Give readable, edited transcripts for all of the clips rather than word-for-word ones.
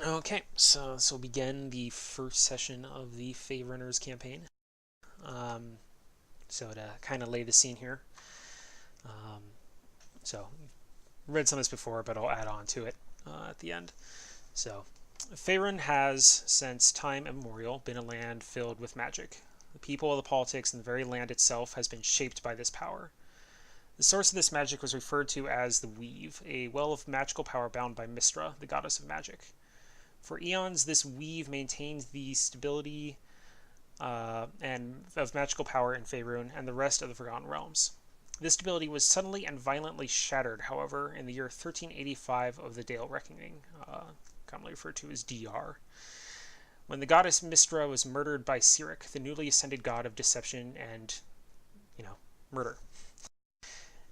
Okay, so this will begin the first session of the Faerunners campaign. Um, so to kind of lay the scene here, um, so read some of this before, but I'll add on to it at the end. So, Faerun has, since time immemorial, been a land filled with magic. The people, the politics, and the very land itself has been shaped by this power. The source of this magic was referred to as the Weave, a well of magical power bound by Mystra, the goddess of magic. For eons, this weave maintained the stability and of magical power in Faerun and the rest of the Forgotten Realms. This stability was suddenly and violently shattered, however, in the year 1385 of the Dale Reckoning, commonly referred to as DR, when the goddess Mystra was murdered by Cyric, the newly ascended god of deception and, murder.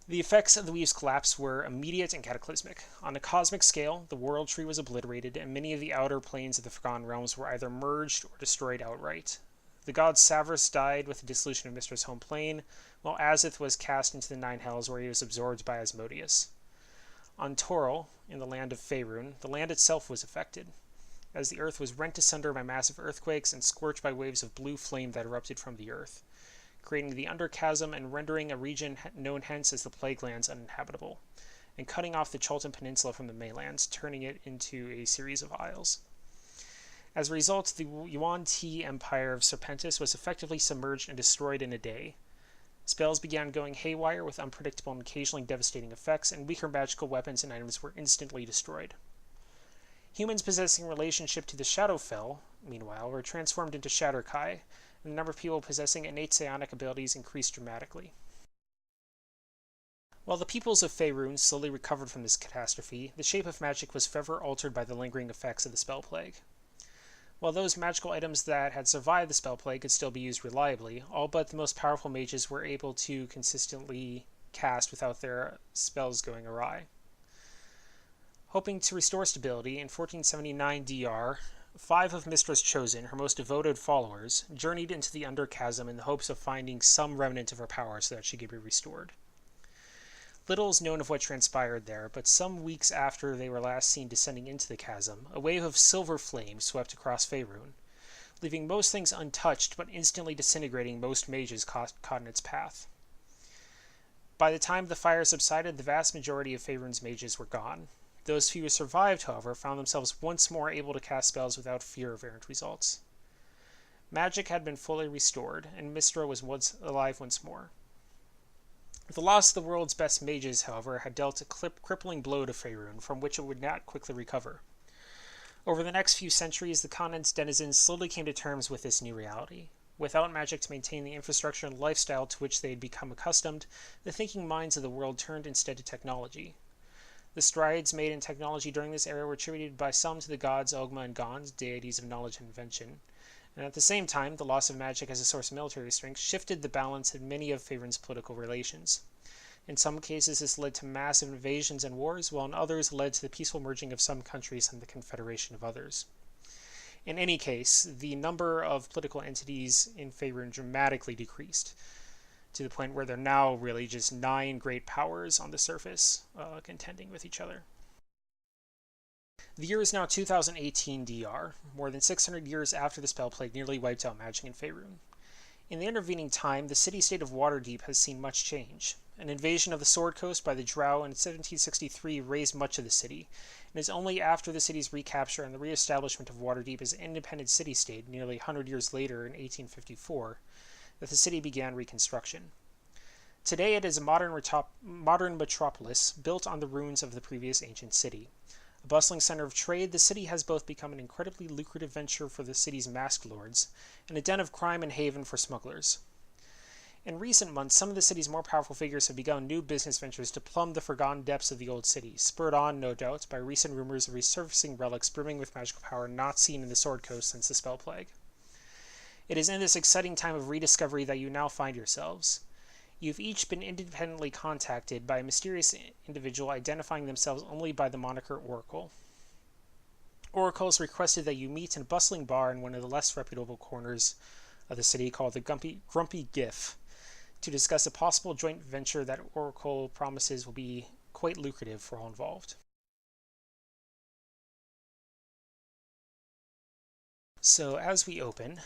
The effects of the Weave's collapse were immediate and cataclysmic. On a cosmic scale, the world tree was obliterated, and many of the outer planes of the Forgotten Realms were either merged or destroyed outright. The god Savras died with the dissolution of Mystra's home plane, while Azith was cast into the Nine Hells, where he was absorbed by Asmodeus. On Toril, in the land of Faerun, the land itself was affected, as the earth was rent asunder by massive earthquakes and scorched by waves of blue flame that erupted from the earth, creating the Underchasm and rendering a region known hence as the Plague Lands uninhabitable, and cutting off the Chalton Peninsula from the mainland, turning it into a series of isles. As a result, the Yuan Ti Empire of Serpentis was effectively submerged and destroyed in a day. Spells began going haywire with unpredictable and occasionally devastating effects, and weaker magical weapons and items were instantly destroyed. Humans possessing relationship to the Shadowfell, meanwhile, were transformed into Shatterkai, and the number of people possessing innate psionic abilities increased dramatically. While the peoples of Faerun slowly recovered from this catastrophe, the shape of magic was forever altered by the lingering effects of the spell plague. While those magical items that had survived the spell plague could still be used reliably, all but the most powerful mages were able to consistently cast without their spells going awry. Hoping to restore stability, in 1479 DR, 5 of Mystra's chosen, her most devoted followers, journeyed into the Underchasm in the hopes of finding some remnant of her power so that she could be restored. Little is known of what transpired there, but some weeks after they were last seen descending into the chasm, a wave of silver flame swept across Faerun, leaving most things untouched but instantly disintegrating most mages caught in its path. By the time the fire subsided, the vast majority of Faerun's mages were gone. Those few who survived, however, found themselves once more able to cast spells without fear of errant results. Magic had been fully restored, and Mystra was alive once more. The loss of the world's best mages, however, had dealt a crippling blow to Faerun, from which it would not quickly recover. Over the next few centuries, the continent's denizens slowly came to terms with this new reality. Without magic to maintain the infrastructure and lifestyle to which they had become accustomed, the thinking minds of the world turned instead to technology. The strides made in technology during this era were attributed by some to the gods Ogma and Gons, deities of knowledge and invention. And at the same time, the loss of magic as a source of military strength shifted the balance in many of Faerun's political relations. In some cases, this led to massive invasions and wars, while in others led to the peaceful merging of some countries and the confederation of others. In any case, the number of political entities in Faerun dramatically decreased, to the point where there are now really just 9 great powers on the surface contending with each other. The year is now 2018 DR, more than 600 years after the spell plague nearly wiped out magic in Faerun. In the intervening time, the city-state of Waterdeep has seen much change. An invasion of the Sword Coast by the Drow in 1763 razed much of the city, and it is only after the city's recapture and the re-establishment of Waterdeep as an independent city-state nearly 100 years later in 1854 that the city began reconstruction. Today it is a modern metropolis built on the ruins of the previous ancient city. A bustling center of trade, the city has both become an incredibly lucrative venture for the city's masked lords and a den of crime and haven for smugglers. In recent months, some of the city's more powerful figures have begun new business ventures to plumb the forgotten depths of the old city, spurred on, no doubt, by recent rumors of resurfacing relics brimming with magical power not seen in the Sword Coast since the Spell Plague. It is in this exciting time of rediscovery that you now find yourselves. You've each been independently contacted by a mysterious individual identifying themselves only by the moniker Oracle. Oracle has requested that you meet in a bustling bar in one of the less reputable corners of the city called the Grumpy Gif to discuss a possible joint venture that Oracle promises will be quite lucrative for all involved. So as we open,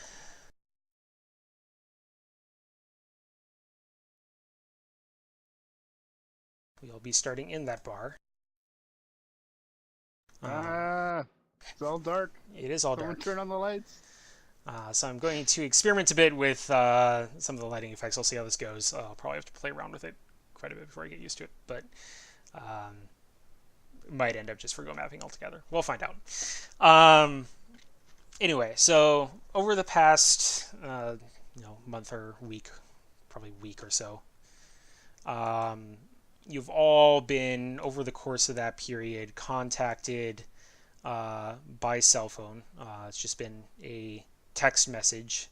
we'll be starting in that bar. It's all dark. It is all Someone dark. turn on the lights. So I'm going to experiment a bit with some of the lighting effects. I'll see how this goes. I'll probably have to play around with it quite a bit before I get used to it, but might end up just forgo mapping altogether. We'll find out. Anyway, so over the past month or week, probably week or so, you've all been, over the course of that period, contacted by cell phone. It's just been a text message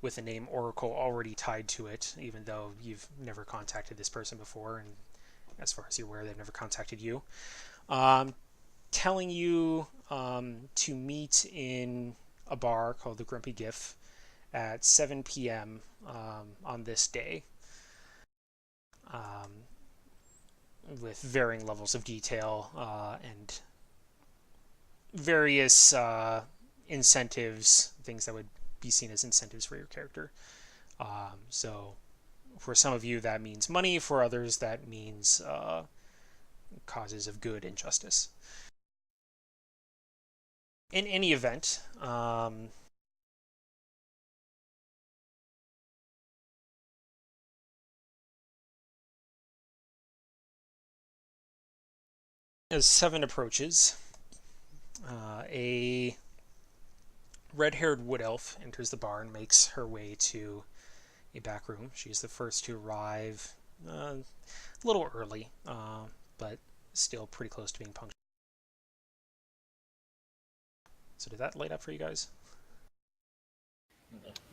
with the name Oracle already tied to it, even though you've never contacted this person before, and as far as you're aware, they've never contacted you. Telling you to meet in a bar called the Grumpy GIF at 7 p.m. On this day, with varying levels of detail and various incentives, things that would be seen as incentives for your character. So for some of you that means money, for others that means causes of good and justice. In any event, as 7 approaches, a red-haired wood elf enters the bar and makes her way to a back room. She's the first to arrive, a little early, but still pretty close to being punctual. So did that light up for you guys?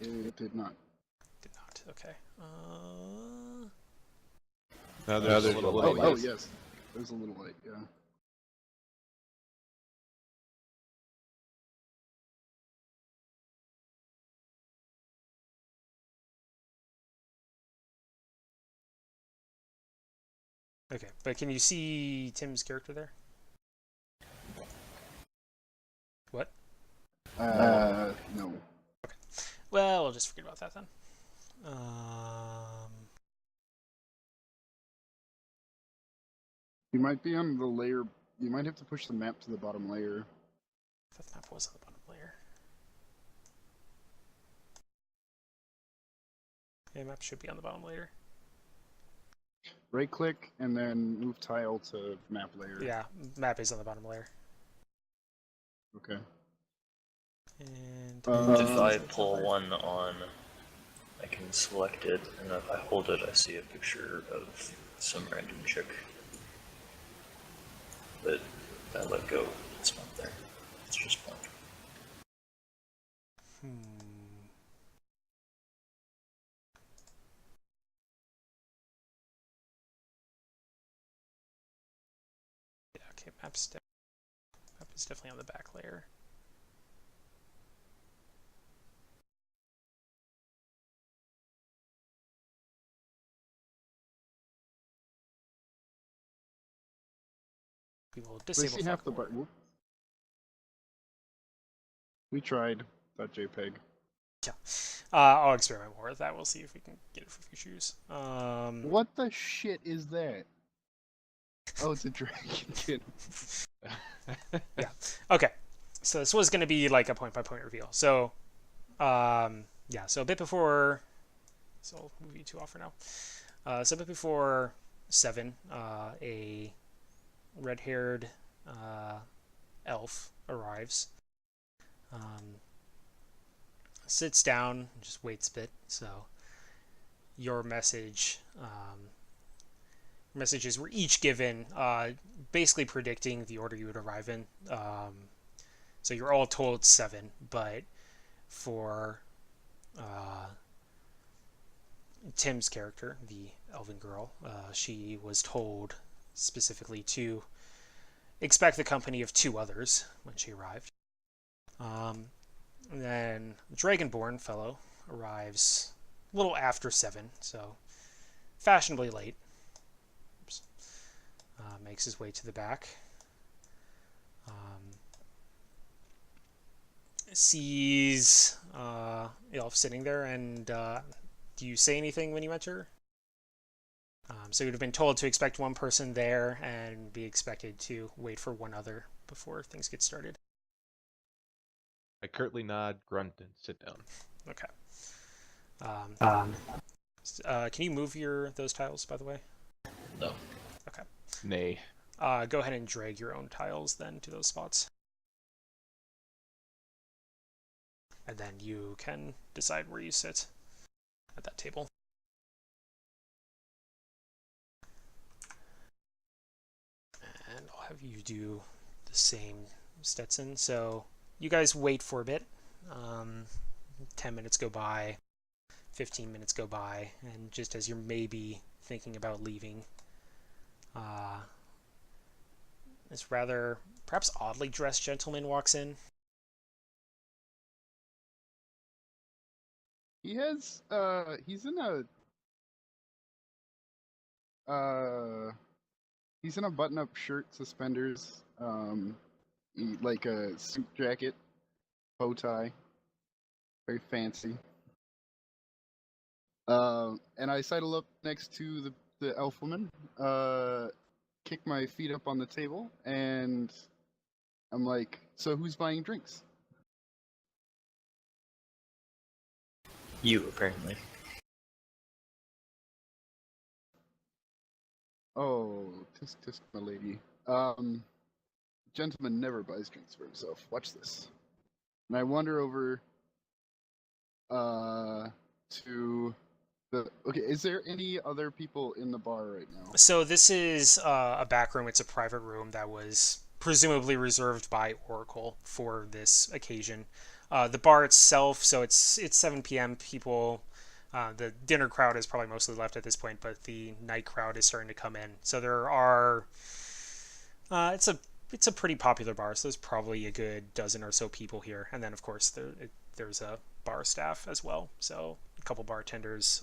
It did not. Did not. Okay. Now there's a little light. Oh, yes. There's a little light, yeah. Okay, but can you see Tim's character there? What? No. Okay. Well, we'll just forget about that then. You might be on the layer. You might have to push the map to the bottom layer. I thought the map was on the bottom layer. Yeah, map should be on the bottom layer. Right click and then move tile to map layer. Yeah, map is on the bottom layer. Okay. And if I pull one on, I can select it, and if I hold it, I see a picture of some random chick. But if I let go, it's not there. It's just blank. Yeah, okay, map is definitely on the back layer. We will disable half the bar. We tried .jpg. Yeah. I'll experiment more with that. We'll see if we can get it for future use. What the shit is that? Oh, it's a dragon. Yeah. Okay. So this was going to be like a point-by-point reveal. So, yeah. So a bit before. So I'll move you 2 off for now. So a bit before 7, a red-haired elf arrives. Sits down and just waits a bit. So your messages were each given basically predicting the order you would arrive in. So you're all told 7, but for Tim's character, the elven girl, she was told specifically to expect the company of 2 others when she arrived. And then the Dragonborn fellow arrives a little after 7, so fashionably late. Makes his way to the back. sees the elf sitting there, and do you say anything when you enter? So you'd have been told to expect one person there and be expected to wait for one other before things get started. I curtly nod, grunt, and sit down. Okay. Can you move those tiles, by the way? No. Okay. Nay. Go ahead and drag your own tiles then to those spots. And then you can decide where you sit at that table. And I'll have you do the same, Stetson. So you guys wait for a bit. 10 minutes go by, 15 minutes go by, and just as you're maybe thinking about leaving, this rather, perhaps oddly dressed gentleman walks in. He has he's in a button-up shirt, suspenders, like a suit jacket, bow tie, very fancy. And I sidle up next to the elf woman, kick my feet up on the table, and I'm like, "So who's buying drinks?" You, apparently. Oh, tisk tisk, my lady. Gentleman never buys drinks for himself. Watch this. And I wander over to the. Okay, is there any other people in the bar right now? So this is a back room. It's a private room that was presumably reserved by Oracle for this occasion. The bar itself, so it's 7 p.m. People, the dinner crowd is probably mostly left at this point, but the night crowd is starting to come in. So there are, it's a pretty popular bar. So there's probably a good dozen or so people here, and then of course there's a bar staff as well. So a couple bartenders.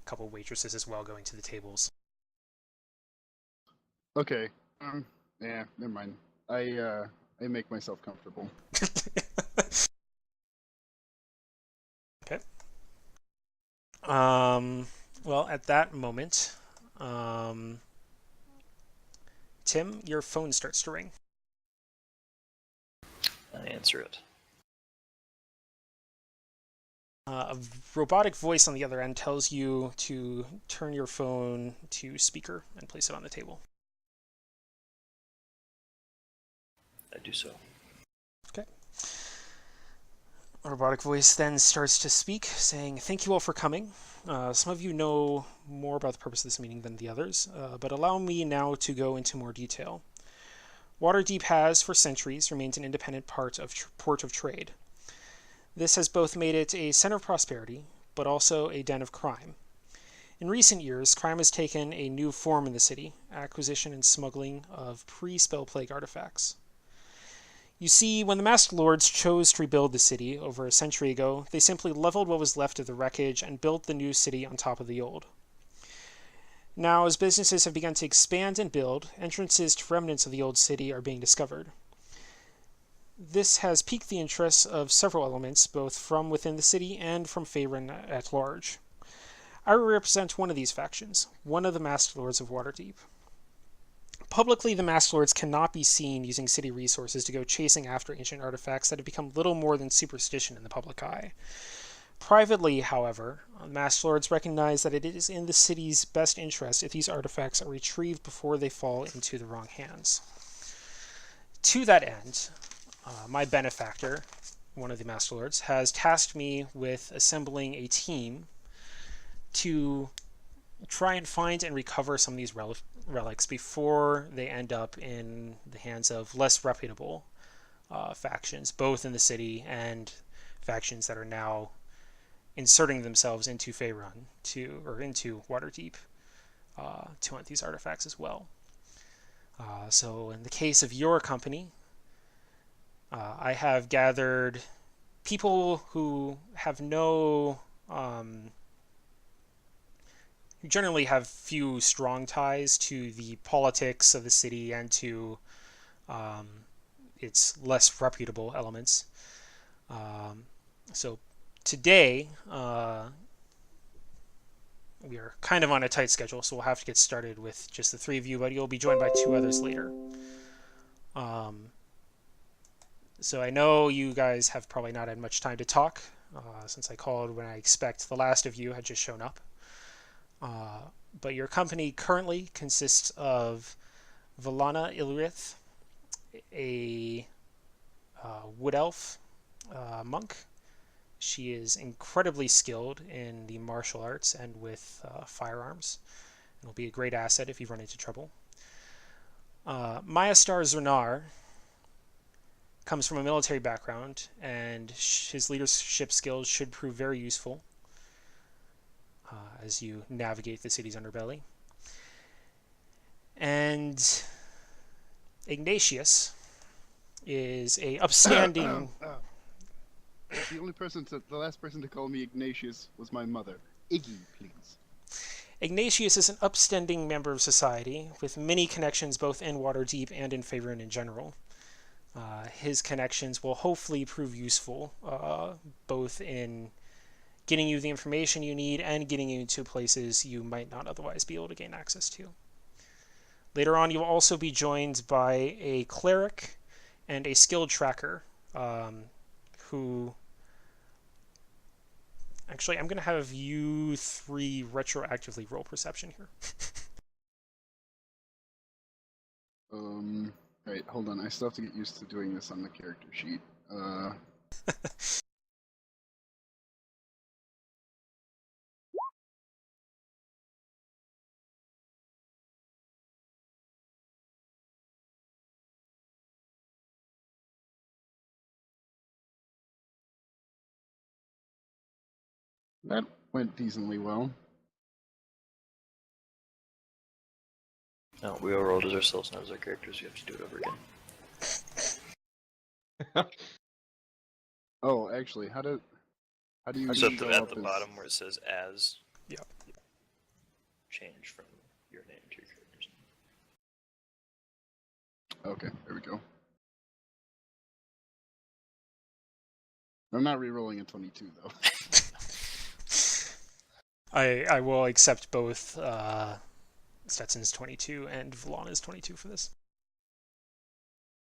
Couple waitresses as well going to the tables. Okay. Yeah, never mind. I make myself comfortable. Okay. Well, at that moment, Tim, your phone starts to ring. I answer it. A robotic voice on the other end tells you to turn your phone to speaker and place it on the table. I do so. Okay. A robotic voice then starts to speak, saying, "Thank you all for coming. Some of you know more about the purpose of this meeting than the others, but allow me now to go into more detail. Waterdeep has, for centuries, remained an independent port of trade. This has both made it a center of prosperity, but also a den of crime. In recent years, crime has taken a new form in the city: acquisition and smuggling of pre-spell plague artifacts. You see, when the Masked Lords chose to rebuild the city over a century ago, they simply leveled what was left of the wreckage and built the new city on top of the old. Now, as businesses have begun to expand and build, entrances to remnants of the old city are being discovered. This has piqued the interests of several elements, both from within the city and from Faerun at large. I represent one of these factions, one of the Masked Lords of Waterdeep. Publicly, the Masked Lords cannot be seen using city resources to go chasing after ancient artifacts that have become little more than superstition in the public eye. Privately, however, Masked Lords recognize that it is in the city's best interest if these artifacts are retrieved before they fall into the wrong hands. To that end, my benefactor, one of the Masked Lords, has tasked me with assembling a team to try and find and recover some of these relics before they end up in the hands of less reputable factions, both in the city and factions that are now inserting themselves into Faerun or into Waterdeep to hunt these artifacts as well. So in the case of your company, I have gathered people who have who generally have few strong ties to the politics of the city and to its less reputable elements. So today, we are kind of on a tight schedule, so we'll have to get started with just the three of you, but you'll be joined by two others later. So I know you guys have probably not had much time to talk, since I called when I expect the last of you had just shown up. But your company currently consists of Valana Ilrith, a wood elf monk. She is incredibly skilled in the martial arts and with firearms, and will be a great asset if you run into trouble. Mayastar Zernar comes from a military background, and his leadership skills should prove very useful as you navigate the city's underbelly. And Ignatius is a upstanding... The last person to call me Ignatius was my mother. Iggy, please. Ignatius is an upstanding member of society with many connections both in Waterdeep and in Faerun in general. His connections will hopefully prove useful, both in getting you the information you need and getting you to places you might not otherwise be able to gain access to. Later on, you will also be joined by a cleric and a skilled tracker, who... Actually, I'm going to have you three retroactively roll perception here. Alright, hold on. I still have to get used to doing this on the character sheet. That went decently well. No, we all rolled as ourselves, not as our characters. You have to do it over again. Oh, actually, how do you So go at up the as... bottom where it says as, Yep. change from your name to your character's name. Okay, there we go. I'm not re-rolling a 22 though. I will accept both Stetson's 22 and Valana's 22 for this.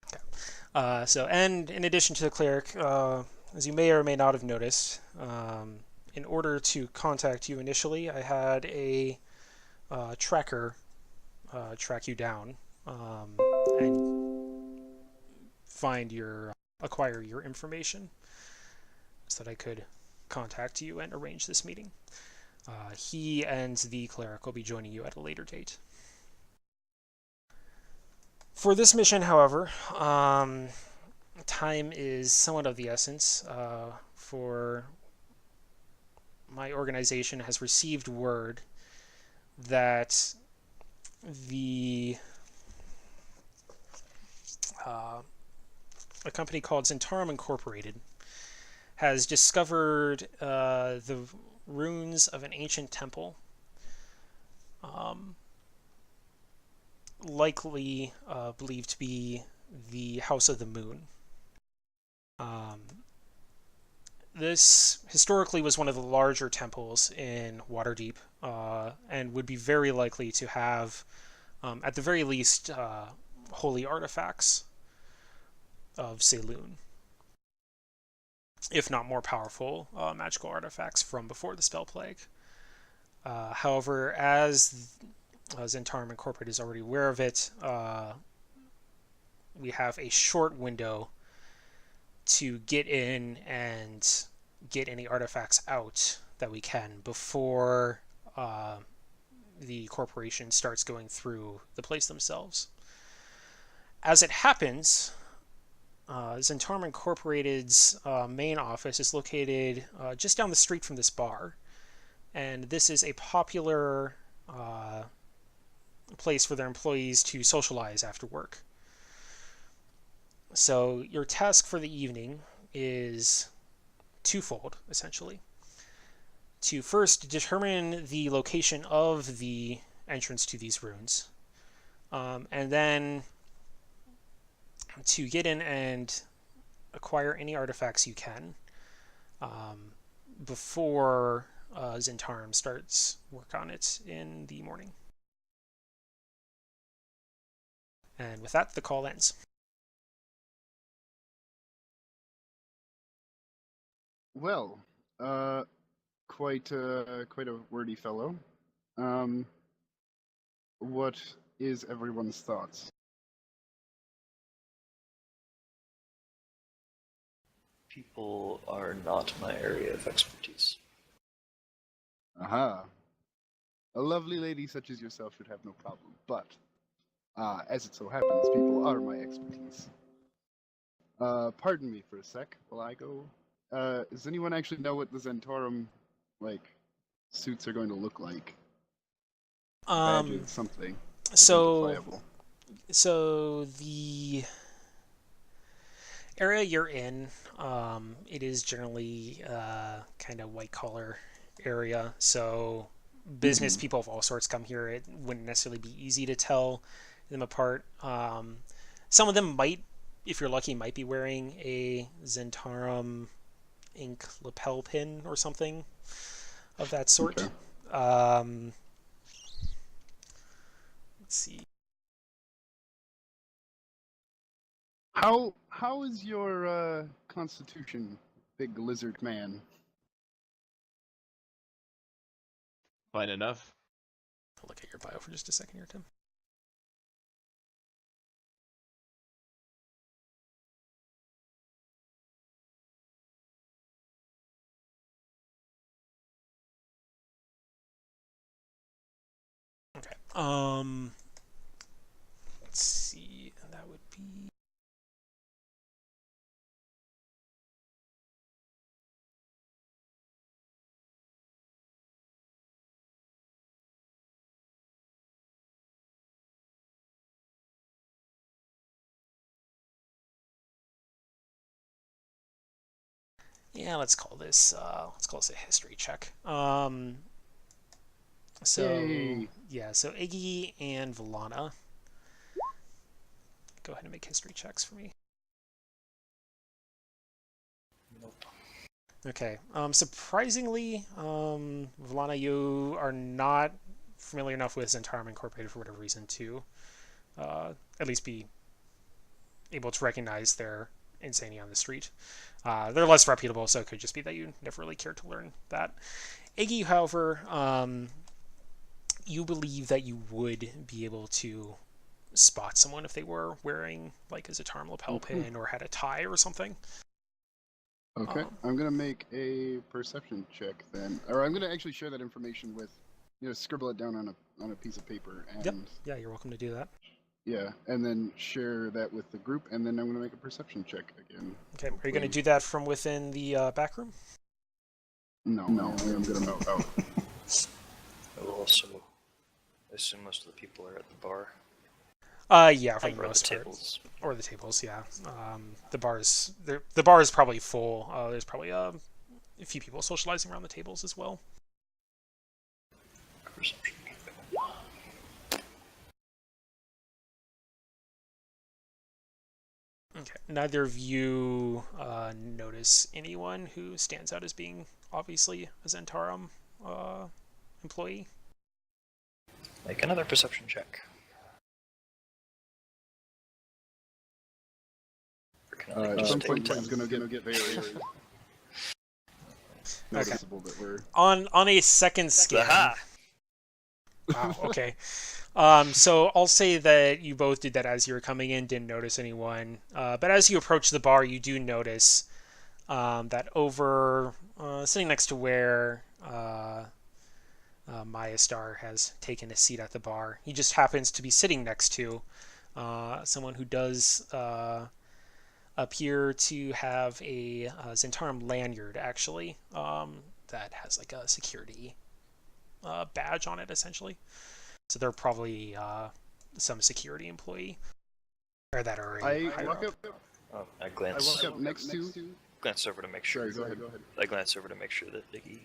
Okay. And in addition to the cleric, as you may or may not have noticed, in order to contact you initially, I had a tracker track you down and acquire your information so that I could contact you and arrange this meeting. He and the cleric will be joining you at a later date. For this mission, however, time is somewhat of the essence. For my organization has received word that a company called Zentarum Incorporated has discovered the ruins of an ancient temple, likely believed to be the House of the Moon. This historically was one of the larger temples in Waterdeep, and would be very likely to have, at the very least, holy artifacts of Saloon, if not more powerful magical artifacts from before the Spell Plague. However, as Zentarum Incorporated is already aware of it, we have a short window to get in and get any artifacts out that we can before the corporation starts going through the place themselves. As it happens, Zentarum Incorporated's main office is located just down the street from this bar, and this is a popular place for their employees to socialize after work. So your task for the evening is twofold, essentially. To first determine the location of the entrance to these ruins, and then to get in and acquire any artifacts you can before Zentarum starts work on it in the morning. And with that, the call ends. Well, quite a wordy fellow. What is everyone's thoughts? People are not my area of expertise. Aha. A lovely lady such as yourself should have no problem, but as it so happens, people are my expertise. Pardon me for a sec while I go. Does anyone actually know what the Zentarum, suits are going to look like? Badges, something. So Identifiable. the area you're in, it is generally kind of white collar area. So business people of all sorts come here. It wouldn't necessarily be easy to tell them apart. Some of them might, if you're lucky, might be wearing a Zentarum ink lapel pin or something of that sort. Okay. Let's see. How is your constitution, big lizard man? Fine enough. I'll look at your bio for just a second here, Tim. Okay. Let's see. That would be. Yeah, let's call this a history check. So Yay. yeah, so Iggy and Volana, go ahead and make history checks for me. Nope. Okay. Surprisingly, Volana, you are not familiar enough with Zentarum Incorporated for whatever reason to at least be able to recognize their insanity on the street. They're less reputable, so it could just be that you never really cared to learn that. Iggy, however, you believe that you would be able to spot someone if they were wearing like a Zentarum lapel pin or had a tie or something. Okay, I'm gonna make a perception check then, or I'm gonna actually share that information with, scribble it down on a piece of paper and Yep. Yeah, you're welcome to do that. yeah, and then share that with the group, and then I'm gonna make a perception check again. Okay. Are you going to do that from within the back room? No, I'm gonna move out. I will also assume most of the people are at the bar. Yeah, for the Or the most part. tables. Or the tables, yeah. The bar is probably full. There's probably a few people socializing around the tables as well. Perception. Okay. Neither of you notice anyone who stands out as being obviously a Zentarum employee. Make another perception check. Or can I At just some take point, 10? it's gonna get very noticeable that we're. On a second scan. Aha! Wow, okay. So I'll say that you both did that as you were coming in, didn't notice anyone. But as you approach the bar, you do notice that over, sitting next to where Maya Star has taken a seat at the bar, he just happens to be sitting next to someone who does appear to have a Zentarum lanyard, actually, that has like a security badge on it, essentially. So they're probably some security employee. Or that are I walk up. I glance Next to. glance over to make sure. Sorry, go ahead. I glance over to make sure that Iggy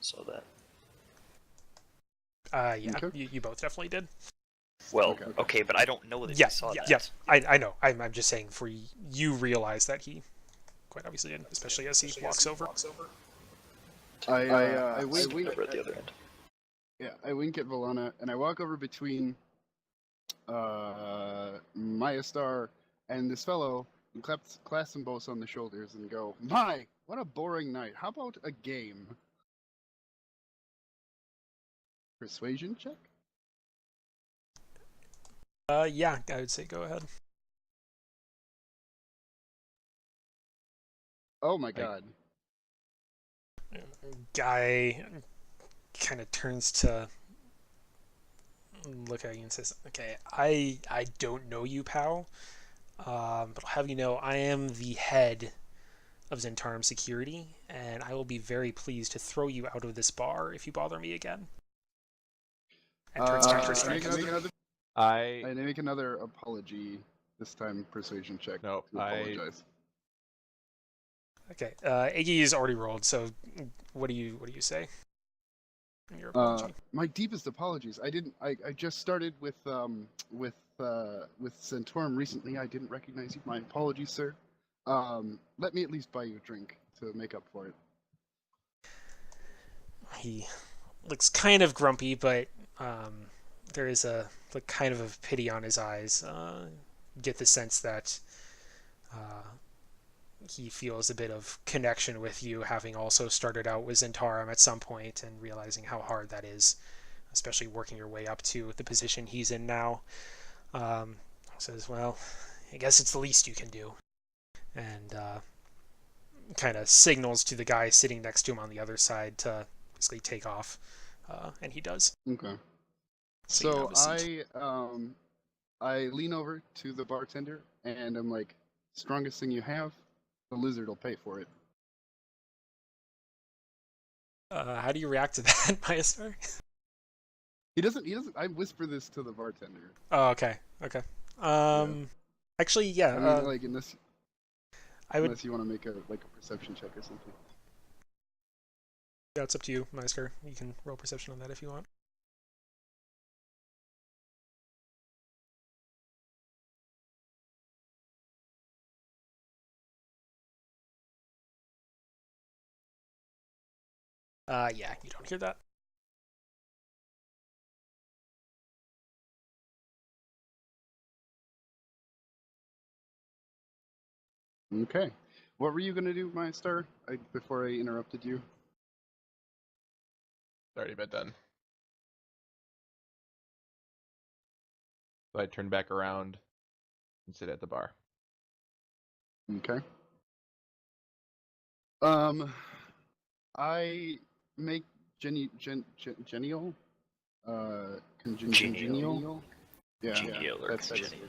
saw that. Yeah, Okay. you both definitely did. Well, Okay. okay, but I don't know that Yeah, he saw yeah, that. yeah. I know. I'm just saying for you realize that he quite obviously didn't, especially as he walks over. I wink. Over at the other end. Yeah, I wink at Valana, and I walk over between Maya Star and this fellow, and clasp them both on the shoulders, and go, "My, what a boring night. How about a game?" Persuasion check. Yeah, I would say go ahead. Oh my god. Guy kind of turns to look at you and says, "Okay, I don't know you, pal, but I'll have you know I am the head of Zentarum Security, and I will be very pleased to throw you out of this bar if you bother me again." And turns back to his strength. I I make another apology. This time, persuasion check. No, to apologize. Okay, Iggy is already rolled, so what do you say? In your apology. My deepest apologies. I just started with Centaurum recently. I didn't recognize you. My apologies, sir. Let me at least buy you a drink to make up for it. He looks kind of grumpy, but there is a kind of a pity on his eyes. Get the sense that he feels a bit of connection with you, having also started out with Zentarum at some point and realizing how hard that is, especially working your way up to the position he's in now. Says, well, I guess it's the least you can do. And kind of signals to the guy sitting next to him on the other side to basically take off. And he does. Okay. So you So have a seat. I lean over to the bartender and I'm like, "Strongest thing you have, the lizard will pay for it." How do you react to that, Maestar? He doesn't. I whisper this to the bartender. Oh, okay. Actually, yeah. I mean, like unless I would. unless you want to make a perception check or something. Yeah, it's up to you, Meister. You can roll perception on that if you want. Yeah, you don't hear that. Okay. What were you gonna do, my star? Before I interrupted you. already been done. So I turn back around and sit at the bar. Okay. I make genial. Congenial. Yeah. Genial or That's congenial.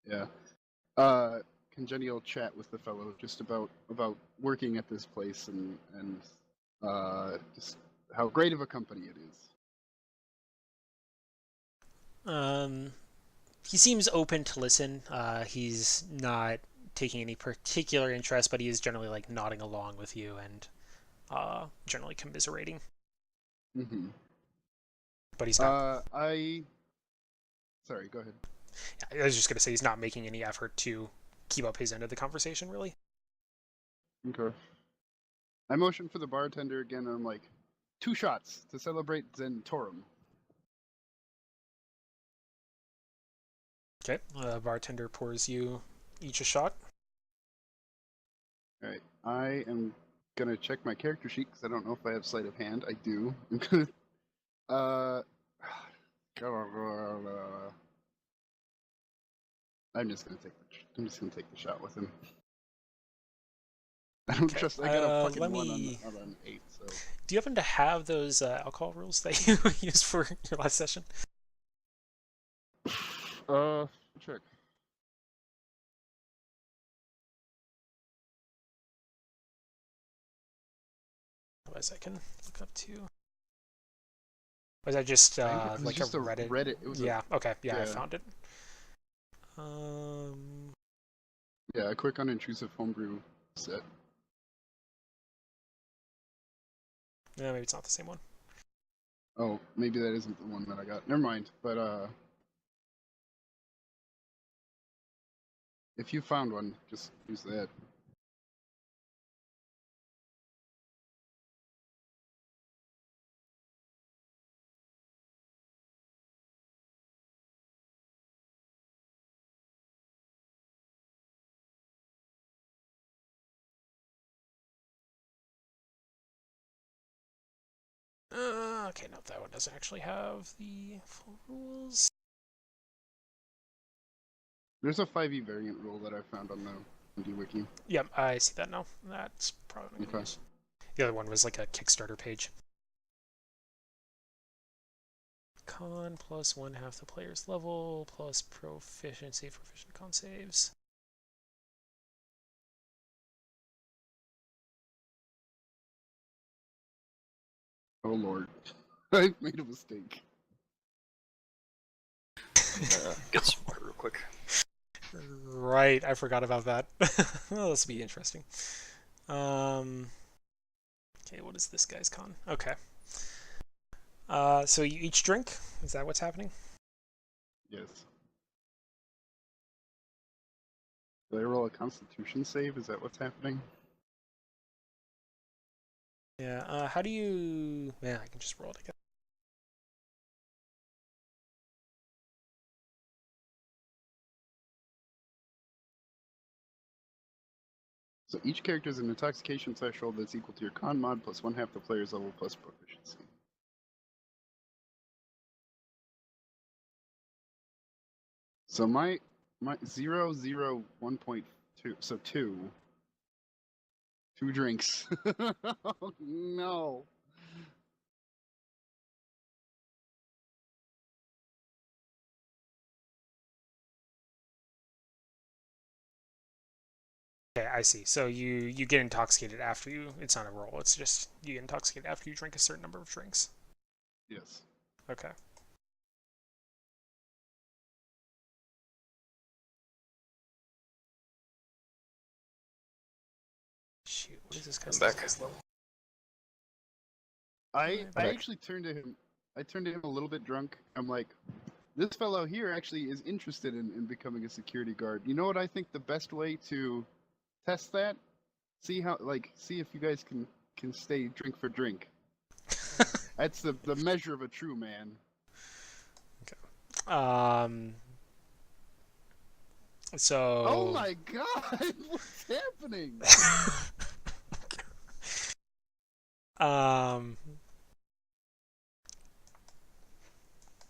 yeah. Congenial chat with the fellow just about working at this place and just how great of a company it is. He seems open to listen. He's not taking any particular interest, but he is generally like nodding along with you and generally commiserating. Mm-hmm. But he's not. Sorry, go ahead. I was just gonna say he's not making any effort to keep up his end of the conversation, really. Okay. I motion for the bartender again, and I'm like, 2 shots to celebrate Zentarum. Okay. Bartender pours you each a shot. All right. I am gonna check my character sheet because I don't know if I have sleight of hand. I do. I'm just gonna take the shot with him. I don't trust. I got a fucking let 1 me- on an 8. So. Do you happen to have those alcohol rules that you used for your last session? Check. Otherwise, I can look up too. Was that just It was like just a Reddit? It was Yeah. Okay. Yeah, I yeah. found it. Yeah, a quick unintrusive homebrew set. Yeah, maybe it's not the same one. Oh, maybe that isn't the one that I got. Never mind. But If you found one, just use that. Okay, no, that one doesn't actually have the full rules. There's a 5e variant rule that I found on the D wiki. Yep, I see that now. That's probably not gonna Okay. use. The other one was like a Kickstarter page. Con plus 1/2 the player's level plus proficiency for proficient con saves. Oh lord, I made a mistake. Get some water real quick. Right, I forgot about that. Well, this will be interesting. Okay, what is this guy's con? Okay. So you each drink? Is that what's happening? Yes. Did I roll a Constitution save? Is that what's happening? Yeah, how do you... Yeah, I can just roll it again. So each character has an intoxication threshold that's equal to your con mod plus 1/2 the player's level plus proficiency. So my 0, 0, 1.2, so 2 drinks. Oh, no. Okay, I see. So you get intoxicated after you... It's not a roll, it's just you get intoxicated after you drink a certain number of drinks. Yes. Okay. Shoot, what is this guy's I'm back. level? I Okay. actually turned to him. I turned to him a little bit drunk. I'm like, this fellow here actually is interested in becoming a security guard. You know what I think the best way to test that? See if you guys can stay drink for drink. That's the measure of a true man. So... Oh my god, what's happening?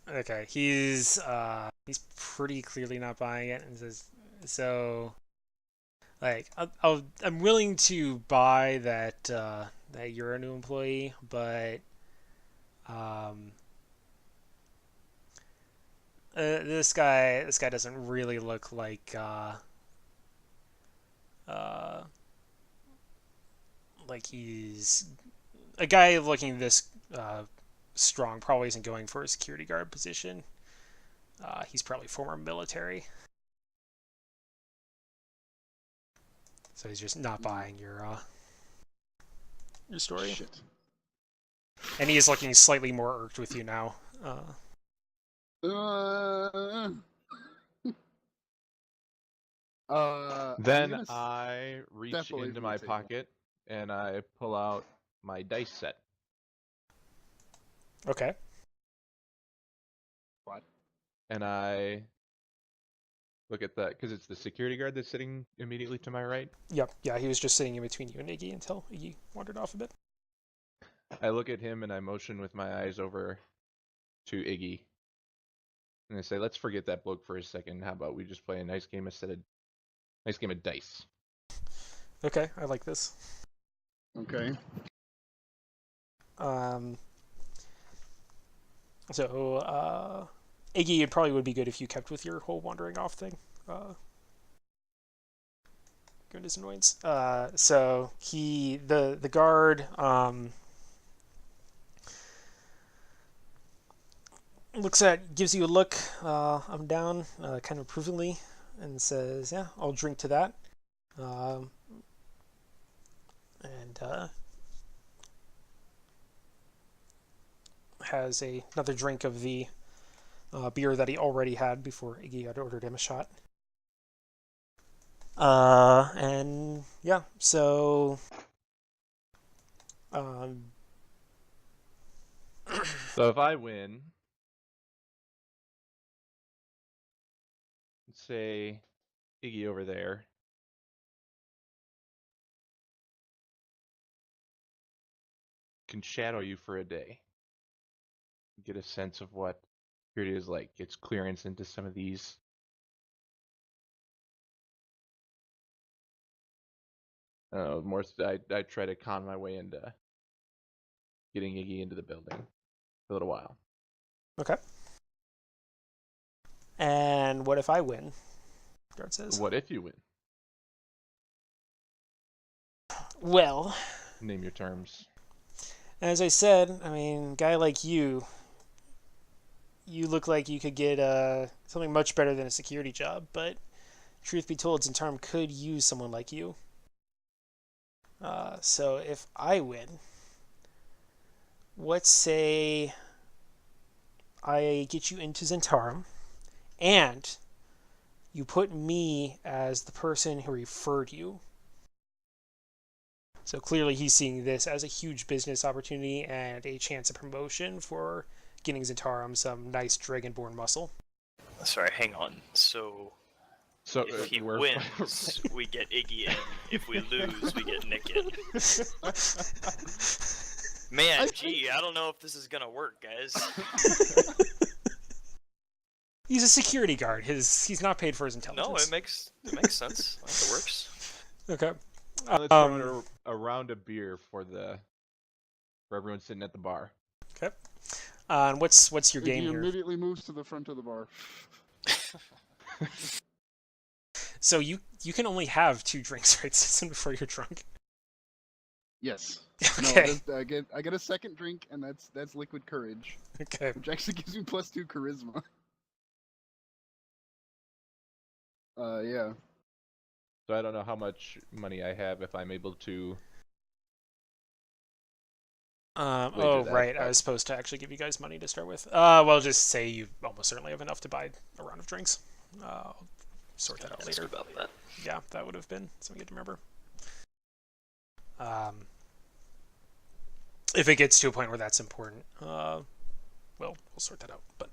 Okay, he's pretty clearly not buying it, and says, so, like, I'm willing to buy that that you're a new employee, but this guy doesn't really look like he's a guy looking this strong. Probably isn't going for a security guard position. He's probably former military. So he's just not buying your story. Shit. And he is looking slightly more irked with you now. Then I reach away into from my the table. pocket and I pull out my dice set. Okay. What? And I look at that because it's the security guard that's sitting immediately to my right. Yep. Yeah, he was just sitting in between you and Iggy until Iggy wandered off a bit. I look at him and I motion with my eyes over to Iggy. And I say, let's forget that bloke for a second. How about we just play a nice game of dice? Okay, I like this. Okay. So, Iggy, it probably would be good if you kept with your whole wandering off thing. Good as annoyance. So the guard gives you a look up and down, kind of approvingly, and says, "Yeah, I'll drink to that." And has another drink of the beer that he already had before Iggy had ordered him a shot. And yeah, so um, So if I win, let's say Iggy over there can shadow you for a day, get a sense of what security is like, gets clearance into some of these. More. I try to con my way into getting Iggy into the building for a little while. okay. And what if I win? Guard says. What if you win? Well, Name your terms. as I said, I mean, guy like you look like you could get something much better than a security job, but truth be told, Zentarum could use someone like you. So if I win, let's say I get you into Zentarum, and you put me as the person who referred you. So clearly he's seeing this as a huge business opportunity and a chance of promotion for getting Zentarum some nice Dragonborn muscle. Sorry, hang on. So if he wins, we get Iggy in. If we lose, we get Nick in. Man, gee, I don't know if this is gonna work, guys. He's a security guard. He's not paid for his intelligence. No, it makes sense. I think it works. Okay. Let's throw a round of beer for everyone sitting at the bar. Okay. And what's your game He here? immediately moves to the front of the bar. So you can only have 2 drinks, right, Citizen, before you're drunk? Yes. Okay. No, I get a second drink, and that's liquid courage, Okay. which actually gives me +2 charisma. Yeah. So I don't know how much money I have if I'm able to. Oh, that, right. but... I was supposed to actually give you guys money to start with. Well, just say you almost certainly have enough to buy a round of drinks. I'll sort that out later. About that. Yeah, that would have been something good to remember. If it gets to a point where that's important, we'll sort that out. But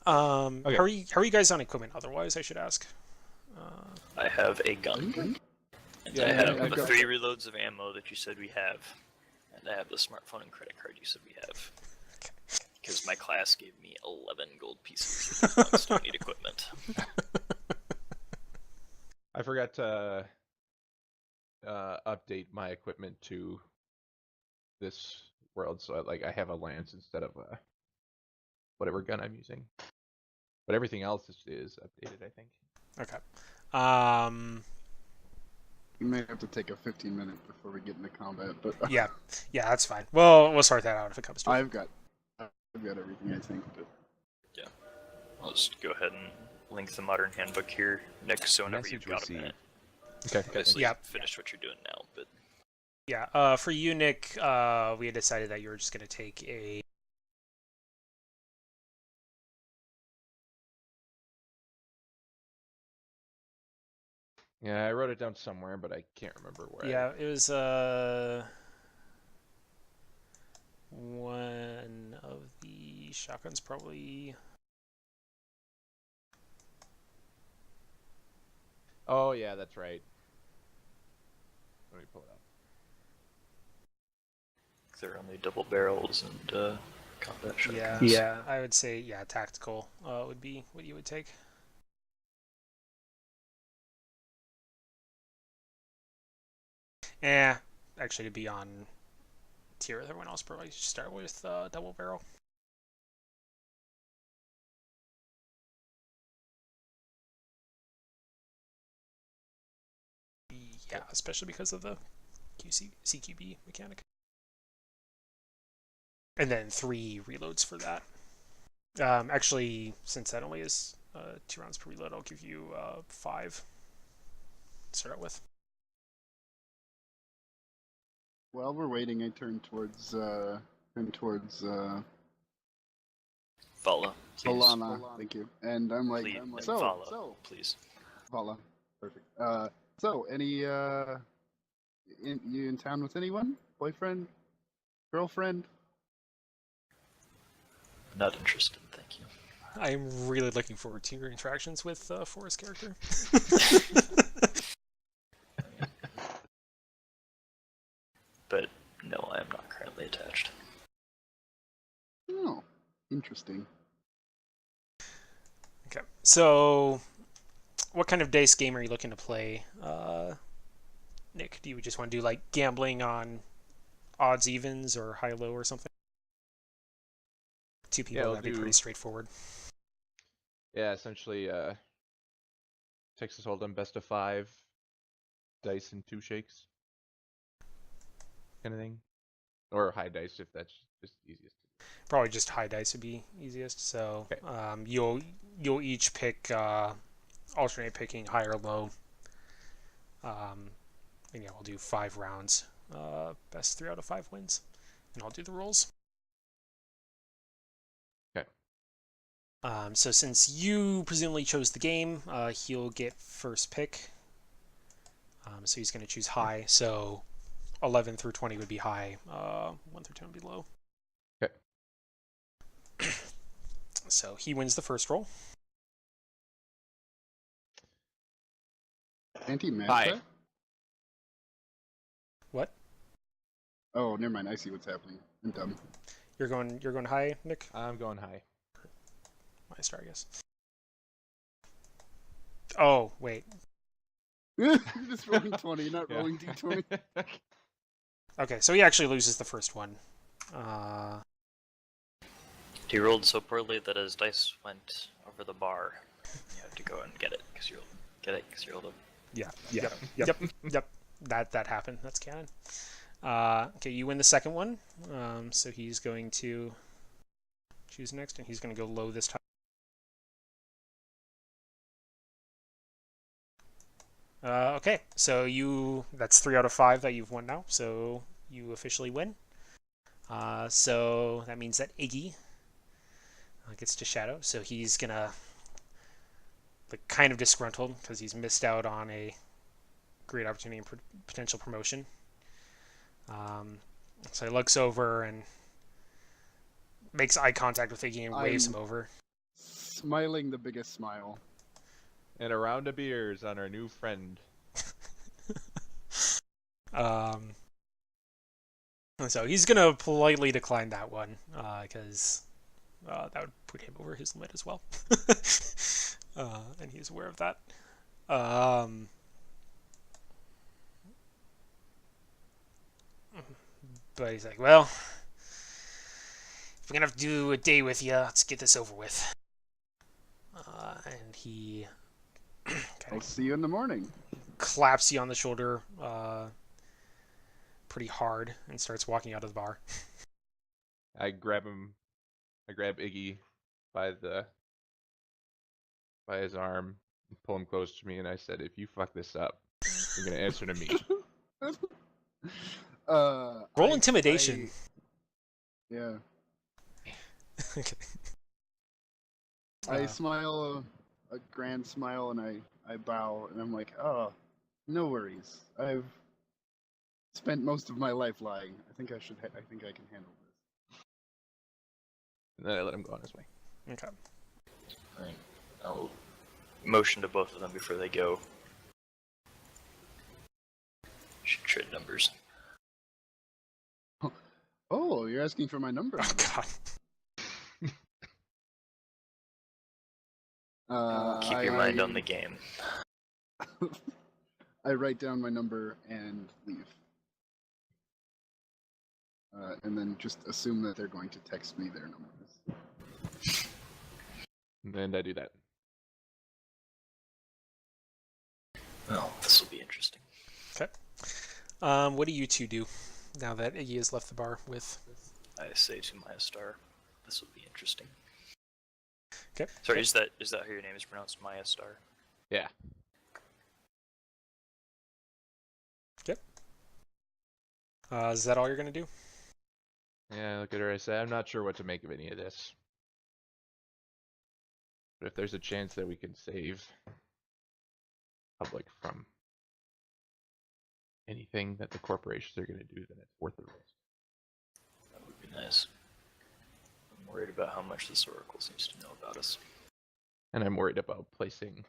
Okay. how are you guys on equipment? Otherwise, I should ask. I have a gun. And I have the 3 reloads of ammo that you said we have. And I have the smartphone and credit card you said we have. Because my class gave me 11 gold pieces. I still need equipment. I forgot to update my equipment to this world, so I have a lance instead of whatever gun I'm using. But everything else is updated, I think. Okay. We may have to take a 15-minute before we get into combat, but Yeah, that's fine. We'll sort that out if it comes to it. I've got everything, I think. But Yeah. I'll just go ahead and link the Modern Handbook here, Nick, so whenever you've got a minute. Okay. Obviously, Yeah. finish what you're doing now, but... Yeah, for you, Nick, we had decided that you were just going to take a... Yeah, I wrote it down somewhere, but I can't remember where. Yeah, it was one of the shotguns, probably. Oh yeah, that's right. Let me pull it up. They're only double barrels and combat shotguns. Yeah, I would say tactical would be what you would take. Actually, to be on tier with everyone else, probably start with double barrel. Yeah, especially because of the CQB mechanic. And then 3 reloads for that. Actually, since that only is 2 rounds per reload, I'll give you 5 to start out with. while we're waiting, I turn towards Vala, please. Alana. Thank you. And I'm like, Please, so, Vala, please. Vala, perfect. So, any you in town with anyone? Boyfriend, girlfriend? Not interested, thank you. I'm really looking forward to your interactions with Forrest's character. But no, I am not currently attached. Oh, interesting. Okay, so what kind of dice game are you looking to play, Nick? Do you just want to do like gambling on odds, evens, or high low or something? Two people, Yeah, that'd be pretty straightforward. Yeah, essentially, Texas Hold'em best of 5, dice and 2 shakes, kind of thing, or high dice if that's just easiest. Probably just high dice would be easiest. So Okay. You'll each pick alternate picking high or low. And yeah, we'll do 5 rounds. Best 3 out of 5 wins, and I'll do the rolls. Okay. So since you presumably chose the game, he'll get first pick. So he's going to choose high. So 11 through 20 would be high. 1 through 10 would be low. Okay. So he wins the first roll. Anti-match Hi. that? What? Oh, never mind. I see what's happening. I'm dumb. You're going high, Nick? I'm going high. My star, I guess. Oh, wait. You're just rolling 20, not Yeah. rolling d20. Okay, so he actually loses the first one. He rolled so poorly that his dice went over the bar. You have to go and get it because you rolled a... Yeah. Yep. That happened. That's canon. Okay, you win the second one. So he's going to choose next, and he's going to go low this time. Okay, so that's 3 out of 5 that you've won now, so you officially win. So that means that Iggy gets to shadow, so he's gonna kind of disgruntled because he's missed out on a great opportunity and potential promotion. So he looks over and makes eye contact with Iggy and waves him over. Smiling the biggest smile. And a round of beers on our new friend. So he's gonna politely decline that one because that would put him over his limit as well, and he's aware of that. But he's like, well, if we're gonna have to do a day with you, let's get this over with. And he I'll see you in the morning. claps you on the shoulder pretty hard and starts walking out of the bar. I grab Iggy by his arm, and pull him close to me, and I said, "If you fuck this up, you're gonna answer to me." Roll intimidation. Yeah. Okay. I smile a grand smile and I bow and I'm like, oh, no worries. I've spent most of my life lying. I think I can handle this. And then I let him go on his way. Okay. Right. I'll motion to both of them before they go. Should trade numbers. Oh, you're asking for my number? Oh God. Keep your mind on the game. I write down my number and leave. And then just assume that they're going to text me their numbers. And I do that. Well, this will be interesting. Okay. What do you two do now that Iggy has left the bar with? I say to Maya Star, this will be interesting. Okay. Sorry, is that how your name is pronounced, Maya Star? Yeah. Okay. Is that all you're gonna do? Yeah, look at her. I say, I'm not sure what to make of any of this. But if there's a chance that we can save public from anything that the corporations are going to do, then it's worth the risk. That would be nice. I'm worried about how much this Oracle seems to know about us. And I'm worried about placing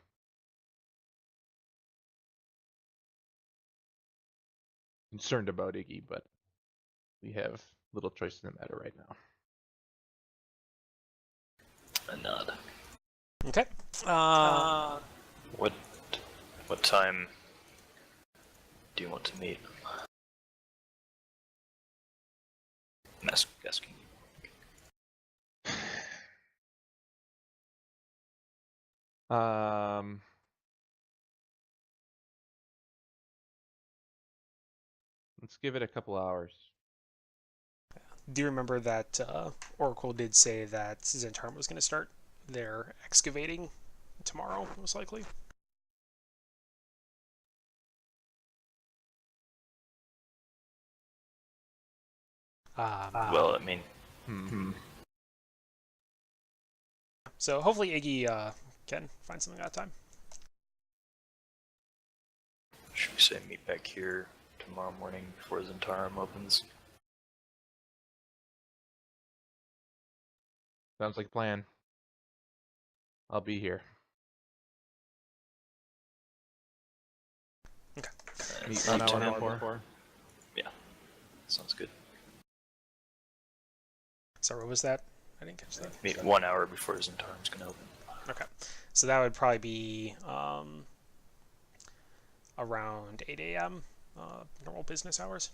concerned about Iggy, but we have little choice in the matter right now. A nod. Okay. What time do you want to meet? I'm asking you. Let's give it a couple hours. Do you remember that Oracle did say that Zentarum was going to start their excavating tomorrow, most likely? Well, I mean, So hopefully Iggy can find something that time. should we say meet back here tomorrow morning before Zentarum opens? Sounds like a plan. I'll be here. Okay. Meet Meet 1 hour tomorrow before. Yeah, sounds good. Sorry, what was that? I didn't catch that. Meet 1 hour before Zentarum's gonna open. Okay. So that would probably be around 8 a.m. Normal business hours.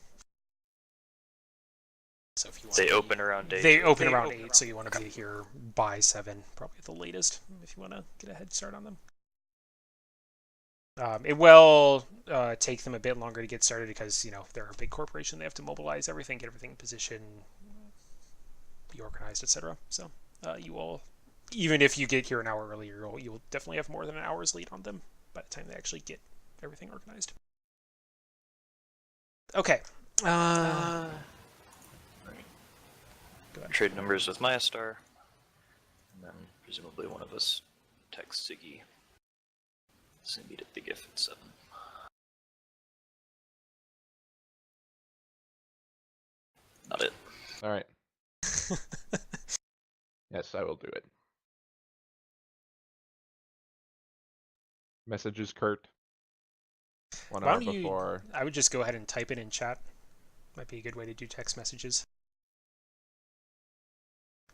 So if you want They open around 8. They open around 8, so you want to be here by 7, probably at the latest, if you want to get a head start on them. It will take them a bit longer to get started because, they're a big corporation. They have to mobilize everything, get everything in position, be organized, etc. So you will, even if you get here an hour earlier, you'll definitely have more than an hour's lead on them by the time they actually get everything organized. Okay. Trade numbers with Myastar, and then presumably one of us texts Ziggy. So meet at the GIF at 7. Not it. All right. Yes, I will do it. Messages, Kurt. 1 Why hour don't you- before. I would just go ahead and type it in chat. Might be a good way to do text messages,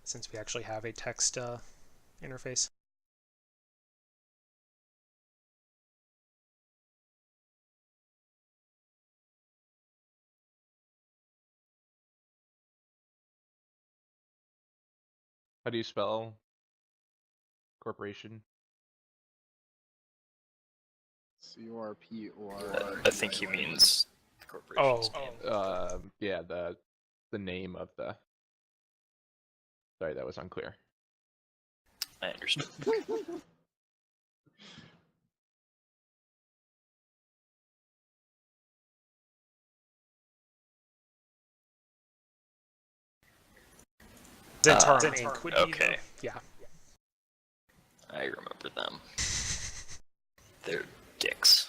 since we actually have a text interface. How do you spell corporation? CORPOR. I think he means the corporation's name. Yeah, the name of the. Sorry, that was unclear. I understood. Zentarum Inc. would be okay. Yeah. I remember them. They're dicks.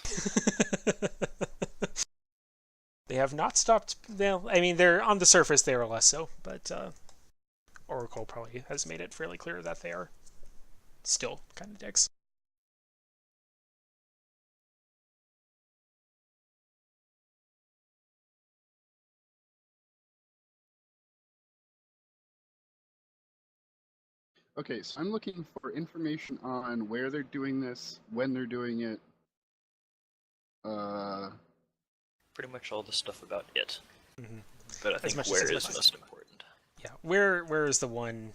They have not stopped. They're on the surface. They are less so, but Oracle probably has made it fairly clear that they are still kind of dicks. Okay, so I'm looking for information on where they're doing this, when they're doing it. Pretty much all the stuff about it. Mm-hmm. But I think much as where it's is much. most important. Yeah, where is the one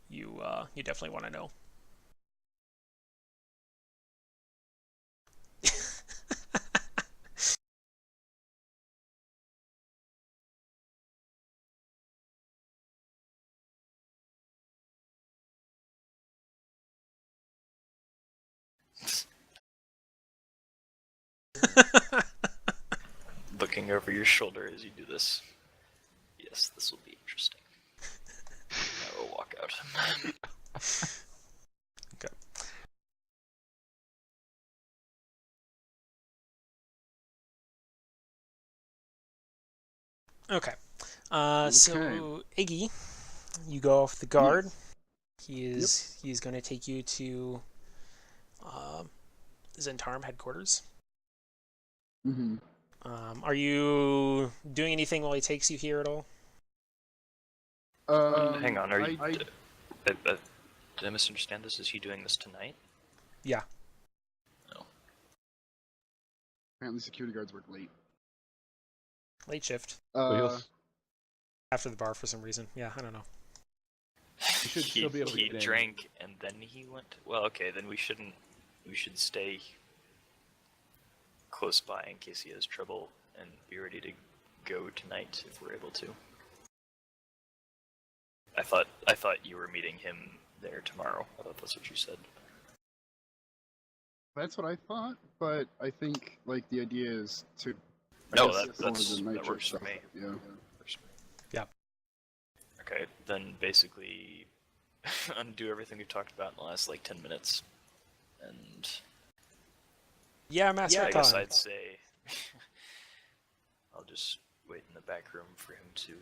you definitely want to know? Looking over your shoulder as you do this. Yes, this will be interesting. I will walk out. Okay. Okay. So Iggy, you go off the guard. Yes. He's going to take you to Zentarum headquarters. Mm-hmm. Are you doing anything while he takes you here at all? Hang on, I did I misunderstand this? Is he doing this tonight? Yeah. No. apparently security guards work late. Late shift. So he'll After the bar for some reason. Yeah, I don't know. should he still be able to he get in. drank and then he went. Well, okay, then we shouldn't. We should stay close by in case he has trouble and be ready to go tonight if we're able to. I thought you were meeting him there tomorrow. I thought that's what you said. That's what I thought, but I think like the idea is to. No, guess some of the night that works shift for me. stuff, Yeah. Works for me. Yeah. Okay, then basically undo everything we've talked about in the last like 10 minutes. And Yeah, Master I guess Khan. I'd say I'll just wait in the back room for him to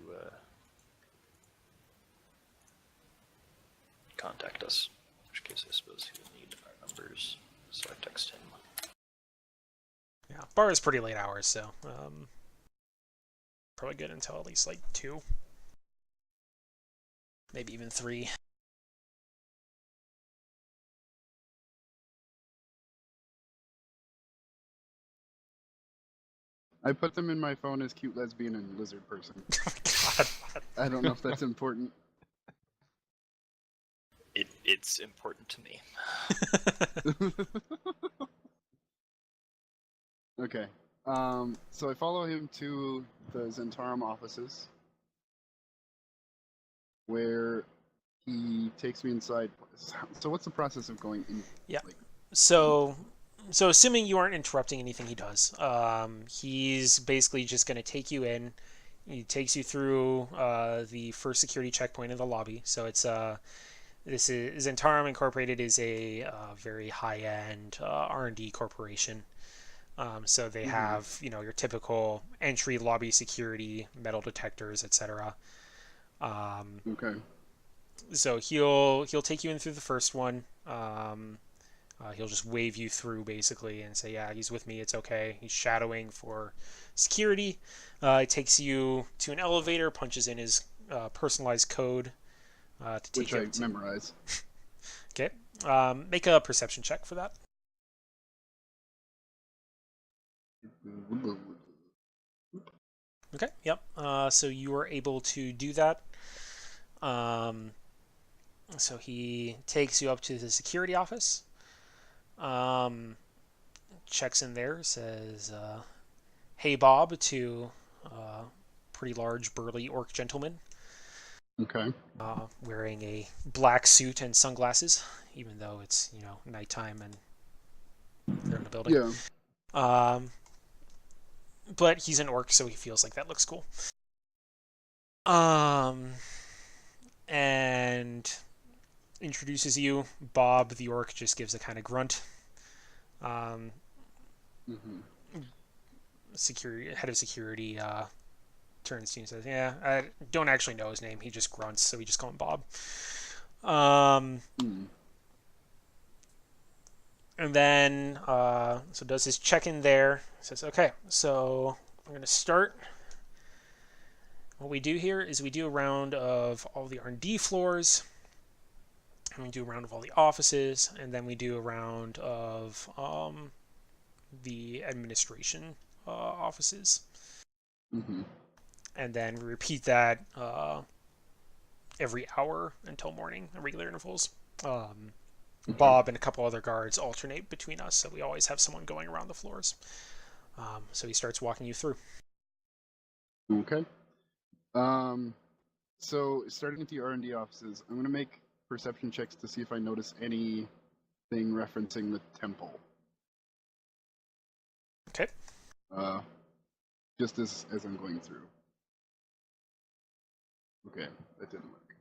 contact us. In which case I suppose he will need our numbers, so I text him. Yeah, bar is pretty late hours, so probably good until at least like 2. Maybe even 3. I put them in my phone as cute lesbian and lizard person. God. I don't know if that's important. It's important to me. Okay. So I follow him to the Zentarum offices, where he takes me inside. So what's the process of going in? Yeah. Like, So assuming you aren't interrupting anything he does, he's basically just going to take you in. He takes you through the first security checkpoint in the lobby. So it's this is Zentarum Incorporated is a very high-end R&D corporation. So they have your typical entry lobby security, metal detectors, etc. okay. So he'll take you in through the first one. He'll just wave you through basically and say, yeah, he's with me, it's okay. He's shadowing for security. It takes you to an elevator, punches in his personalized code to take Which you I up to... memorize. Okay. Make a perception check for that. Okay, yep. So you are able to do that. So he takes you up to the security office. Checks in there, says, hey Bob, to a pretty large, burly orc gentleman. Okay. Wearing a black suit and sunglasses, even though it's, nighttime and they're in the building. Yeah. But he's an orc, so he feels like that looks cool. And introduces you. Bob, the orc, just gives a kind of grunt. Head of security turns to you and says, yeah, I don't actually know his name. He just grunts, so we just call him Bob. And then, so does his check-in there. Says, okay, so I'm going to start. What we do here is we do a round of all the R&D floors, and we do a round of all the offices, and then we do a round of the administration offices. And then we repeat that every hour until morning at regular intervals. Bob and a couple other guards alternate between us, so we always have someone going around the floors. So he starts walking you through. Okay. So starting at the R&D offices, I'm gonna make perception checks to see if I notice anything referencing the temple. Okay. Just as I'm going through. Okay, that didn't work.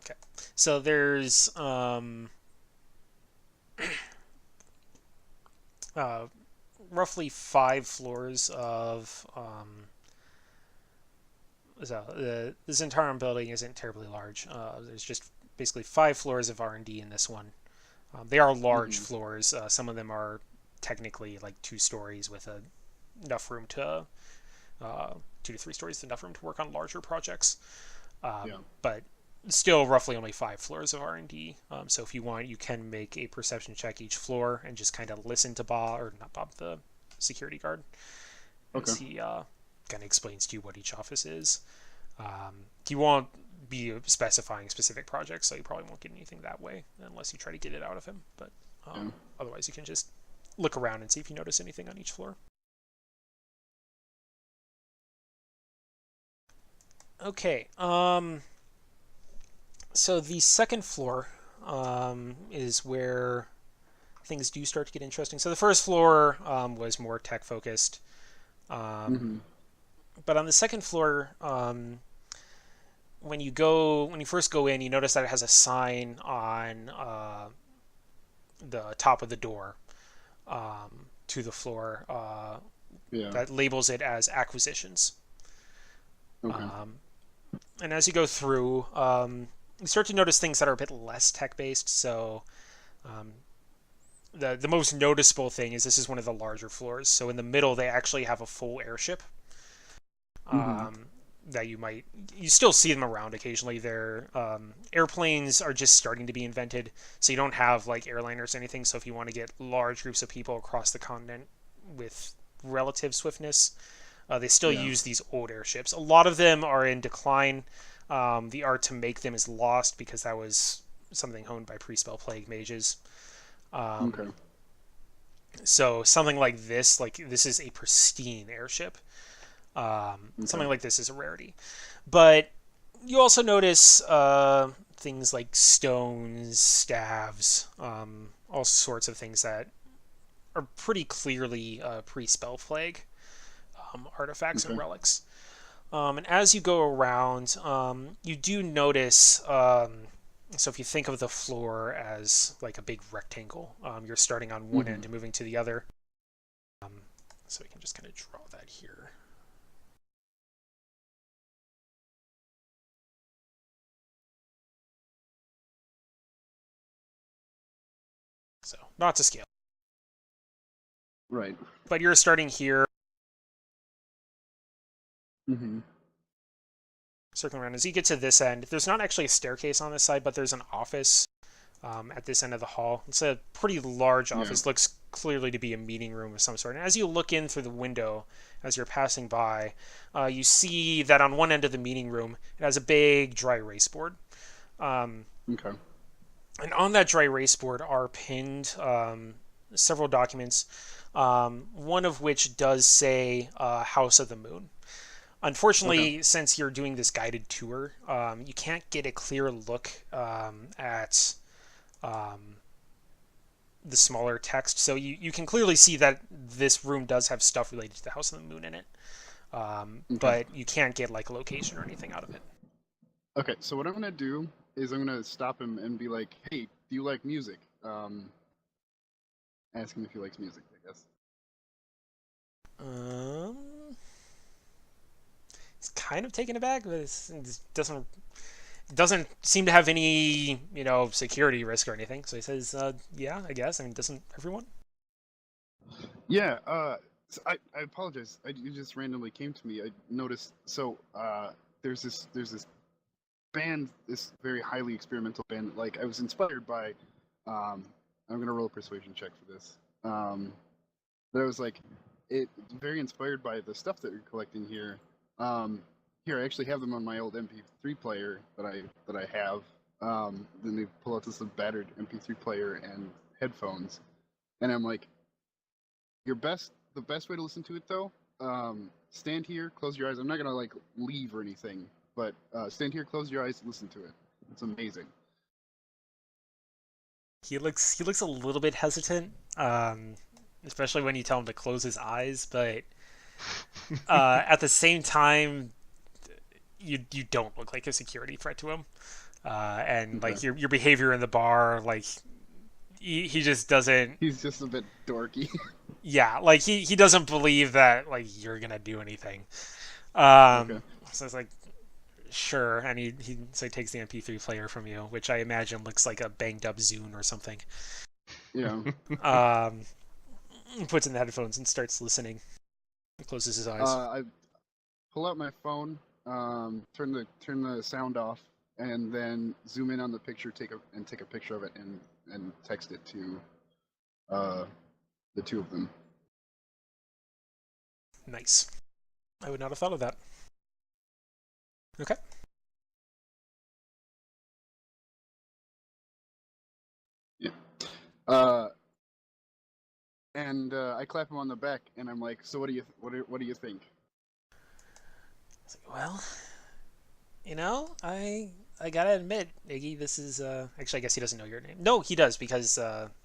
Okay. So there's roughly 5 floors of So this entire building isn't terribly large. There's just basically 5 floors of R&D in this one. They are large floors. Some of them are technically like 2 stories with enough room to 2 to 3 stories, enough room to work on larger projects. But still roughly only 5 floors of R&D. So if you want, you can make a perception check each floor and just kind of listen to Bob, or not Bob, the security guard. As he kind of explains to you what each office is. He won't be specifying specific projects, so you probably won't get anything that way unless you try to get it out of him. But otherwise, you can just look around and see if you notice anything on each floor. Okay. So the second floor is where things do start to get interesting. So the first floor was more tech focused. But on the second floor, when you first go in, you notice that it has a sign on the top of the door to the floor that labels it as acquisitions. And as you go through, you start to notice things that are a bit less tech-based. So the most noticeable thing is this is one of the larger floors. So in the middle, they actually have a full airship. That you still see them around occasionally. Their airplanes are just starting to be invented, so you don't have like airliners or anything. So if you want to get large groups of people across the continent with relative swiftness, they still use these old airships. A lot of them are in decline. The art to make them is lost because that was something honed by pre-spell plague mages. So something like this is a pristine airship. Something like this is a rarity. But you also notice things like stones, staves, all sorts of things that are pretty clearly pre-spell plague artifacts and relics. And as you go around, you do notice, so if you think of the floor as like a big rectangle, you're starting on one end and moving to the other. So we can just kind of draw that here. So, not to scale. Right. But you're starting here. Circling around. As you get to this end, there's not actually a staircase on this side, but there's an office at this end of the hall. It's a pretty large office. Looks clearly to be a meeting room of some sort. And as you look in through the window, as you're passing by, you see that on one end of the meeting room, it has a big dry erase board. And on that dry erase board are pinned several documents, one of which does say House of the Moon. Unfortunately, since you're doing this guided tour, you can't get a clear look at the smaller text. So you can clearly see that this room does have stuff related to the House of the Moon in it, but you can't get like a location or anything out of it. Okay, so what I'm going to do is I'm going to stop him and be like, hey, do you like music? Ask him if he likes music, I guess. He's kind of taken aback, but it doesn't seem to have any, security risk or anything. So he says, yeah, I guess. I mean, doesn't everyone? Yeah, so I apologize. You just randomly came to me. I noticed, so there's this band, this very highly experimental band, like I was inspired by, I'm going to roll a persuasion check for this. But I was like, it's very inspired by the stuff that you're collecting here. Here, I actually have them on my old MP3 player that I have. Then they pull out this battered MP3 player and headphones, and I'm like, the best way to listen to it though, stand here, close your eyes. I'm not gonna like leave or anything, but stand here, close your eyes, listen to it. It's amazing. He looks a little bit hesitant, especially when you tell him to close his eyes, but at the same time, you don't look like a security threat to him, and like your behavior in the bar, like he just doesn't. He's just a bit dorky. Yeah, like he doesn't believe that like you're gonna do anything. So it's like, Sure. And so he takes the MP3 player from you, which I imagine looks like a banged up Zune or something. Yeah. Puts in the headphones and starts listening. He closes his eyes. I pull out my phone, turn the sound off, and then zoom in on the picture, take a picture of it, and text it to the two of them. Nice. I would not have thought of that. Okay. Yeah. And I clap him on the back, and I'm like, "So what do you think?" Well, I gotta admit, Iggy, this is actually I guess he doesn't know your name. No, he does because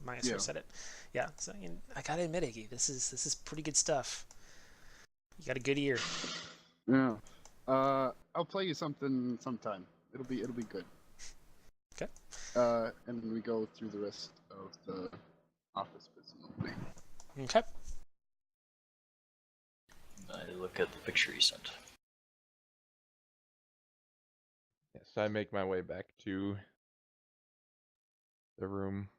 Maestro said it. Yeah. So I gotta admit, Iggy, this is pretty good stuff. You got a good ear. Yeah. I'll play you something sometime. It'll be good. Okay. And we go through the rest of the office presumably. Okay. I look at the picture he sent. Yes, I make my way back to the room.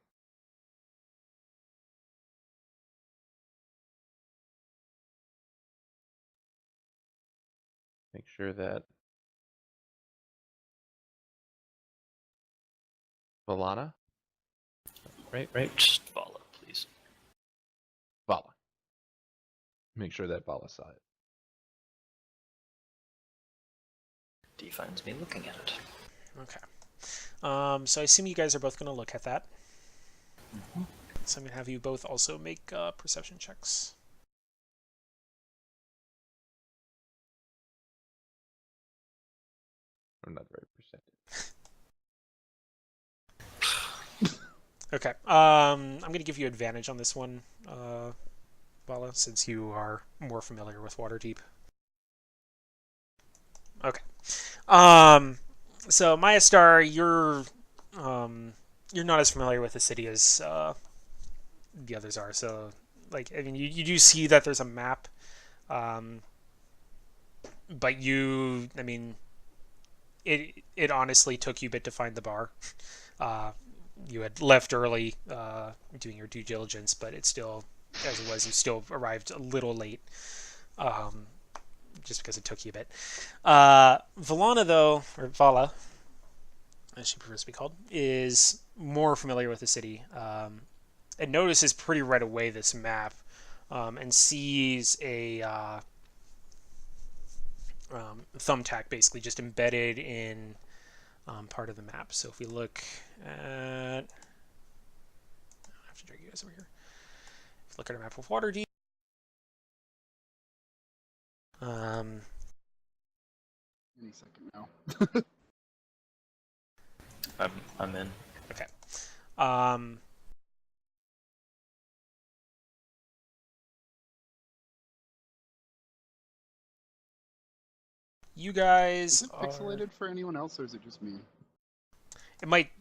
Make sure that Valana? Right. Just follow, please. Vala. Make sure that Vala saw it. D finds me looking at it. Okay. So I assume you guys are both going to look at that. Mm-hmm. So I'm going to have you both also make perception checks. I'm not very perceptive. Okay. I'm going to give you advantage on this one, Vala, since you are more familiar with Waterdeep. Okay. So Maya Star, you're not as familiar with the city as the others are. So, like, I mean, you do see that there's a map, but I mean, it honestly took you a bit to find the bar. You had left early, doing your due diligence, but it's still, as it was, you still arrived a little late. Just because it took you a bit. Valana, though, or Vala, as she prefers to be called, is more familiar with the city, and notices pretty right away this map, and sees a thumbtack basically just embedded in part of the map. So if we look at, I have to drag you guys over here. If you look at a map of Waterdeep. Any second now. I'm in. Okay. You guys Is it pixelated for anyone else, or is it just me?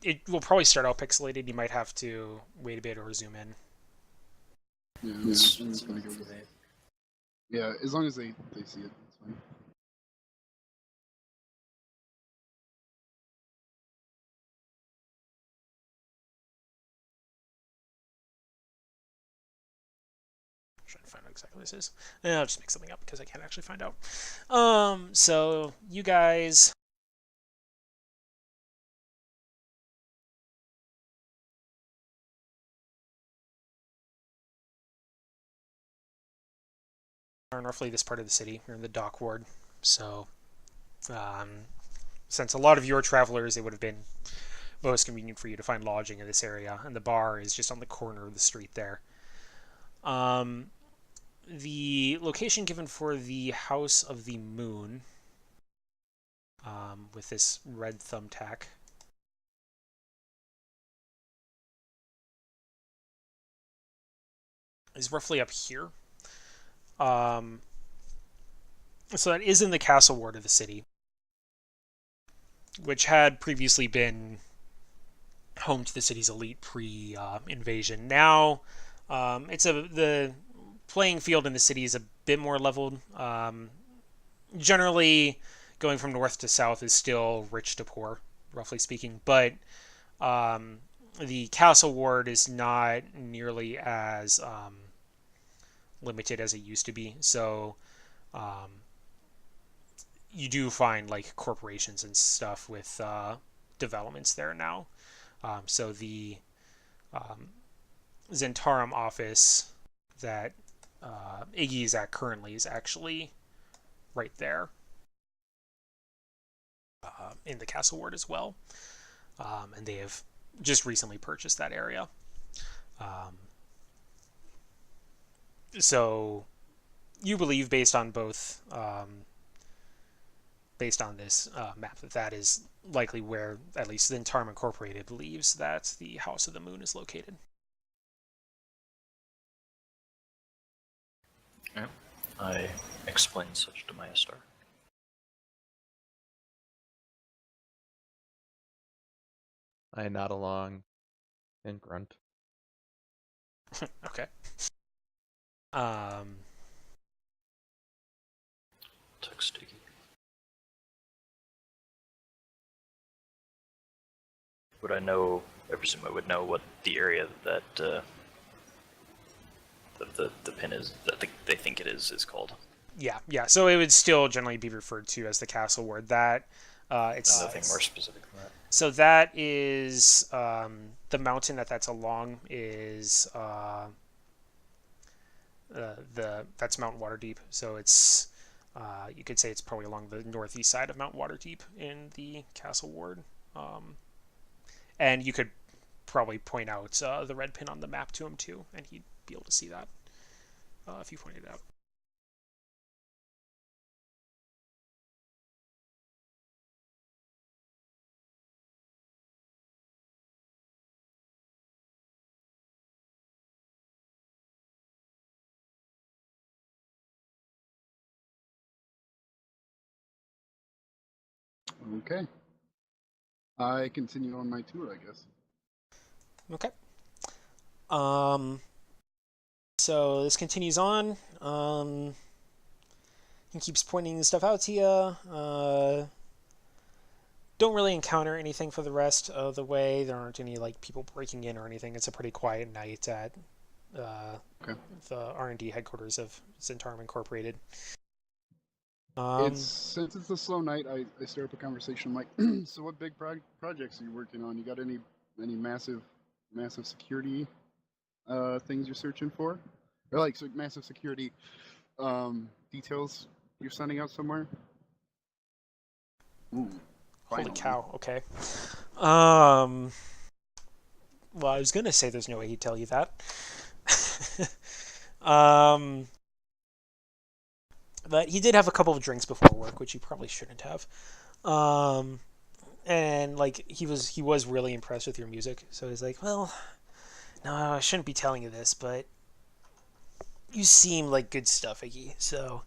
It will probably start out pixelated. You might have to wait a bit or zoom in. Yeah, It's I'm just gonna fine go. for me. Yeah, as long as they see it, that's fine. I'm trying to find out exactly what this is. I'll just make something up because I can't actually find out. So you guys are in roughly this part of the city. You're in the dock ward. So, since a lot of your travelers, it would have been most convenient for you to find lodging in this area, and the bar is just on the corner of the street there. The location given for the House of the Moon, with this red thumbtack, is roughly up here. So that is in the castle ward of the city, which had previously been home to the city's elite pre-invasion. Now, the playing field in the city is a bit more leveled. Generally, going from north to south is still rich to poor, roughly speaking. But the castle ward is not nearly as limited as it used to be. So you do find like corporations and stuff with developments there now. So the Zentarum office that Iggy is at currently is actually right there in the castle ward as well. And they have just recently purchased that area. So you believe, based on both, based on this map, that is likely where at least the Zentarum Incorporated believes that the House of the Moon is located. Yeah. I explained such to Maestar. I nod along and grunt. Okay. Text Iggy. Would I know? I presume I would know what the area that the pin is that they think it is called. Yeah. So it would still generally be referred to as the castle ward. That it's nothing more specific than that. So that is the mountain that's along is that's Mount Waterdeep. So it's you could say it's probably along the northeast side of Mount Waterdeep in the castle ward. And you could probably point out the red pin on the map to him too, and he'd be able to see that if you pointed it out. Okay. I continue on my tour, I guess. Okay. So this continues on. He keeps pointing stuff out to you. Don't really encounter anything for the rest of the way. There aren't any like people breaking in or anything. It's a pretty quiet night at the R&D headquarters of Zentarum Incorporated. Since it's a slow night, I start up a conversation. I'm like, so what big projects are you working on? You got any massive security things you're searching for, or like massive security details you're sending out somewhere? Ooh, Holy cow! Okay. Well, I was gonna say there's no way he'd tell you that. But he did have a couple of drinks before work, which he probably shouldn't have. And like he was really impressed with your music, so he's like, well, no, I shouldn't be telling you this, but you seem like good stuff, Iggy. So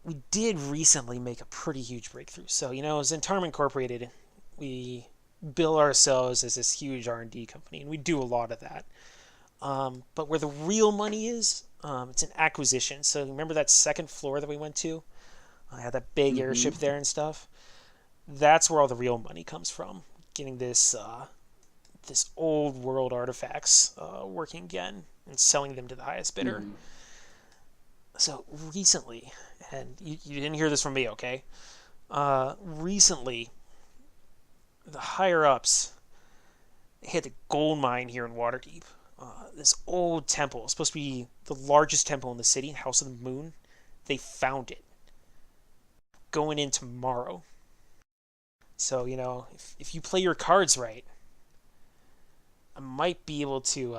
we did recently make a pretty huge breakthrough. So, Zentarum Incorporated, we bill ourselves as this huge R&D company, and we do a lot of that. But where the real money is, it's an acquisition. So remember that second floor that we went to? I had that big airship there and stuff. That's where all the real money comes from. Getting this old world artifacts working again and selling them to the highest bidder. So recently, and you didn't hear this from me, okay? Recently, the higher ups hit a gold mine here in Waterdeep. This old temple, supposed to be the largest temple in the city, House of the Moon. They found it. Going in tomorrow. So, if you play your cards right, I might be able to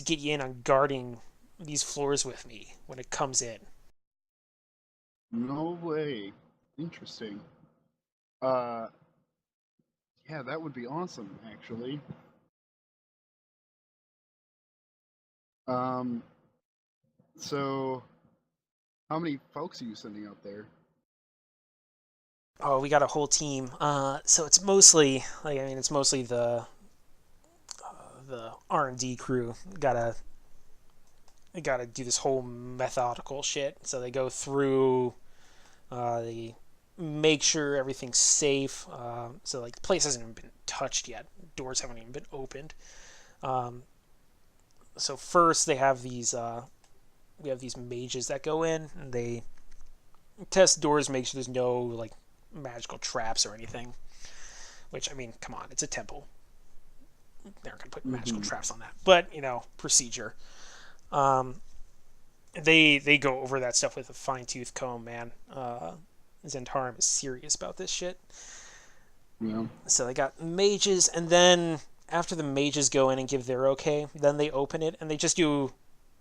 get you in on guarding these floors with me when it comes in. No way. Interesting. Yeah, that would be awesome, actually. So how many folks are you sending out there? Oh, we got a whole team. So it's mostly the R&D crew. Gotta do this whole methodical shit. So they go through They make sure everything's safe. So like the place hasn't even been touched yet. Doors haven't even been opened. So first they have these we have these mages that go in and they test doors, make sure there's no like magical traps or anything. Which, I mean, come on, it's a temple. They're not gonna put magical traps on that, but procedure. They go over that stuff with a fine-tooth comb, man. Zentarum is serious about this shit. Yeah. So they got mages, and then after the mages go in and give their okay, then they open it, and they just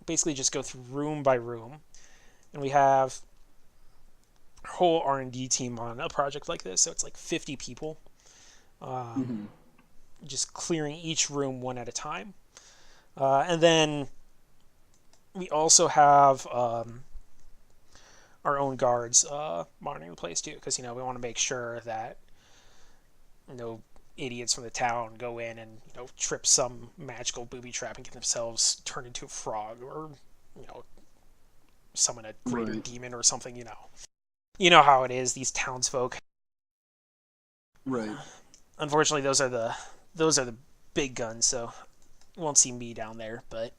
basically just go through room by room. And we have a whole R&D team on a project like this, so it's like 50 people. Just clearing each room one at a time. And then we also have our own guards monitoring the place too, because we want to make sure that no idiots from the town go in and trip some magical booby trap and get themselves turned into a frog, or summon a greater demon or something. You know how it is, these townsfolk. Right. Unfortunately, those are the big guns, so you won't see me down there, but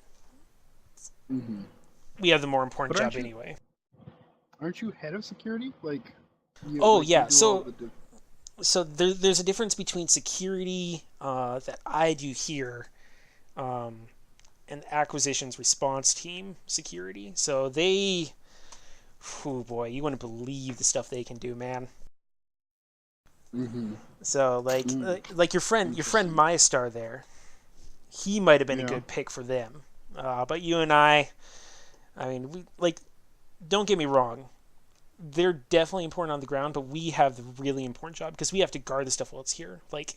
we have the more important job anyway. Aren't you head of security? Like, yeah. So there's a difference between security that I do here and acquisitions response team security. So they, oh boy, you wouldn't believe the stuff they can do, man. So like your friend Maestar there, he might have been a good pick for them. But you and I mean, don't get me wrong, they're definitely important on the ground, but we have the really important job because we have to guard the stuff while it's here. Like,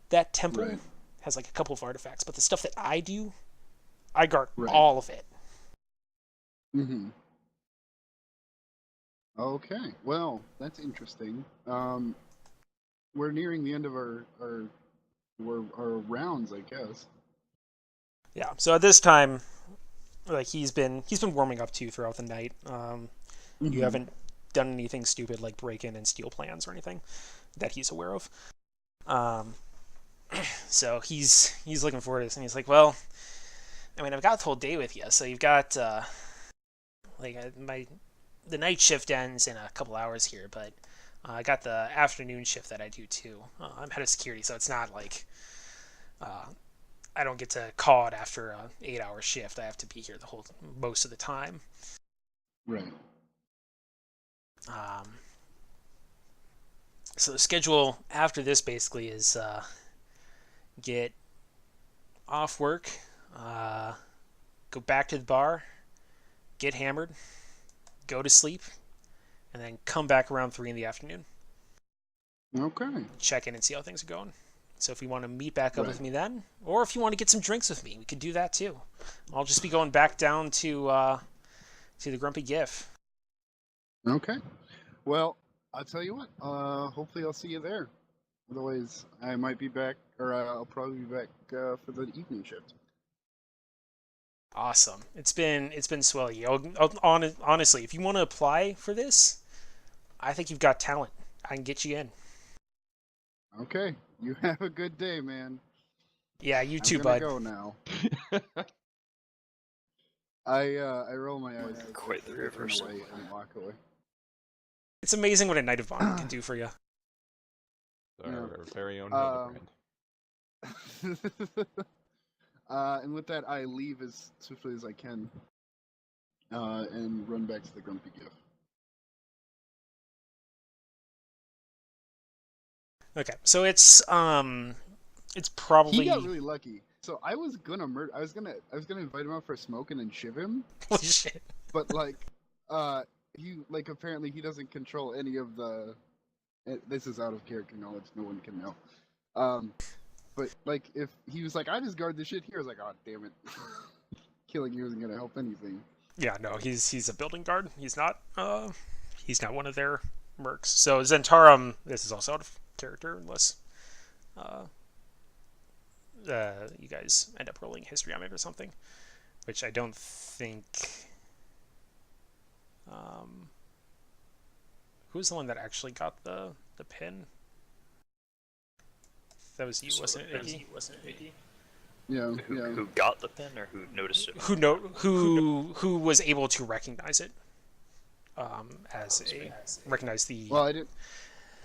that temple has like a couple of artifacts, but the stuff that I do, I guard all of it. Okay, well, that's interesting. We're nearing the end of our rounds, I guess. Yeah. So at this time, like he's been warming up too throughout the night. You haven't done anything stupid like break in and steal plans or anything that he's aware of. So he's looking forward to this, and he's like, well, I mean, I've got the whole day with you, so you've got the night shift ends in a couple hours here, but I got the afternoon shift that I do too. I'm head of security, so it's not like I don't get to call it after an 8-hour shift. I have to be here most of the time. Right. So the schedule after this basically is get off work, go back to the bar, get hammered, go to sleep, and then come back around 3 in the afternoon. Okay. Check in and see how things are going. So if you want to meet back up with me then, or if you want to get some drinks with me, we could do that too. I'll just be going back down to the Grumpy GIF. Okay. Well, I'll tell you what. Hopefully I'll see you there. Otherwise, I might be back, or I'll probably be back for the evening shift. Awesome. It's been swelly. Honestly, if you want to apply for this, I think you've got talent. I can get you in. Okay. You have a good day, man. Yeah, you too, bud. I'm gonna go now. I roll my eyes. Quite the reversal. And walk away. It's amazing what a Night of Bonding can do for you. Our very own Hildebrand. And with that, I leave as swiftly as I can and run back to the Grumpy GIF. Okay, so it's probably. He got really lucky. So I was gonna murder. I was gonna invite him out for a smoke and then shiv him. Holy shit! But apparently he doesn't control any of the. This is out of character knowledge. No one can know. But if he was like, I just guard this shit here, I was like, oh damn it, killing you isn't gonna help anything. Yeah, no, he's a building guard. He's not one of their mercs. So Zentarum, this is also out of character unless you guys end up rolling history on it or something, which I don't think Who was the one that actually got the pin? That was you, wasn't it, Iggy? Yeah, Who got the pin or who noticed it? Who was able to recognize it? Recognize the. Well, I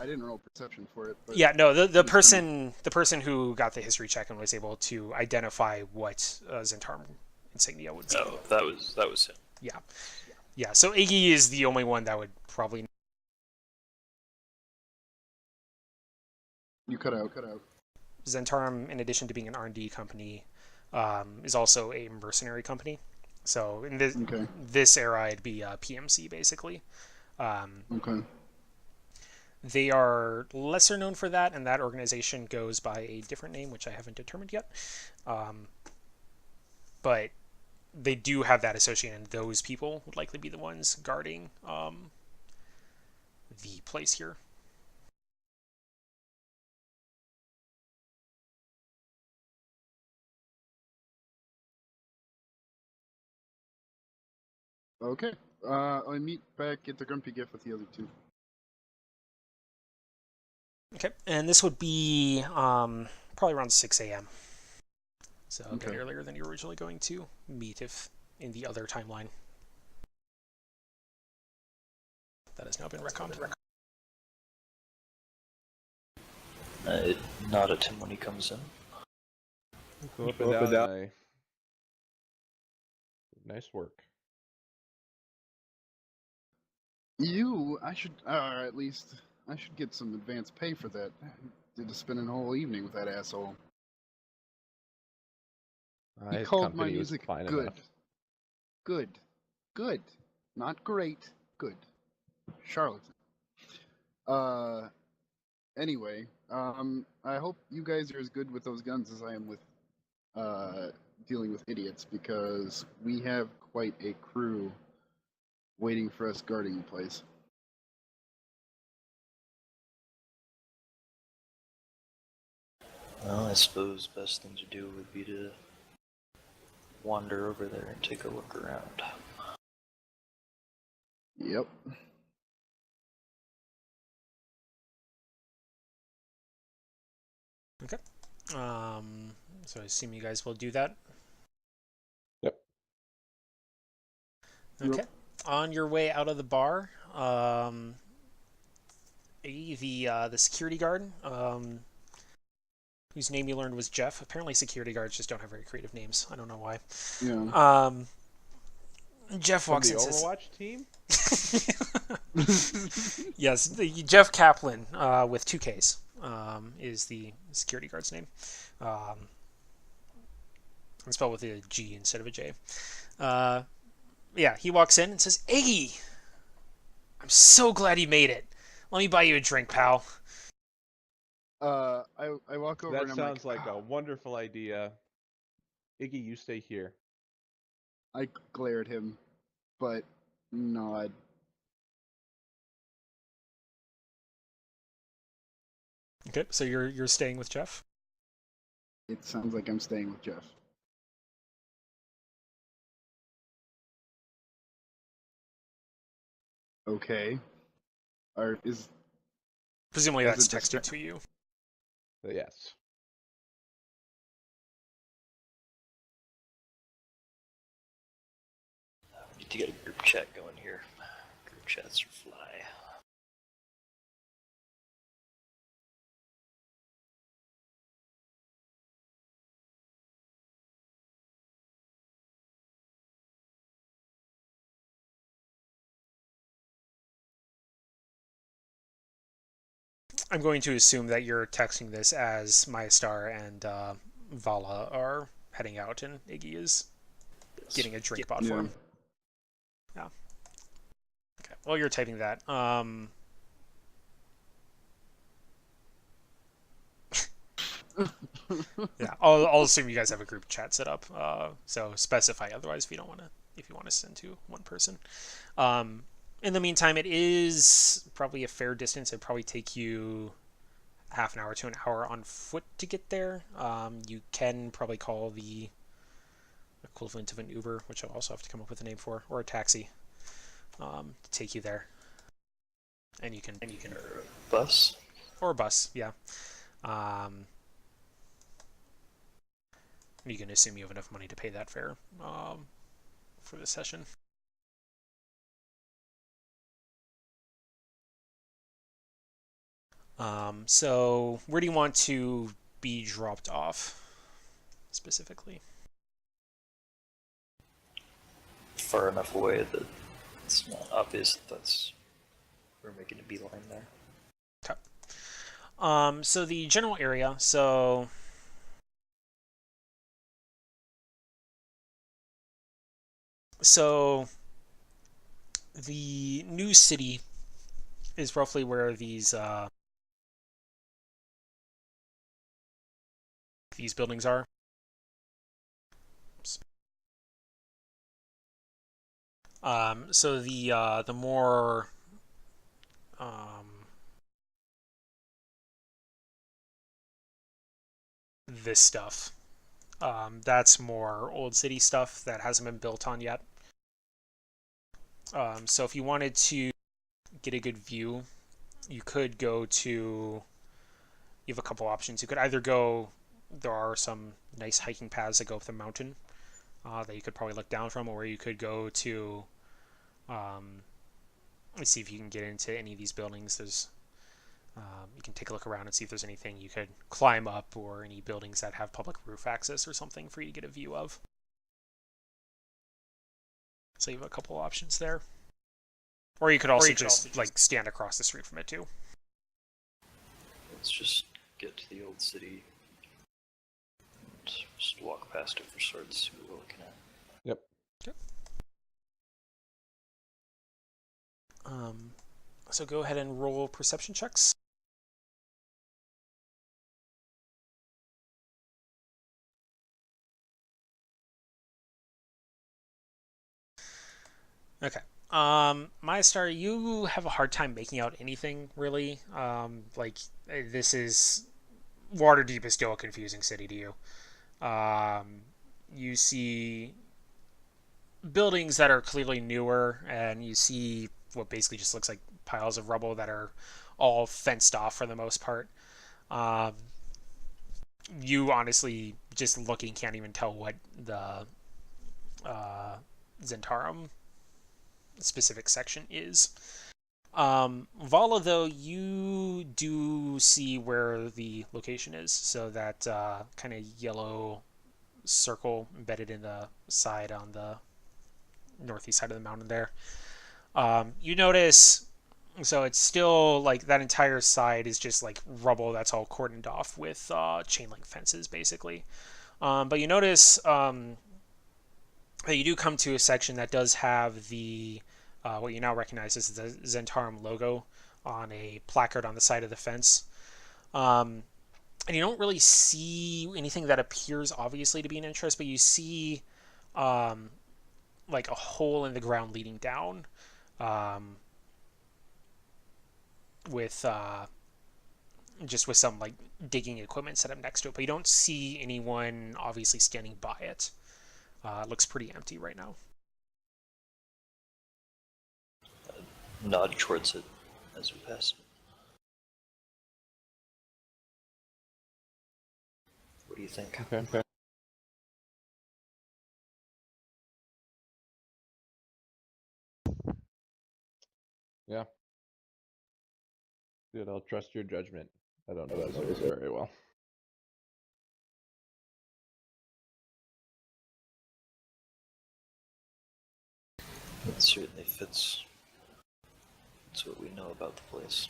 didn't roll perception for it. But yeah, no, the person who got the history check and was able to identify what Zentarum insignia would be. Oh, that was him. Yeah. So Iggy is the only one that would probably. You cut out. Zentarum, in addition to being an R&D company, is also a mercenary company. So in this era, it'd be PMC basically. Okay. They are lesser known for that, and that organization goes by a different name, which I haven't determined yet. But they do have that associated, and those people would likely be the ones guarding the place here. Okay. I meet back at the Grumpy Gift with the other two. Okay, and this would be probably around 6 a.m. So a bit earlier than you were originally going to meet if in the other timeline. That has now been retconned. Nod at him when he comes in. Go up and down. Nice work. I should get some advance pay for that. I did to spend a whole evening with that asshole. He called my music good. Good. Not great. Good. Charlatan. Anyway, I hope you guys are as good with those guns as I am with dealing with idiots, because we have quite a crew waiting for us guarding the place. Well, I suppose the best thing to do would be to wander over there and take a look around. Yep. Okay. So I assume you guys will do that. Yep. Okay. Yep. On your way out of the bar, the security guard, whose name you learned was Jeff. Apparently, security guards just don't have very creative names. I don't know why. Yeah. Jeff walks in. The Overwatch team. Yes, Jeff Kaplan with 2 Ks is the security guard's name. And spelled with a G instead of a J. Yeah, he walks in and says, "Iggy, I'm so glad you made it. Let me buy you a drink, pal." I walk over That and I'm sounds like a wonderful idea. Iggy, you stay here. I glare at him, but nod. Okay, so you're staying with Jeff? It sounds like I'm staying with Jeff. Okay. Presumably As that's a texted to you. Yes. We need to get a group chat going here. Group chats are fly. I'm going to assume that you're texting this as Maestar and Vala are heading out and Iggy is getting a drink bought for him. Yeah. Okay. While you're typing that, yeah, I'll assume you guys have a group chat set up. So specify otherwise if you want to send to one person. In the meantime, it is probably a fair distance. It'd probably take you half an hour to an hour on foot to get there. You can probably call the equivalent of an Uber, which I'll also have to come up with a name for, or a taxi, to take you there. and you can Or bus. or a bus, yeah. You can assume you have enough money to pay that fare for this session. So where do you want to be dropped off specifically? Far enough away that it's not obvious that we're making a beeline there. Okay. So the general area, so the new city is roughly where these buildings are. So the more this stuff, that's more old city stuff that hasn't been built on yet. So if you wanted to get a good view, you could go to. You have a couple options. You could either go. There are some nice hiking paths that go up the mountain that you could probably look down from, or you could go to. Let's see if you can get into any of these buildings. There's. You can take a look around and see if there's anything you could climb up, or any buildings that have public roof access or something for you to get a view of. So you have a couple options there. Or you could also just like stand across the street from it too. Let's just get to the old city and just walk past it for swords, see what we're looking at. Yep. So go ahead and roll perception checks. Okay. Mystar, you have a hard time making out anything really. This is Waterdeep is still a confusing city to you. You see buildings that are clearly newer, and you see what basically just looks like piles of rubble that are all fenced off for the most part. You honestly, just looking, can't even tell what the Zentarum specific section is. Vala, though, you do see where the location is, so that kind of yellow circle embedded in the side on the northeast side of the mountain there. You notice, so it's still like that entire side is just like rubble that's all cordoned off with chain link fences, basically. But you notice that you do come to a section that does have the what you now recognize as the Zentarum logo on a placard on the side of the fence. And you don't really see anything that appears obviously to be an interest, but you see like a hole in the ground leading down with just with some like digging equipment set up next to it, but you don't see anyone obviously standing by it. It looks pretty empty right now. Nod towards it as we pass. What do you think? Okay. Yeah. Good, I'll trust your judgment. I don't know this very well. It certainly fits. It's what we know about the place.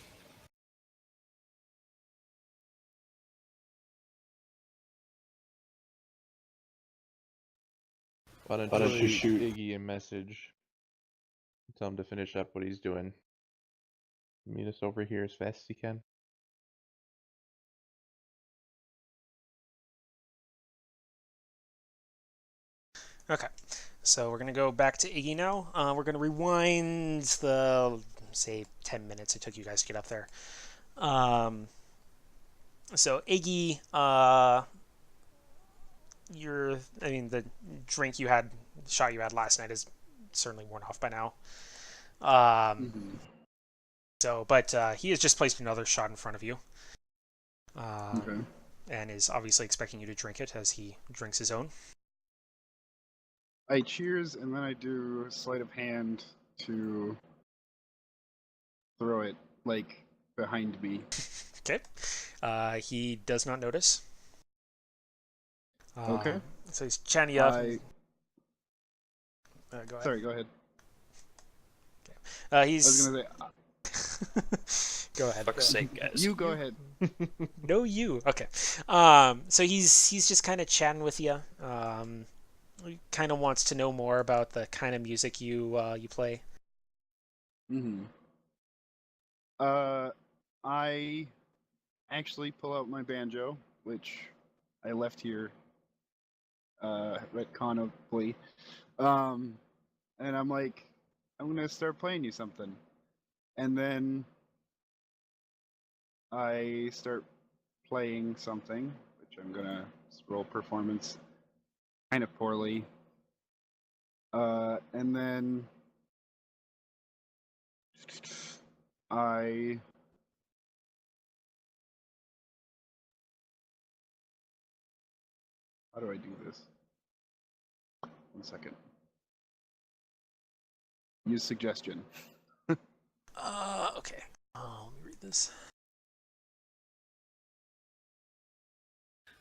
Why don't you shoot Iggy a message? Tell him to finish up what he's doing. Meet us over here as fast as he can. Okay, so we're going to go back to Iggy now. We're going to rewind the, say, 10 minutes it took you guys to get up there. So Iggy, the drink you had, the shot you had last night is certainly worn off by now. So, but he has just placed another shot in front of you. Okay. And is obviously expecting you to drink it as he drinks his own. I cheers, and then I do a sleight of hand to throw it, like, behind me. Okay. He does not notice. Okay. So he's chatting you up. Go ahead. Sorry, go ahead. He's. I was gonna say, Go ahead. Fuck's sake, guys. you go ahead. No, you. Okay. So he's just kind of chatting with you. He kind of wants to know more about the kind of music you play. Mm-hmm. I actually pull out my banjo, which I left here retconably. And I'm like, I'm gonna start playing you something. And then I start playing something, which I'm gonna roll performance kind of poorly. And then I how do I do this? 1 second. Use suggestion. Okay. Let me read this.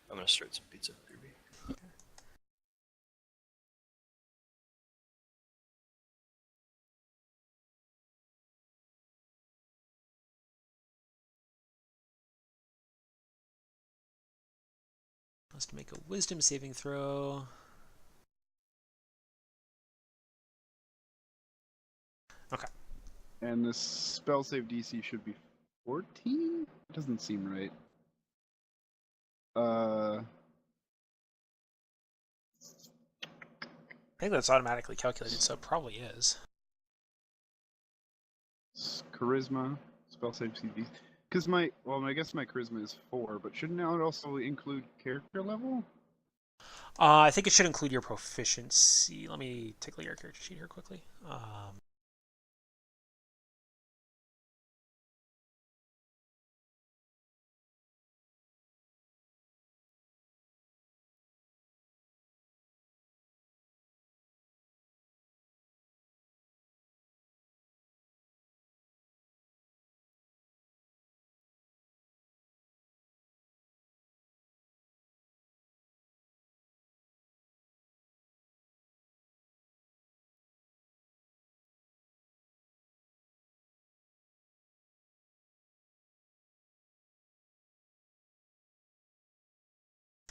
I'm gonna start some pizza for me. Must make a wisdom saving throw. Okay. And the spell save DC should be 14? Doesn't seem right. I think that's automatically calculated, so it probably is. Charisma, spell save CD. Because I guess my charisma is 4, but shouldn't it also include character level? I think it should include your proficiency. Let me take a look at your character sheet here quickly.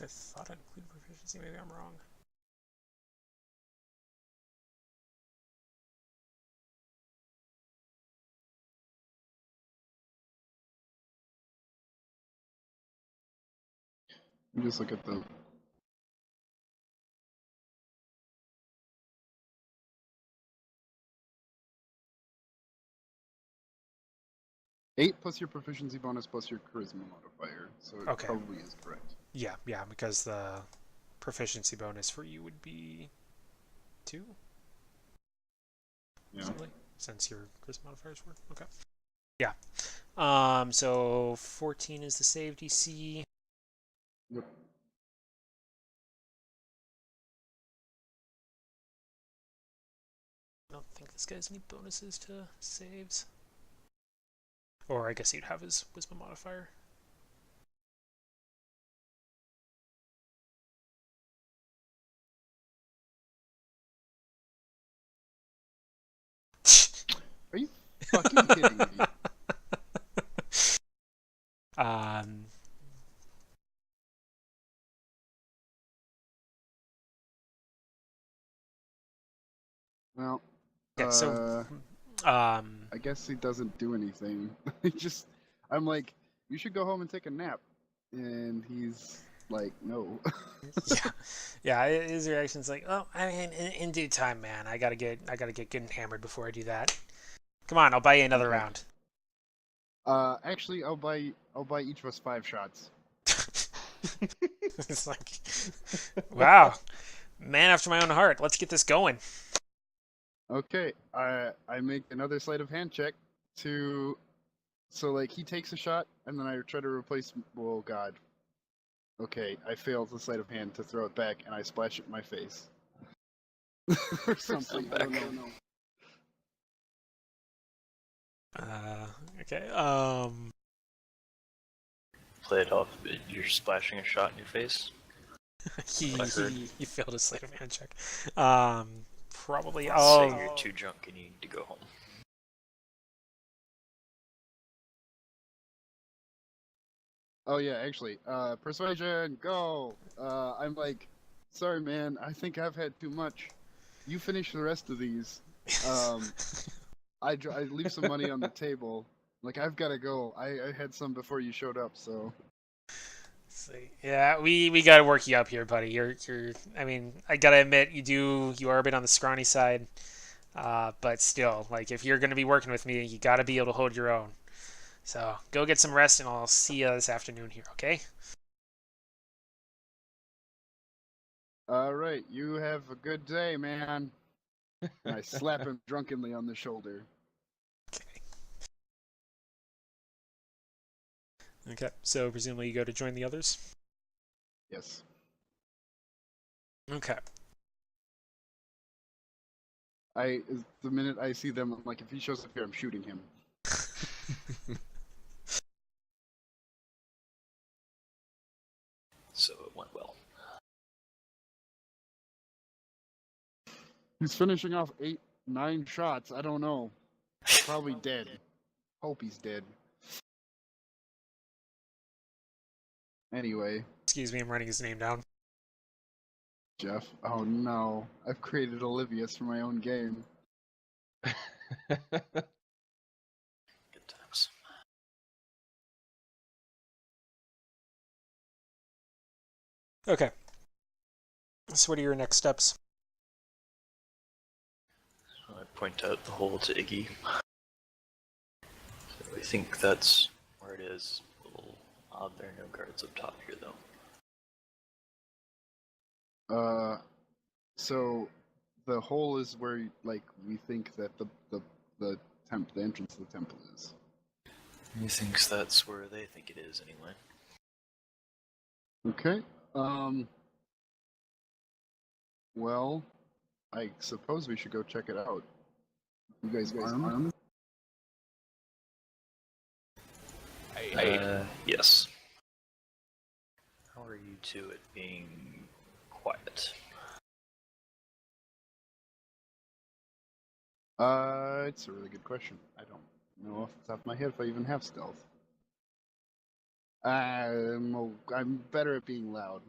I thought it included proficiency. Maybe I'm wrong. You just look at the 8 plus your proficiency bonus plus your charisma modifier, so it Okay. probably is correct. Yeah, because the proficiency bonus for you would be 2. Yeah. Since your charisma modifiers were okay. Yeah. So 14 is the save DC. Yep. I don't think this guy has any bonuses to saves. Or I guess he'd have his wisdom modifier. Are you fucking kidding me? Well, Yeah, so I guess he doesn't do anything. I'm like, you should go home and take a nap, and he's like, no. yeah. His reaction's like, oh, I mean, in due time, man. I gotta get good and hammered before I do that. Come on, I'll buy you another round. Actually, I'll buy each of us 5 shots. It's like, wow, man after my own heart. Let's get this going. Okay, I make another sleight of hand check to So like he takes a shot, and then I try to replace. Oh God. Okay, I failed the sleight of hand to throw it back, and I splash it in my face. Or something. I don't know. Okay. Play it off. You're splashing a shot in your face. He failed his sleight of hand check. Probably. Let's say you're too drunk and you need to go home. Oh yeah, actually, persuasion, go. I'm like, sorry man, I think I've had too much. You finish the rest of these. I leave some money on the table. Like I've got to go. I had some before you showed up, so. See. Yeah, we gotta work you up here, buddy. You're. I mean, I gotta admit, you are a bit on the scrawny side, but still, like if you're gonna be working with me, you gotta be able to hold your own. So go get some rest, and I'll see you this afternoon here. Okay? All right, you have a good day, man. And I slap him drunkenly on the shoulder. Okay. So presumably you go to join the others. Yes. Okay. The minute I see them, I'm like, if he shows up here, I'm shooting him. So it went well. He's finishing off 8, 9 shots. I don't know. Probably dead. Hope he's dead. Anyway. Excuse me, I'm writing his name down. Jeff. Oh no. I've created Olivius for my own game. Good times. Okay. So what are your next steps? I point out the hole to Iggy. So I think that's where it is. A little odd there are no guards up top here, though. So the hole is where, like, we think that the entrance to the temple is. He thinks that's where they think it is, anyway. Okay. Well, I suppose we should go check it out. You guys armed? Yes. How are you two at being quiet? It's a really good question. I don't know off the top of my head if I even have stealth. I'm better at being loud.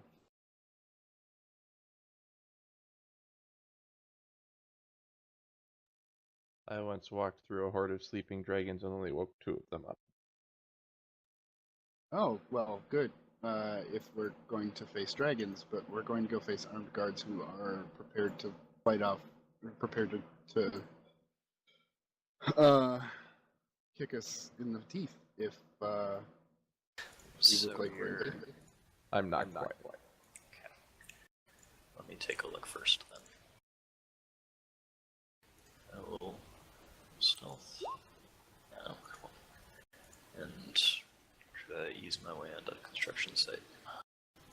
I once walked through a horde of sleeping dragons and only woke 2 of them up. Oh, well, good. If we're going to face dragons, but we're going to go face armed guards who are prepared to fight off, prepared to kick us in the teeth if we look like we're... I'm not quite. Okay. Let me take a look first, then. A little stealth. No, come on. And should I ease my way onto the construction site?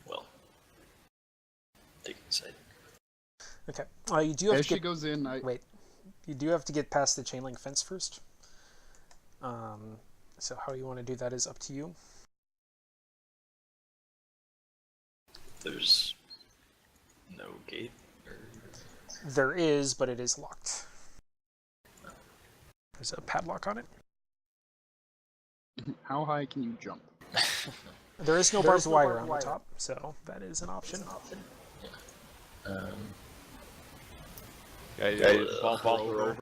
Well, digging site. Okay. You do have As to she goes in, Wait. You do have to get past the chain link fence first. So how you want to do that is up to you. There's no gate? Or... There is, but it is locked. There's a padlock on it. How high can you jump? There is no barbed wire on the top, so that is an option. I fall over.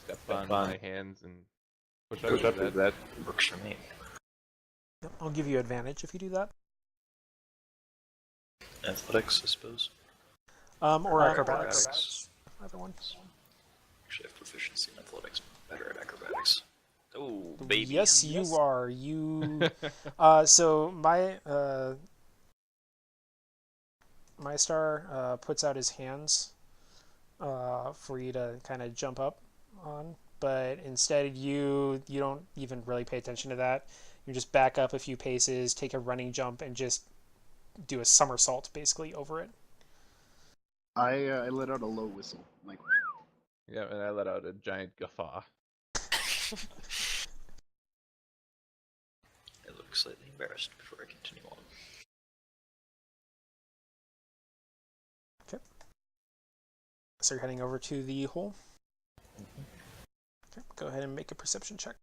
Step on my hands and push up. That works for me. Yep, I'll give you advantage if you do that. Athletics, I suppose. Or acrobatics. Either one. Actually, I have proficiency in athletics. Better at acrobatics. Oh, baby. Yes, you are. You. So my star puts out his hands for you to kind of jump up on, but instead you don't even really pay attention to that. You just back up a few paces, take a running jump, and just do a somersault basically over it. I let out a low whistle, like. Yeah, and I let out a giant guffaw. I look slightly embarrassed before I continue on. Okay. So you're heading over to the hole. Okay. Go ahead and make a perception check.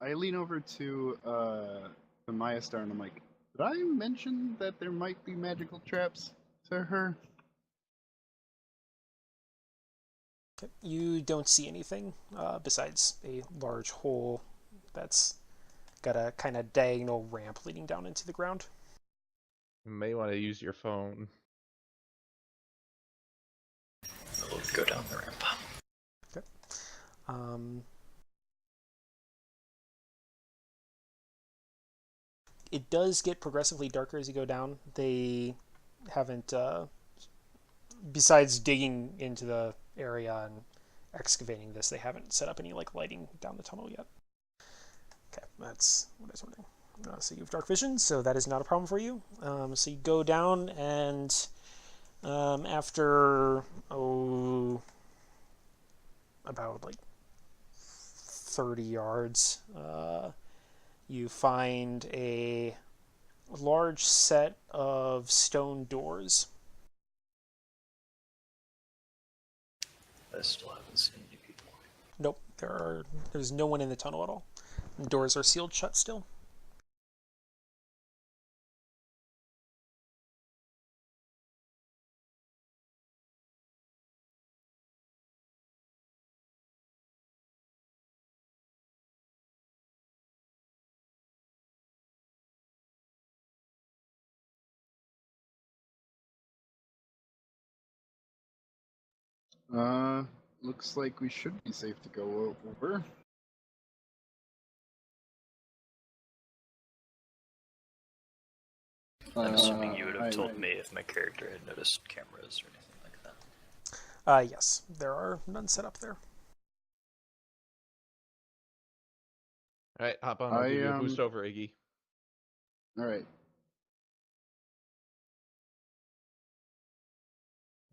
I lean over to the Maya Star and I'm like, did I mention that there might be magical traps to her? Okay. You don't see anything besides a large hole that's got a kind of diagonal ramp leading down into the ground. You may want to use your phone. I'll go down the ramp. Okay. It does get progressively darker as you go down. They haven't, besides digging into the area and excavating this, they haven't set up any like lighting down the tunnel yet. Okay, that's what I was wondering. So you have dark vision, so that is not a problem for you. So you go down, and after about like 30 yards, you find a large set of stone doors. I still haven't seen any people. Nope, there's no one in the tunnel at all. The doors are sealed shut still. Looks like we should be safe to go over. I'm assuming you would have told me if my character had noticed cameras or anything like that. Yes, there are none set up there. Alright, hop on, I'll give you a boost over, Iggy. Alright.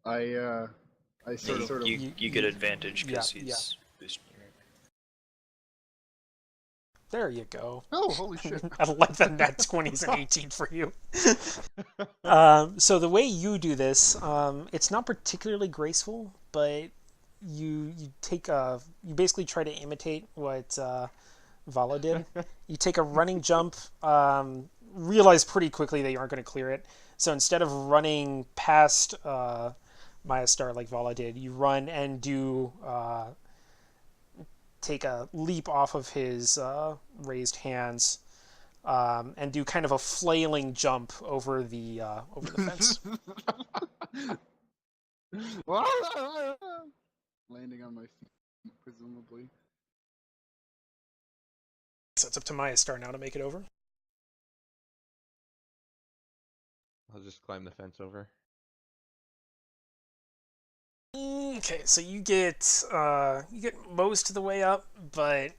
I sort of... You get advantage because he's boosting you. There you go. Oh, holy shit. I like the nat 20s and 18 for you. So the way you do this, it's not particularly graceful, but you basically try to imitate what Vala did. You take a running jump, realize pretty quickly that you aren't going to clear it. So instead of running past Maya Star like Vala did, you run and do take a leap off of his raised hands and do kind of a flailing jump over the fence. Landing on my feet, presumably. So it's up to Maya Star now to make it over. I'll just climb the fence over. Okay, so you get most of the way up, but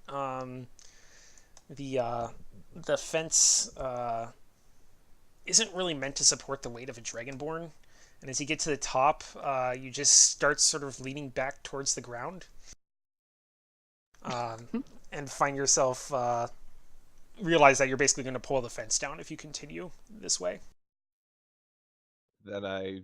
the fence isn't really meant to support the weight of a dragonborn, and as you get to the top, you just start sort of leaning back towards the ground, and find yourself realize that you're basically going to pull the fence down if you continue this way. Then I...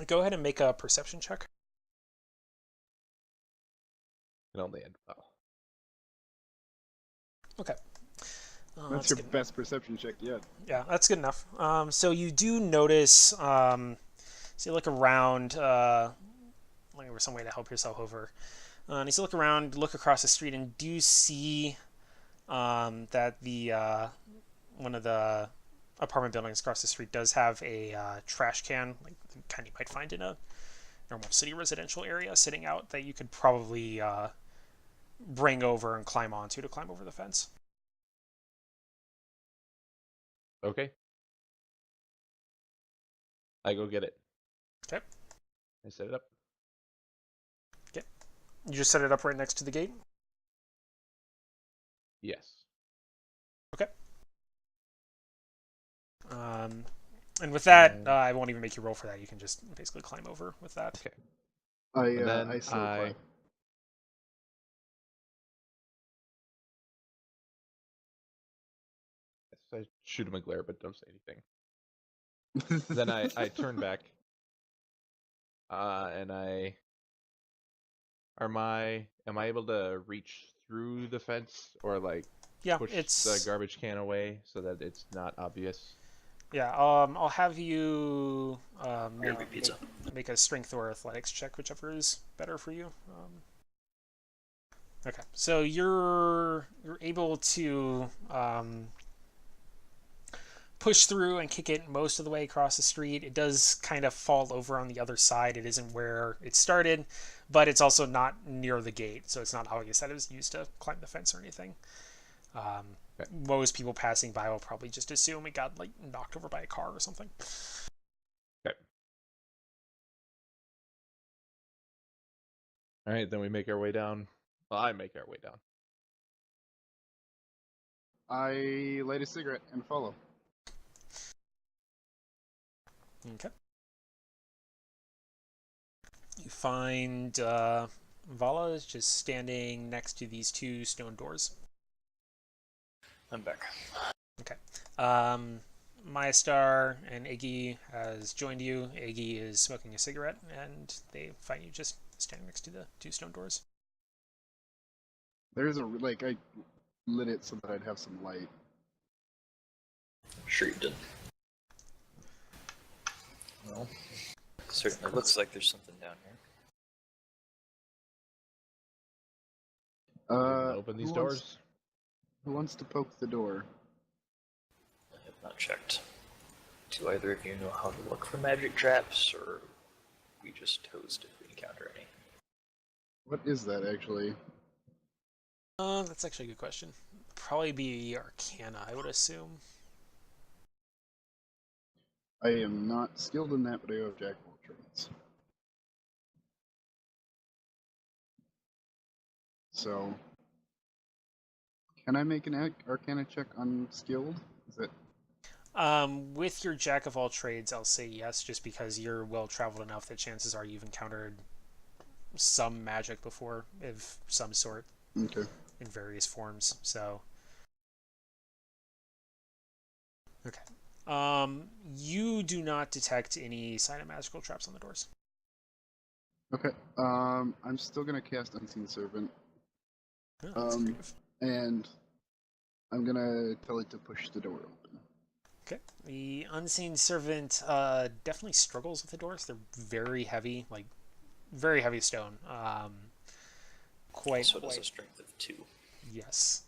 Go ahead and make a perception check. It only end well. Okay. That's your best perception check yet. Yeah, that's good enough. So you do notice, so you look around, looking for some way to help yourself over. And as you look around, look across the street, and do see that the one of the apartment buildings across the street does have a trash can, like the kind you might find in a normal city residential area, sitting out that you could probably bring over and climb onto to climb over the fence. Okay. I go get it. Okay. I set it up. Okay. You just set it up right next to the gate? Yes. Okay. And with that, I won't even make you roll for that. You can just basically climb over with that. Okay. I then I slow clap. I shoot him a glare, but don't say anything. Then I turn back. And am I able to reach through the fence or like Yeah, push it's the garbage can away so that it's not obvious? yeah. I'll have you Gravy pizza. make a strength or athletics check, whichever is better for you. Okay, so you're able to push through and kick it most of the way across the street. It does kind of fall over on the other side. It isn't where it started, but it's also not near the gate, so it's not obvious that it was used to climb the fence or anything. Okay. Most people passing by will probably just assume it got like knocked over by a car or something. Okay. All right, then we make our way down. Well, I make our way down. I light a cigarette and follow. Okay. You find Vala is just standing next to these two stone doors. I'm back. Okay. Maestar and Iggy has joined you. Iggy is smoking a cigarette, and they find you just standing next to the two stone doors. There's a I lit it so that I'd have some light. Sure you did. Well, certainly looks like there's something down here. Open these who doors. Who wants to poke the door? I have not checked. Do either of you know how to look for magic traps, or we just toast if we encounter any? What is that actually? That's actually a good question. Probably be Arcana, I would assume. I am not skilled in that, but I have jack of all trades. So, can I make an Arcana check unskilled? Is it? With your jack of all trades, I'll say yes, just because you're well traveled enough that chances are you've encountered some magic before, of some sort, Okay. in various forms. So, okay. You do not detect any sign of magical traps on the doors. Okay. I'm still gonna cast Unseen Servant. Oh, that's creative. And I'm gonna tell it to push the door open. Okay. The unseen servant definitely struggles with the doors. They're very heavy, like very heavy stone. So it has a strength of 2. Yes.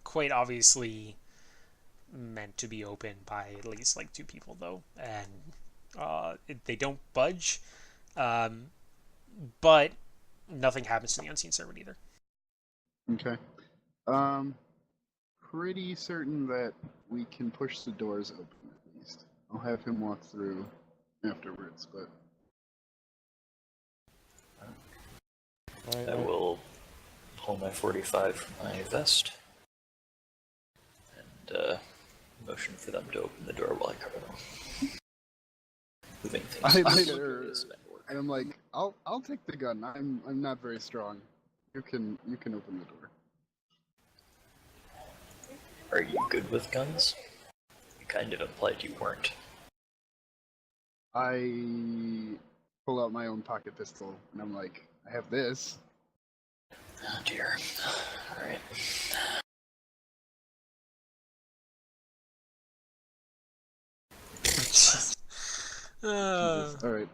Quite obviously meant to be opened by at least like 2 people though, and they don't budge. But nothing happens to the unseen servant either. Okay. Pretty certain that we can push the doors open at least. I'll have him walk through afterwards, but I will pull my 45 from my vest and motion for them to open the door while I cover them. Moving things. And I'm like, I'll take the gun. I'm not very strong. You can open the door. Are you good with guns? You kind of implied you weren't. I pull out my own pocket pistol and I'm like, I have this. Oh dear. Alright. Jesus. Alright.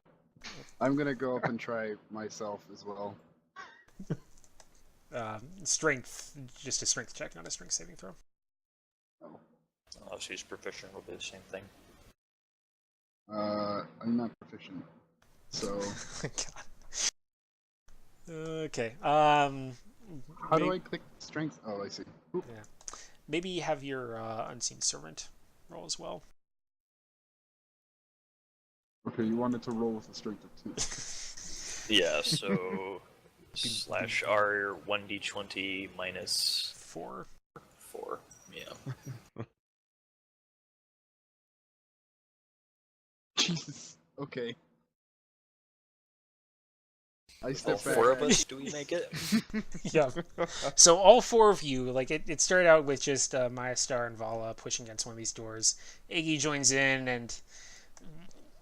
I'm gonna go up and try myself as well. Strength, just a strength check, not a strength saving throw. Oh. Oh, she's proficient, will do the same thing. I'm not proficient. So. Okay. How do I click strength? Oh, I see. Oop. Yeah. Maybe have your unseen servant roll as well. Okay, you wanted to roll with a strength of 2. Yeah, so slash R 1d20 minus 4. 4. Yeah. Jesus. Okay. I All step back. 4 of us, do we make it? Yeah. So all 4 of you, like it started out with just Maya Star and Vala pushing against one of these doors. Iggy joins in and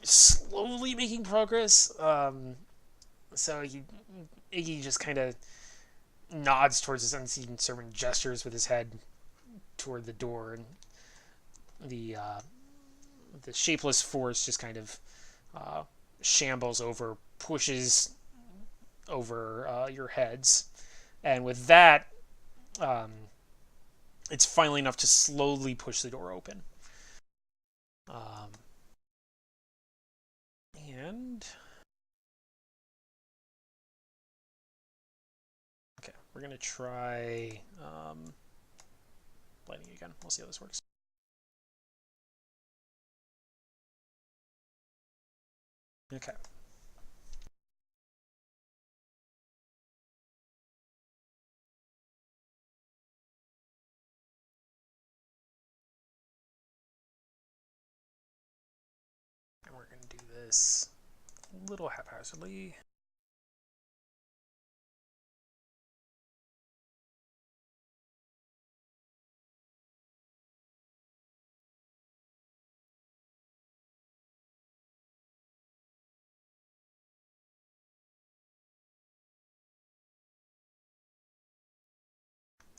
slowly making progress. Iggy just kind of nods towards his unseen servant, gestures with his head toward the door, and the shapeless force just kind of shambles over, pushes over your heads, and with that, it's finally enough to slowly push the door open. And okay, we're gonna try lightning again. We'll see how this works. Okay. And we're gonna do this a little haphazardly.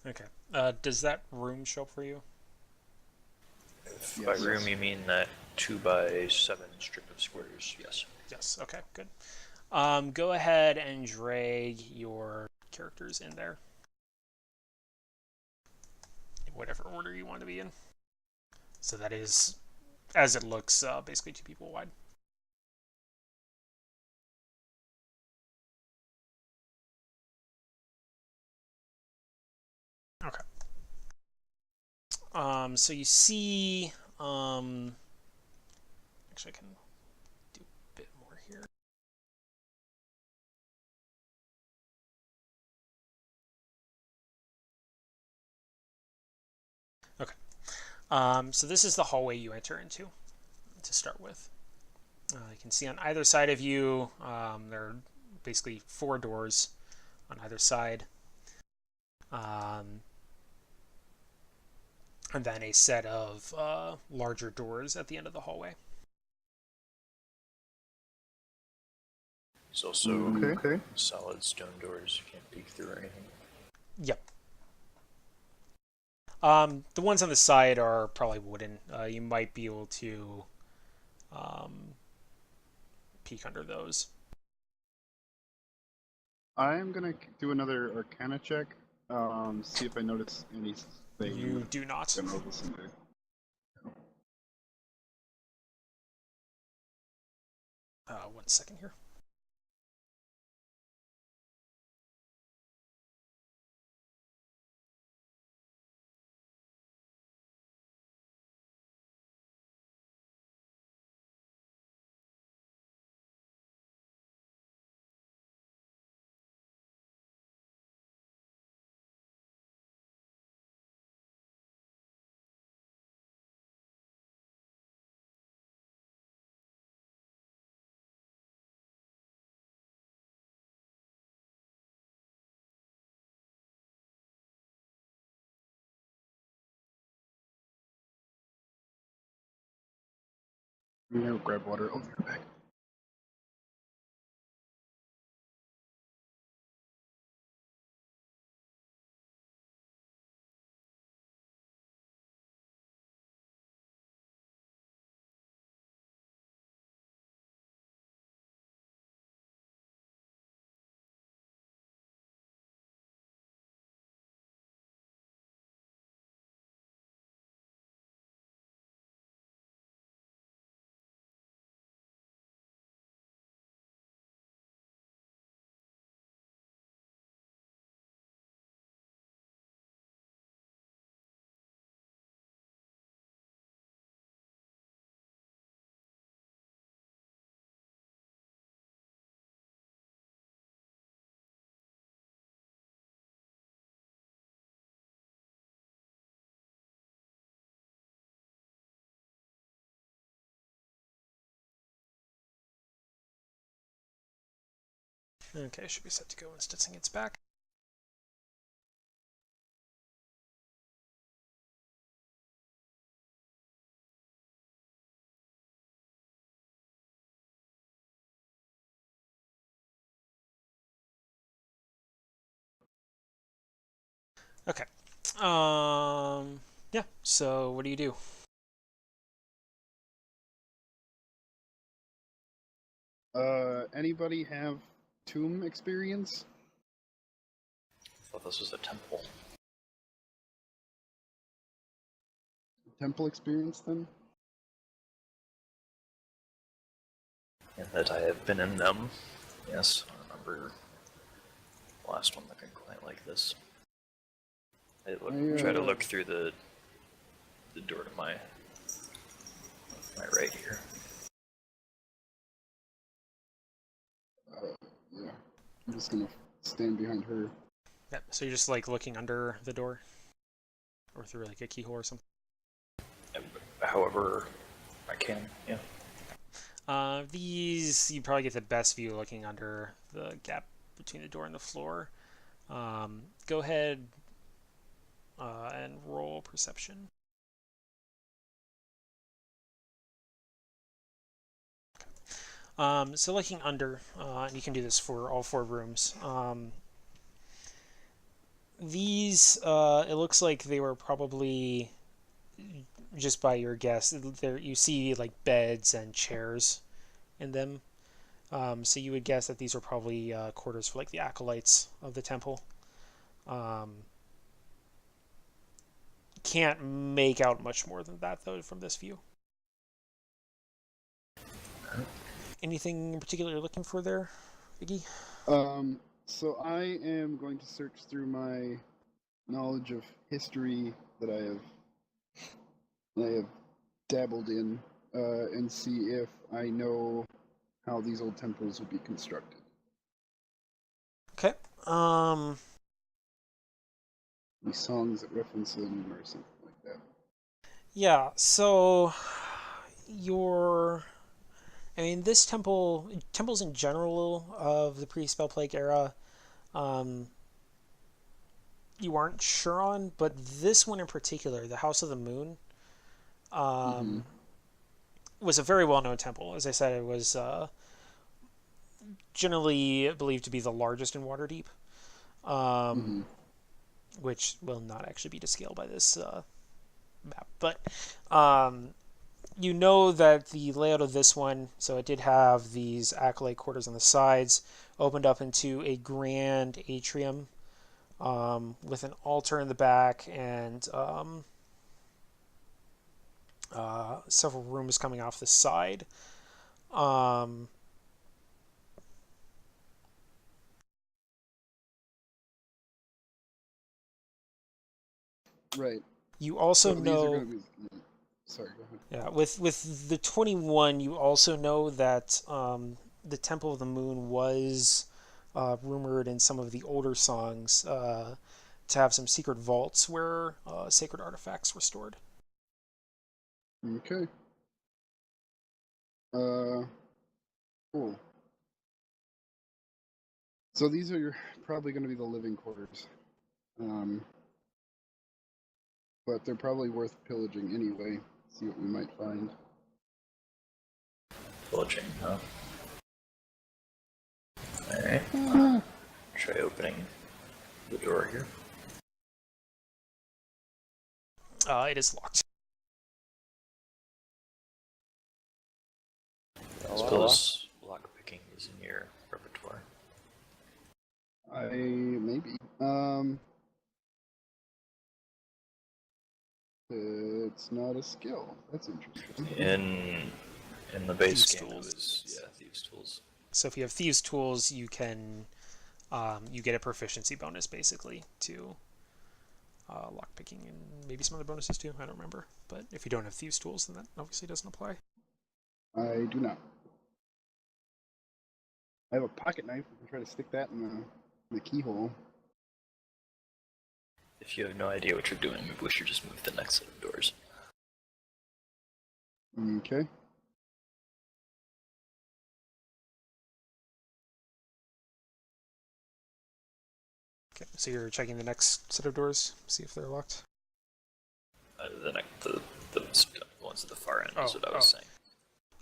Okay. Does that room show up for you? If by room you mean that 2x7 strip of squares, yes. Yes. Okay. Good. Go ahead and drag your characters in there, in whatever order you want to be in. So that is, as it looks, basically 2 people wide. Okay. So you see, actually I can do a bit more here. Okay. So this is the hallway you enter into to start with. You can see on either side of you, there are basically 4 doors on either side. And then a set of larger doors at the end of the hallway. It's also solid stone doors you can't peek through or anything. Yep. The ones on the side are probably wooden. You might be able to peek under those. I'm gonna do another Arcana check. See if I notice anything. You do not. 1 second here. I'm gonna grab water. I'll be right back. Okay, should be set to go instancing it's back. Okay. Yeah, so what do you do? Anybody have tomb experience? I thought this was a temple. Temple experience, then? And that I have been in them. Yes, I remember the last one looking quite like this. Try to look through the door to my right here. Yeah. I'm just gonna stand behind her. Yeah, so you're just like looking under the door? Or through like a keyhole or something? However I can, yeah. These, you probably get the best view looking under the gap between the door and the floor. Go ahead and roll perception. So looking under, and you can do this for all 4 rooms. These, it looks like they were probably, just by your guess, there you see like beds and chairs in them. So you would guess that these were probably quarters for like the acolytes of the temple. Can't make out much more than that though from this view. Anything in particular you're looking for there, Iggy? So I am going to search through my knowledge of history that I have dabbled in, and see if I know how these old temples would be constructed. Okay. Any songs that reference them or something like that. Yeah, so this temples in general of the pre-spell plague era, you aren't sure on, but this one in particular, the House of the Moon, was a very well-known temple. As I said, it was generally believed to be the largest in Waterdeep, which will not actually be to scale by this map. But you know that the layout of this one, so it did have these acolyte quarters on the sides, opened up into a grand atrium with an altar in the back and several rooms coming off the side. Right. You also So know. these are going to be. Sorry, go ahead. Yeah, with the 21, you also know that the Temple of the Moon was rumored in some of the older songs to have some secret vaults where sacred artifacts were stored. Okay. Cool. So these are probably going to be the living quarters. But they're probably worth pillaging anyway. See what we might find. Pillaging, huh? Alright. Try opening the door here. It is locked. I suppose lockpicking is in your repertoire. Maybe. It's not a skill. That's interesting. In the base Thieves' game, tools. it was Thieves' Tools. So if you have Thieves' Tools, you can you get a proficiency bonus basically to lockpicking and maybe some other bonuses too. I don't remember. But if you don't have Thieves' Tools, then that obviously doesn't apply. I do not. I have a pocket knife. I can try to stick that in the keyhole. If you have no idea what you're doing, maybe we should just move the next set of doors. Okay. Okay, so you're checking the next set of doors, see if they're locked. The ones at the far end is what I was saying.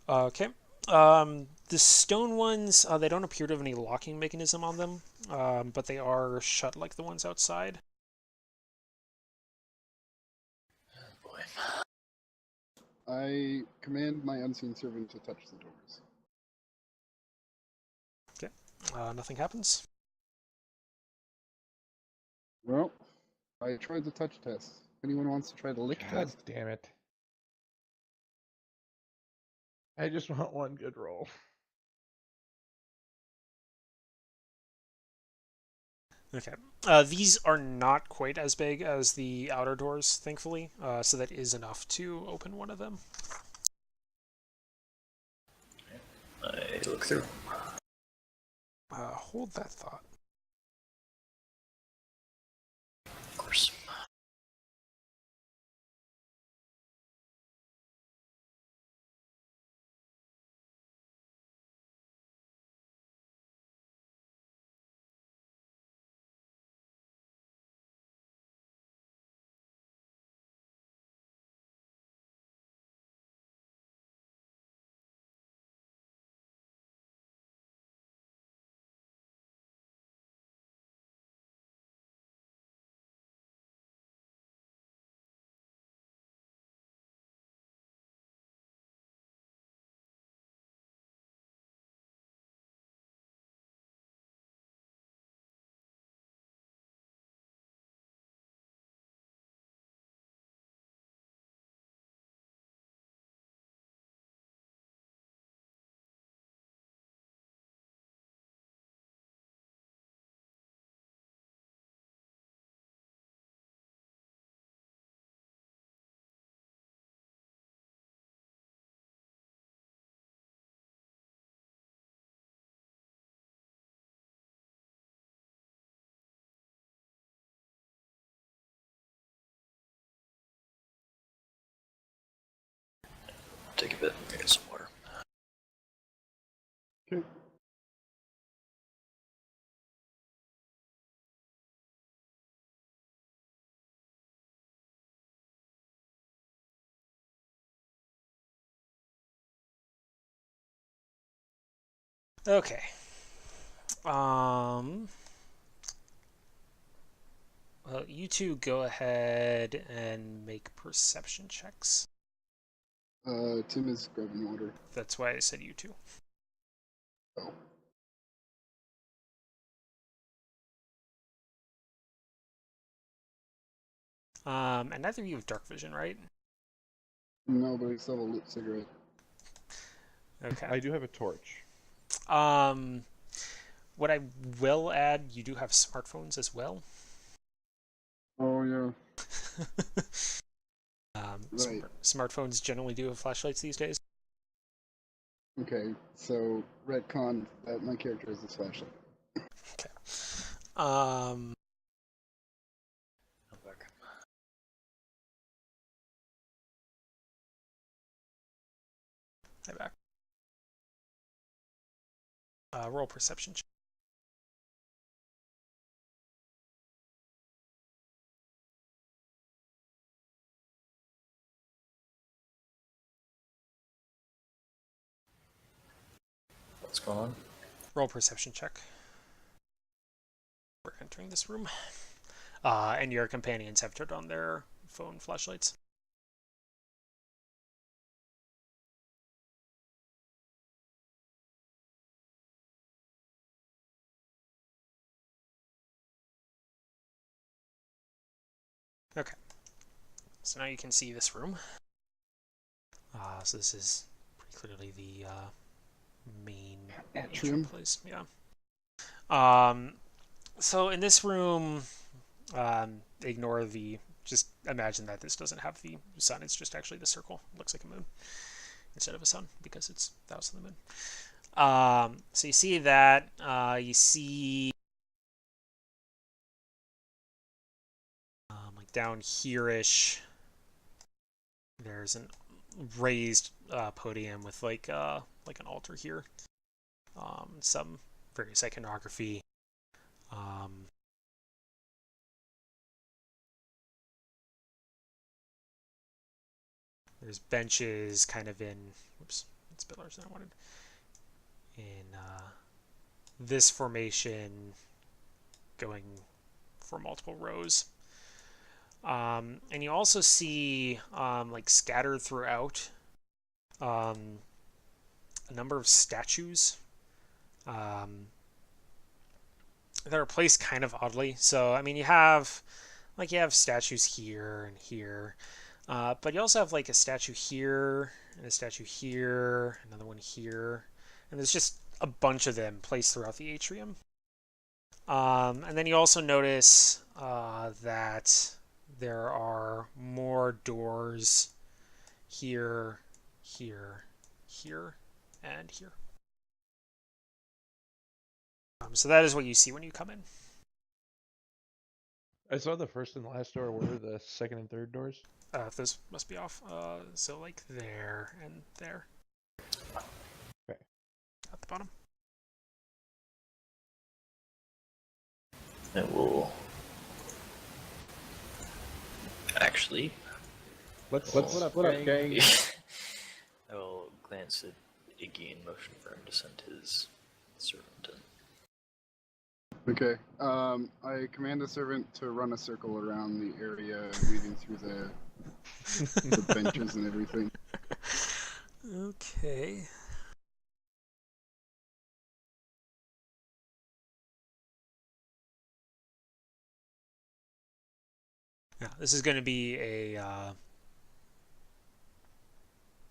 Okay. The stone ones, they don't appear to have any locking mechanism on them, but they are shut like the ones outside. Oh boy. I command my unseen servant to touch the doors. Okay. Nothing happens. Well, I tried the touch test. Anyone wants to try the lick God test? damn it. I just want one good roll. Okay. These are not quite as big as the outer doors, thankfully, so that is enough to open one of them. I look through. Hold that thought. Of course. Take a bit. Get some water. Okay. Okay. Well, you two go ahead and make perception checks. Tim is grabbing water. That's why I said you two. Oh. And neither of you have dark vision, right? No, but I still have a lit cigarette. Okay. I do have a torch. What I will add, you do have smartphones as well. Oh, yeah. Right. Smartphones generally do have flashlights these days. Okay, so retcon that my character has this flashlight. Okay. I'm back. Hi back. Roll perception check. What's going on? Roll perception check. We're entering this room. And your companions have turned on their phone flashlights. Okay. So now you can see this room. So this is pretty clearly the main Atrium. place. Yeah. So in this room, ignore the. Just imagine that this doesn't have the sun. It's just actually the circle. It looks like a moon instead of a sun because it's the house of the moon. So you see that. You see like down here-ish. There's an raised podium with like an altar here. Some various iconography. There's benches kind of in, oops, it's pillars that I wanted, in this formation going for multiple rows. And you also see like scattered throughout a number of statues that are placed kind of oddly. So I mean, you have statues here and here, but you also have like a statue here and a statue here, another one here, and there's just a bunch of them placed throughout the atrium. And then you also notice that there are more doors here, here, here, and here. So that is what you see when you come in. I saw the first and last door. Where are the second and third doors? Those must be off. So like there and there. Okay. At the bottom. It will actually. What up, gang? I will glance at Iggy and motion for him to send his servant in. Okay. I command the servant to run a circle around the area, weaving through the benches and everything. Okay. Yeah, this is going to be a.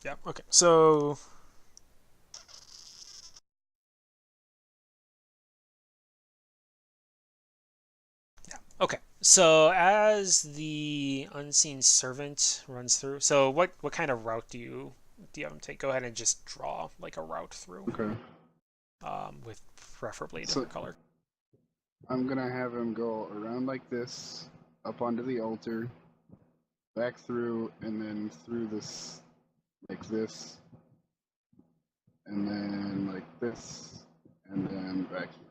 Yeah. Okay. So. Okay, so as the unseen servant runs through, so what kind of route do you have him take? Go ahead and just draw like a route through. Okay. With preferably a So- different color. I'm gonna have him go around like this, up onto the altar, back through, and then through this, like this, and then like this, and then back here.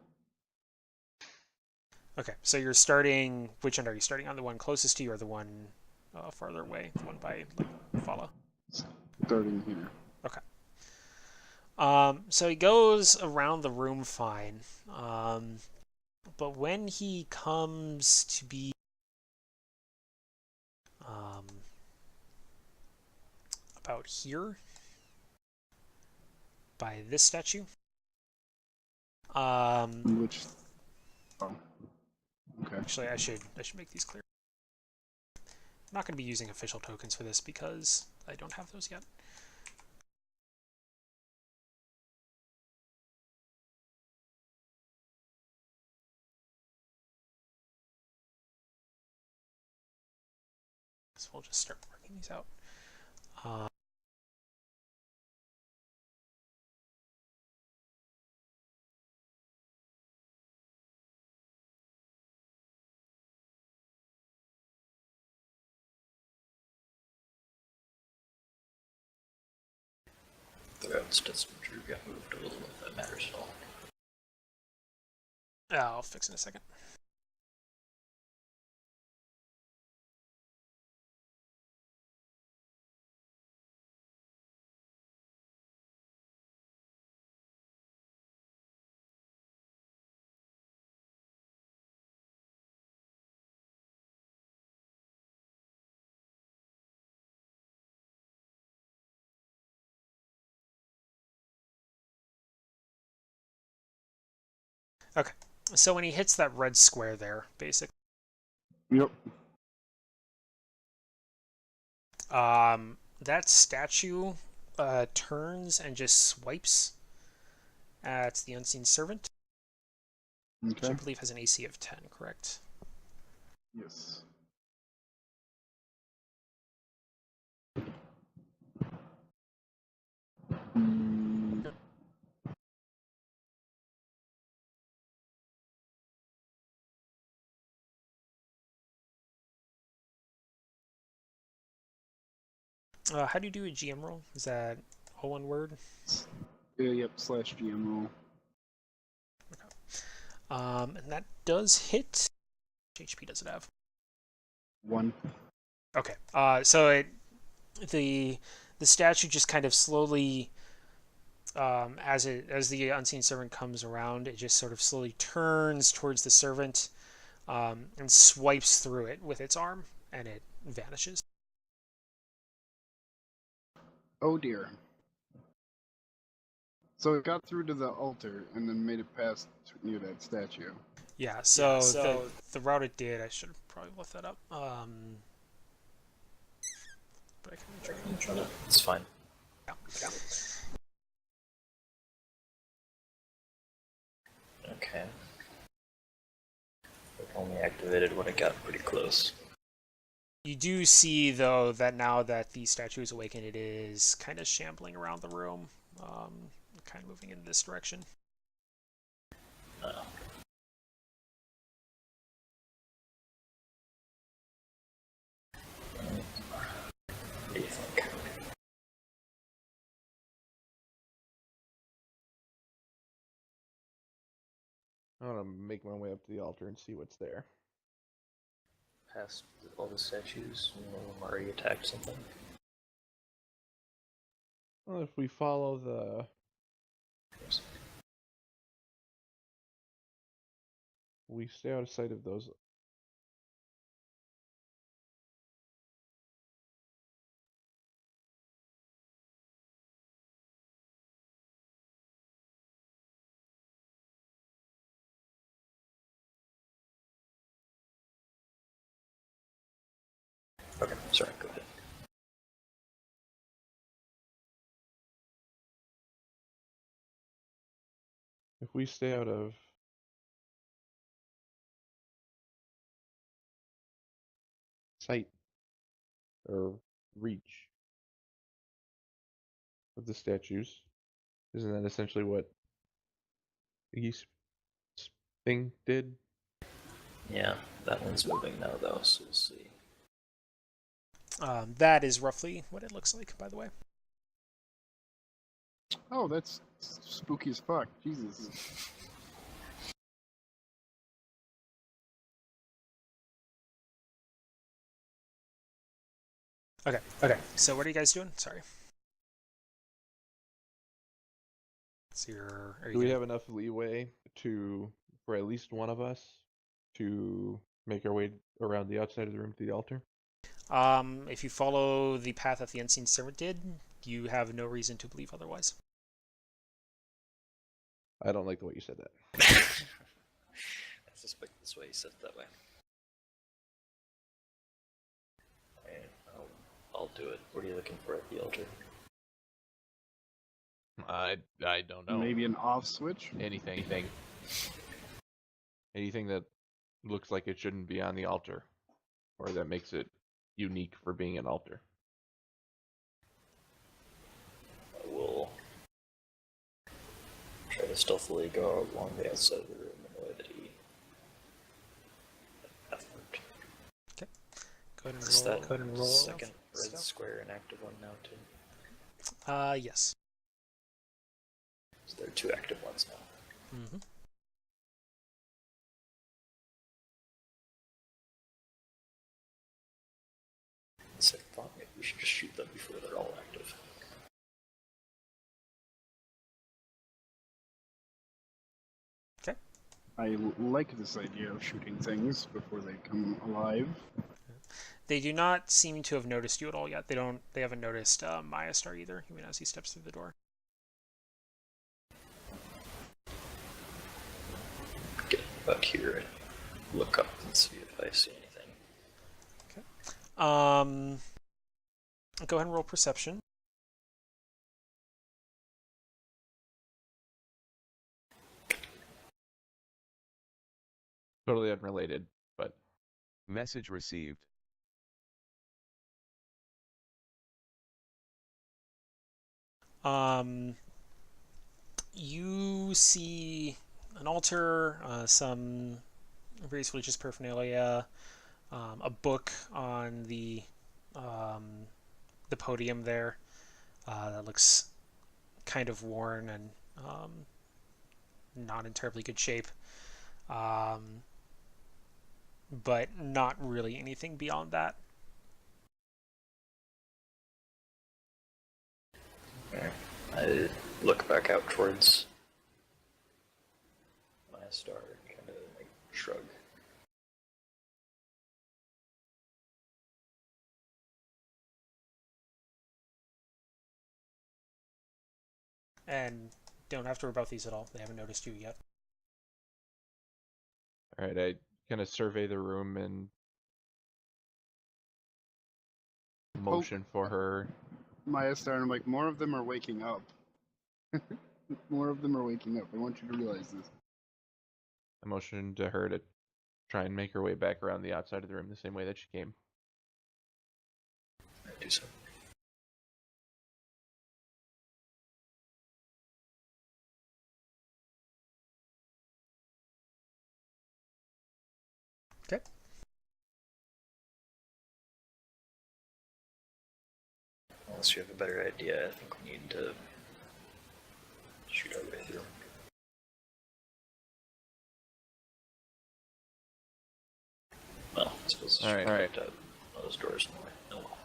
Okay, so you're starting. Which end are you starting on? The one closest to you, or the one farther away? The one by like follow. Starting here. Okay. So he goes around the room fine. But when he comes to be about here by this statue. Which? Oh. Okay. Actually, I should make these clear. I'm not going to be using official tokens for this because I don't have those yet. So we'll just start working these out. The routes to Drew got moved a little bit, if that matters at all. I'll fix in a second. Okay, so when he hits that red square there, basically, Yep. that statue turns and just swipes at the unseen servant, which I Okay. believe has an AC of 10, correct? Yes. Mm, How do you do a GM roll? Is that all one word? yep. /GM roll. And that does hit. How much HP does it have? 1. Okay. So the statue just kind of slowly, as the unseen servant comes around, it just sort of slowly turns towards the servant, and swipes through it with its arm, and it vanishes. Oh dear. So it got through to the altar and then made it past near that statue. Yeah, so, the route it did, I should have probably left that up. But I can try. It's fine. Yeah. Okay. It only activated when it got pretty close. You do see, though, that now that the statue is awakened, it is kind of shambling around the room, kind of moving in this direction. What do you think? I want to make my way up to the altar and see what's there. Past all the statues, one of them already attacked something. Well, if we follow the... We stay out of sight of those. Okay, sorry, go ahead. If we stay out of sight or reach of the statues, isn't that essentially what Iggy's thing did? Yeah, that one's moving now though, so we'll see. That is roughly what it looks like, by the way. Oh, that's spooky as fuck. Jesus. Okay. So what are you guys doing? Sorry. So Do we have enough leeway for at least one of us to make our way around the outside of the room to the altar? If you follow the path that the unseen servant did, you have no reason to believe otherwise. I don't like the way you said that. I suspect that's why he said it that way. Alright, I'll do it. What are you looking for at the altar? I don't know. Maybe an off switch? Anything that looks like it shouldn't be on the altar, or that makes it unique for being an altar. I will try to stealthily go along the outside of the room in a way that he effort. Okay. Go ahead and Is roll. that Go ahead and roll. second red Stealth. square an active one now too? Yes. So there are two active ones now. Mm-hmm. Second thought, maybe we should just shoot them before they're all active. Okay. I like this idea of shooting things before they come alive. They do not seem to have noticed you at all yet. They haven't noticed Maya Star either, even as he steps through the door. Get back here and look up and see if I see anything. Go ahead and roll perception. Totally unrelated, but Message received. You see an altar, some very religious paraphernalia, a book on the podium there that looks kind of worn and not in terribly good shape, but not really anything beyond that. look back out towards my star and kind of like shrug. And don't have to worry about these at all. They haven't noticed you yet. All right, I kind of survey the room and motion for her. Maya Star, and I'm like, more of them are waking up. More of them are waking up. I want you to realize this. I motion to her to try and make her way back around the outside of the room the same way that she came. I do so. Okay. Unless you have a better idea, I think we need to shoot our way through. Well, I suppose it's All right. those doors in the way. Oh well.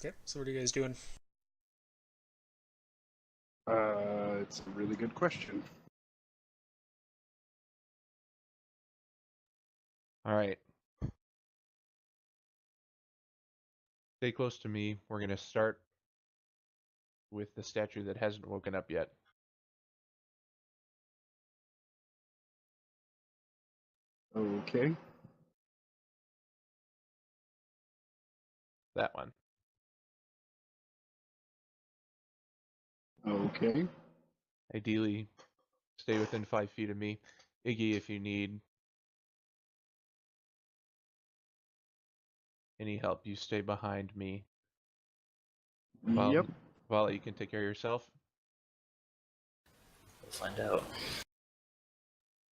Okay, so what are you guys doing? It's a really good question. All right. Stay close to me. We're going to start with the statue that hasn't woken up yet. Okay. That one. Okay. Ideally, stay within 5 feet of me. Iggy, if you need any help, you stay behind me. Yep. Vala, you can take care of yourself. We'll find out.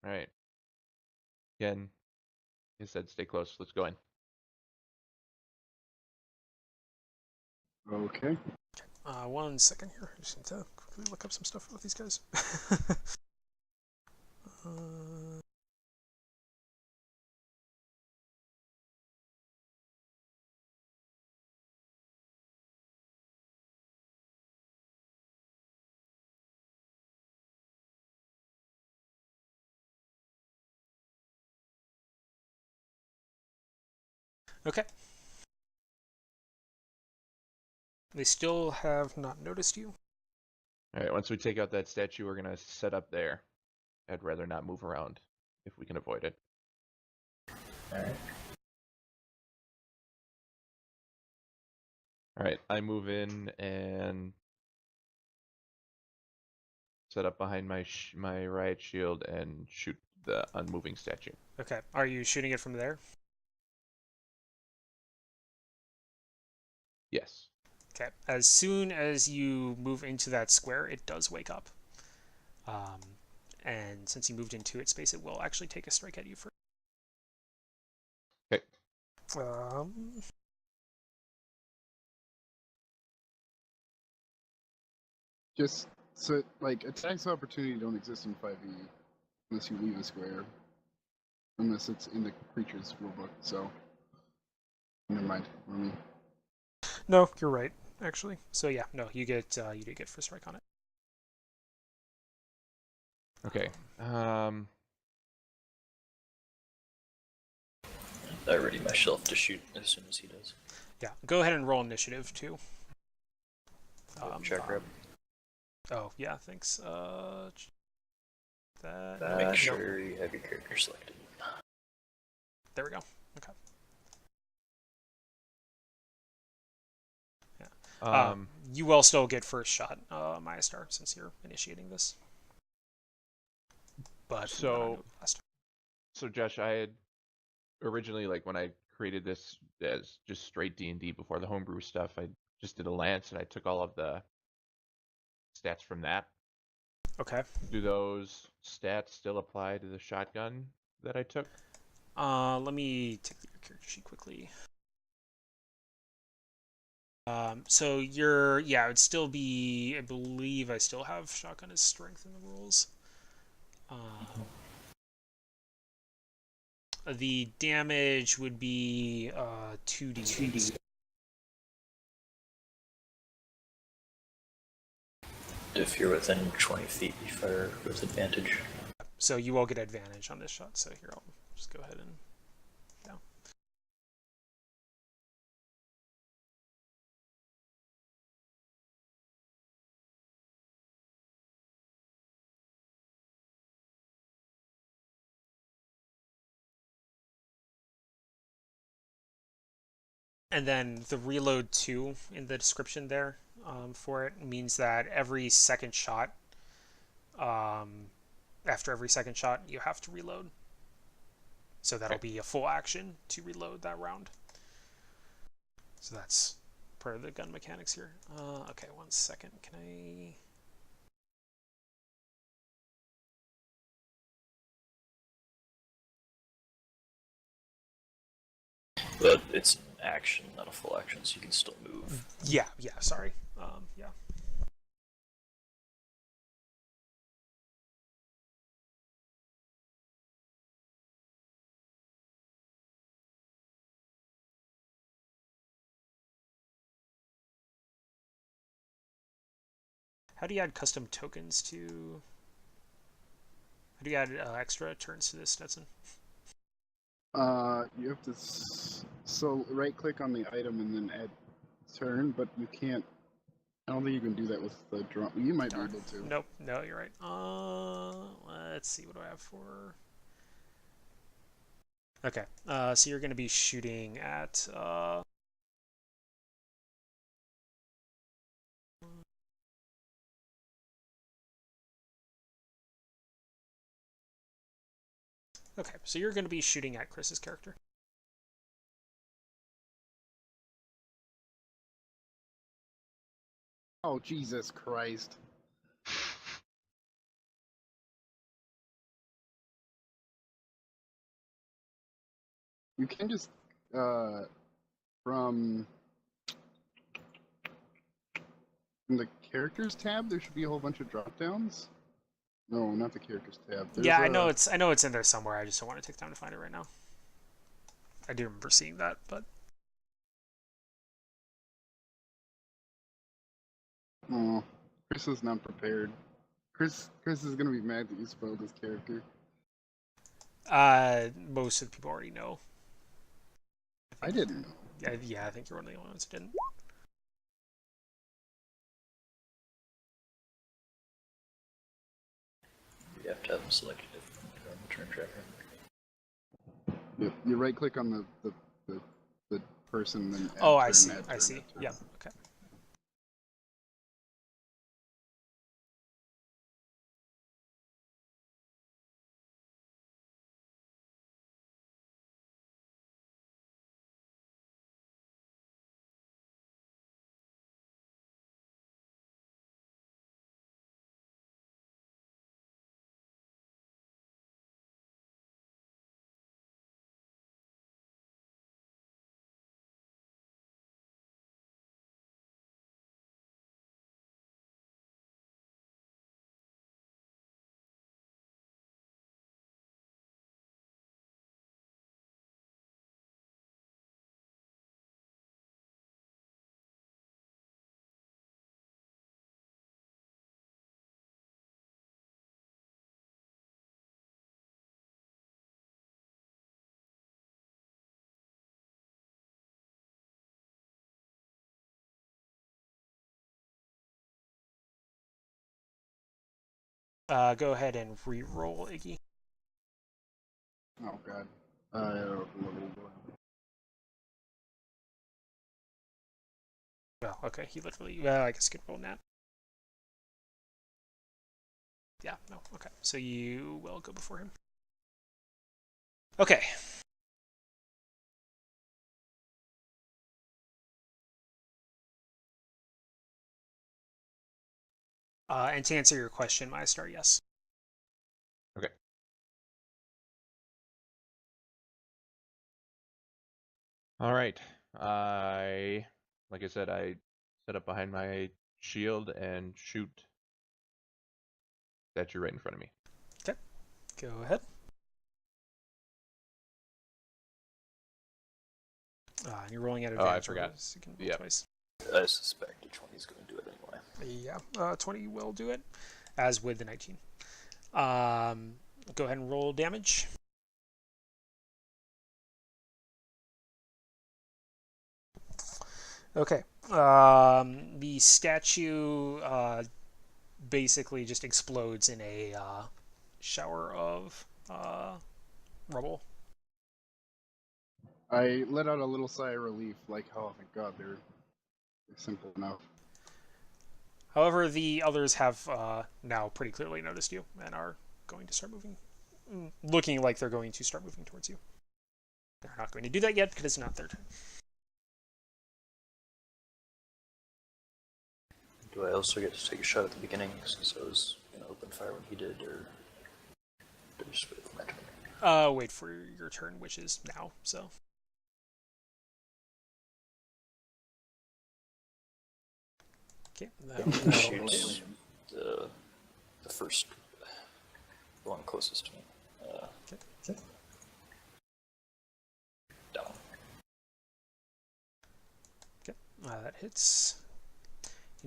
All right. Again, he said stay close. Let's go in. Okay. 1 second here. I just need to quickly look up some stuff about these guys. uh, okay. They still have not noticed you. All right. Once we take out that statue, we're going to set up there. I'd rather not move around if we can avoid it. Alright. All right. I move in and set up behind my riot shield and shoot the unmoving statue. Okay. Are you shooting it from there? Yes. Okay. As soon as you move into that square, it does wake up. And since you moved into its space, it will actually take a strike at you first. Okay. Just so, like, attacks of opportunity don't exist in 5e unless you leave a square. Unless it's in the creature's rulebook, so. Never mind. Let me. No, you're right, actually. So yeah, no, you do get first strike on it. Okay. I ready my shelf to shoot as soon as he does. Yeah, go ahead and roll initiative too. Check rep. Oh yeah, thanks. Make sure you have your character selected. There we go. Okay. Yeah. You will still get first shot, Maya Star, since you're initiating this. But so Josh, I had originally, like, when I created this as just straight D&D before the homebrew stuff, I just did a lance and I took all of the stats from that. Okay. Do those stats still apply to the shotgun that I took? Let me take your character sheet quickly. So you're, yeah, it would still be, I believe I still have shotgun as strength in the rules. The damage would be 2d8. If you're within 20 feet, you fire with advantage. So you will get advantage on this shot. So here, I'll just go ahead and, yeah. And then the reload 2 in the description there for it means that every second shot, after every second shot, you have to reload. So that'll be a full action to reload that round. So that's part of the gun mechanics here. Okay, 1 second. Can I... But it's an action, not a full action, so you can still move. Yeah, sorry. Yeah. How do you add custom tokens to... How do you add extra turns to this, Stetson? You have to so right click on the item and then add turn, but you can't. I don't think you can do that with the drum. You might be able to. Nope, no, you're right. Let's see, what do I have for... Okay, so you're going to be shooting at... Okay, so you're going to be shooting at Chris's character. Oh, Jesus Christ. You can just, from the characters tab, there should be a whole bunch of drop downs. No, not the characters tab. There's Yeah, I know it's in there somewhere. I just don't want to take time to find it right now. I do remember seeing that, but... Oh, Chris is not prepared. Chris is gonna be mad that you spoiled his character. Most of the people already know. I didn't know. Yeah, I think you're one of the only ones who didn't. You have to have them selected from the turn tracker. Yep, you right click on the person, then add Oh, turn, I see. add I turn, see. add turn. Yeah. Okay. Go ahead and re-roll, Iggy. Oh god. Well, okay, he literally... Well, I guess you could roll Nat. Yeah, no, okay. So you will go before him. Okay. And to answer your question, my star, yes. Okay. All right. I Like I said, I set up behind my shield and shoot statue right in front of me. Okay, go ahead. And you're rolling at Oh, I advantage. forgot. So you can roll Yep. twice. I suspect a 20 is going to do it anyway. Yeah, 20 will do it, as with the 19. Go ahead and roll damage. Okay. The statue basically just explodes in a shower of rubble. I let out a little sigh of relief, like, oh, thank God, they're simple enough. However, the others have now pretty clearly noticed you and are going to start moving, looking like they're going to start moving towards you. They're not going to do that yet because it's not their turn. Do I also get to take a shot at the beginning since I was going to open fire when he did, or do I just wait for my turn? Wait for your turn, which is now, so. Okay, that'll Shoot the first, the one closest to me. Okay. Down. Okay, that hits.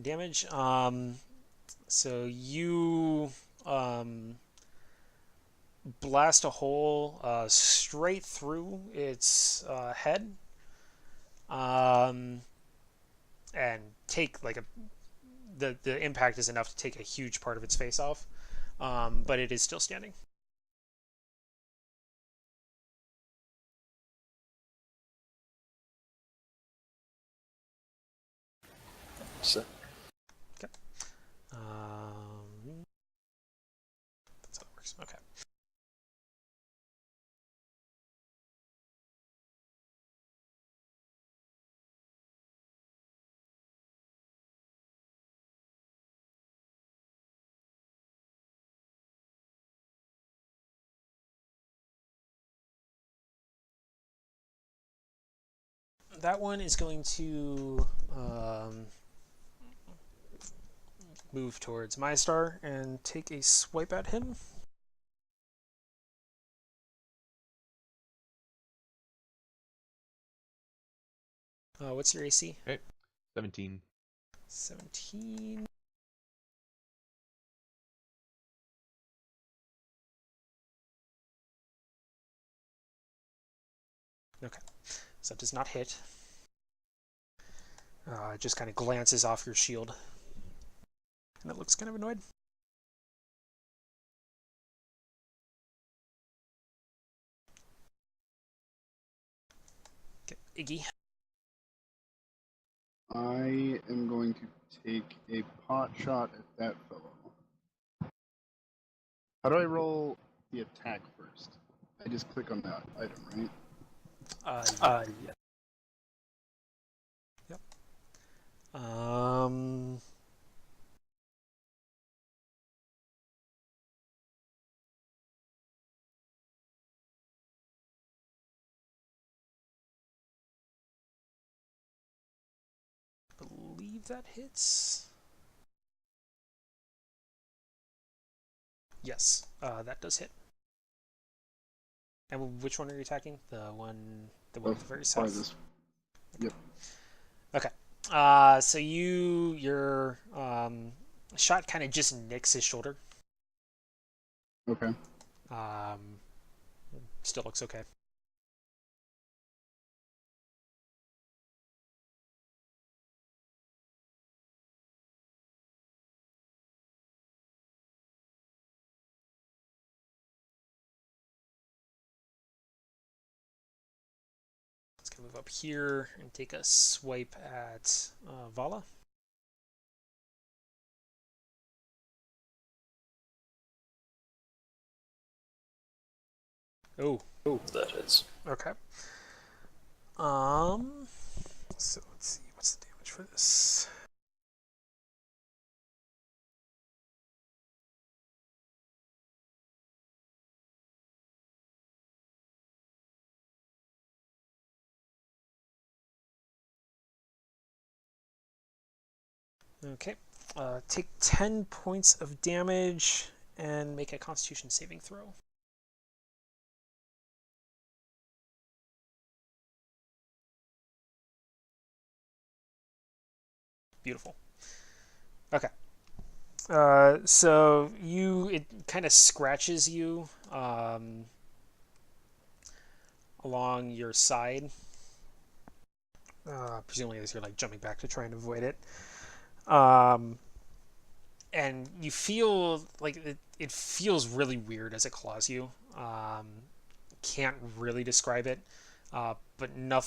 Damage. So you blast a hole straight through its head, and take like the impact is enough to take a huge part of its face off, but it is still standing. So, Okay. That's how it works. Okay. That one is going to move towards my star and take a swipe at him. What's your AC? Okay. 17. 17. Okay, so it does not hit. It just kind of glances off your shield. And it looks kind of annoyed. Okay, Iggy. I am going to take a pot shot at that fellow. How do I roll the attack first? I just click on that item, right? Yeah. Yep. Um. I believe that hits. Yes, that does hit. And which one are you attacking? The one at the very south. Farthest. Yep. Okay. So your shot kind of just nicks his shoulder. Okay. Still looks okay. Let's go move up here and take a swipe at Vala. Oh, that hits. okay. So let's see, what's the damage for this? Okay. Take 10 points of damage and make a Constitution saving throw. Beautiful. Okay. So it kind of scratches you along your side, presumably as you're like jumping back to try and avoid it. And you feel like it feels really weird as it claws you. Can't really describe it, but no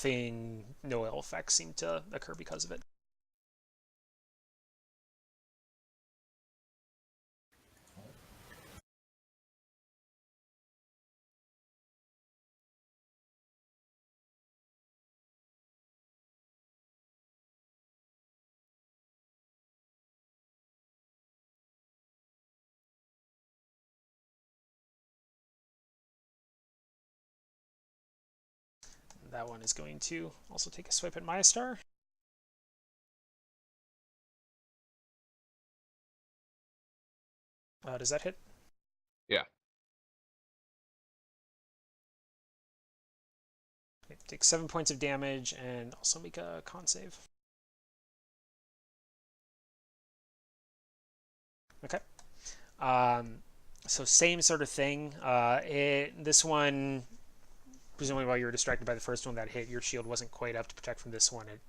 ill effects seem to occur because of it. That one is going to also take a swipe at Maya Star. Does that hit? Yeah. Okay, take 7 points of damage and also make a con save. Okay. So same sort of thing. This one, presumably while you were distracted by the first one that hit, your shield wasn't quite up to protect from this one. It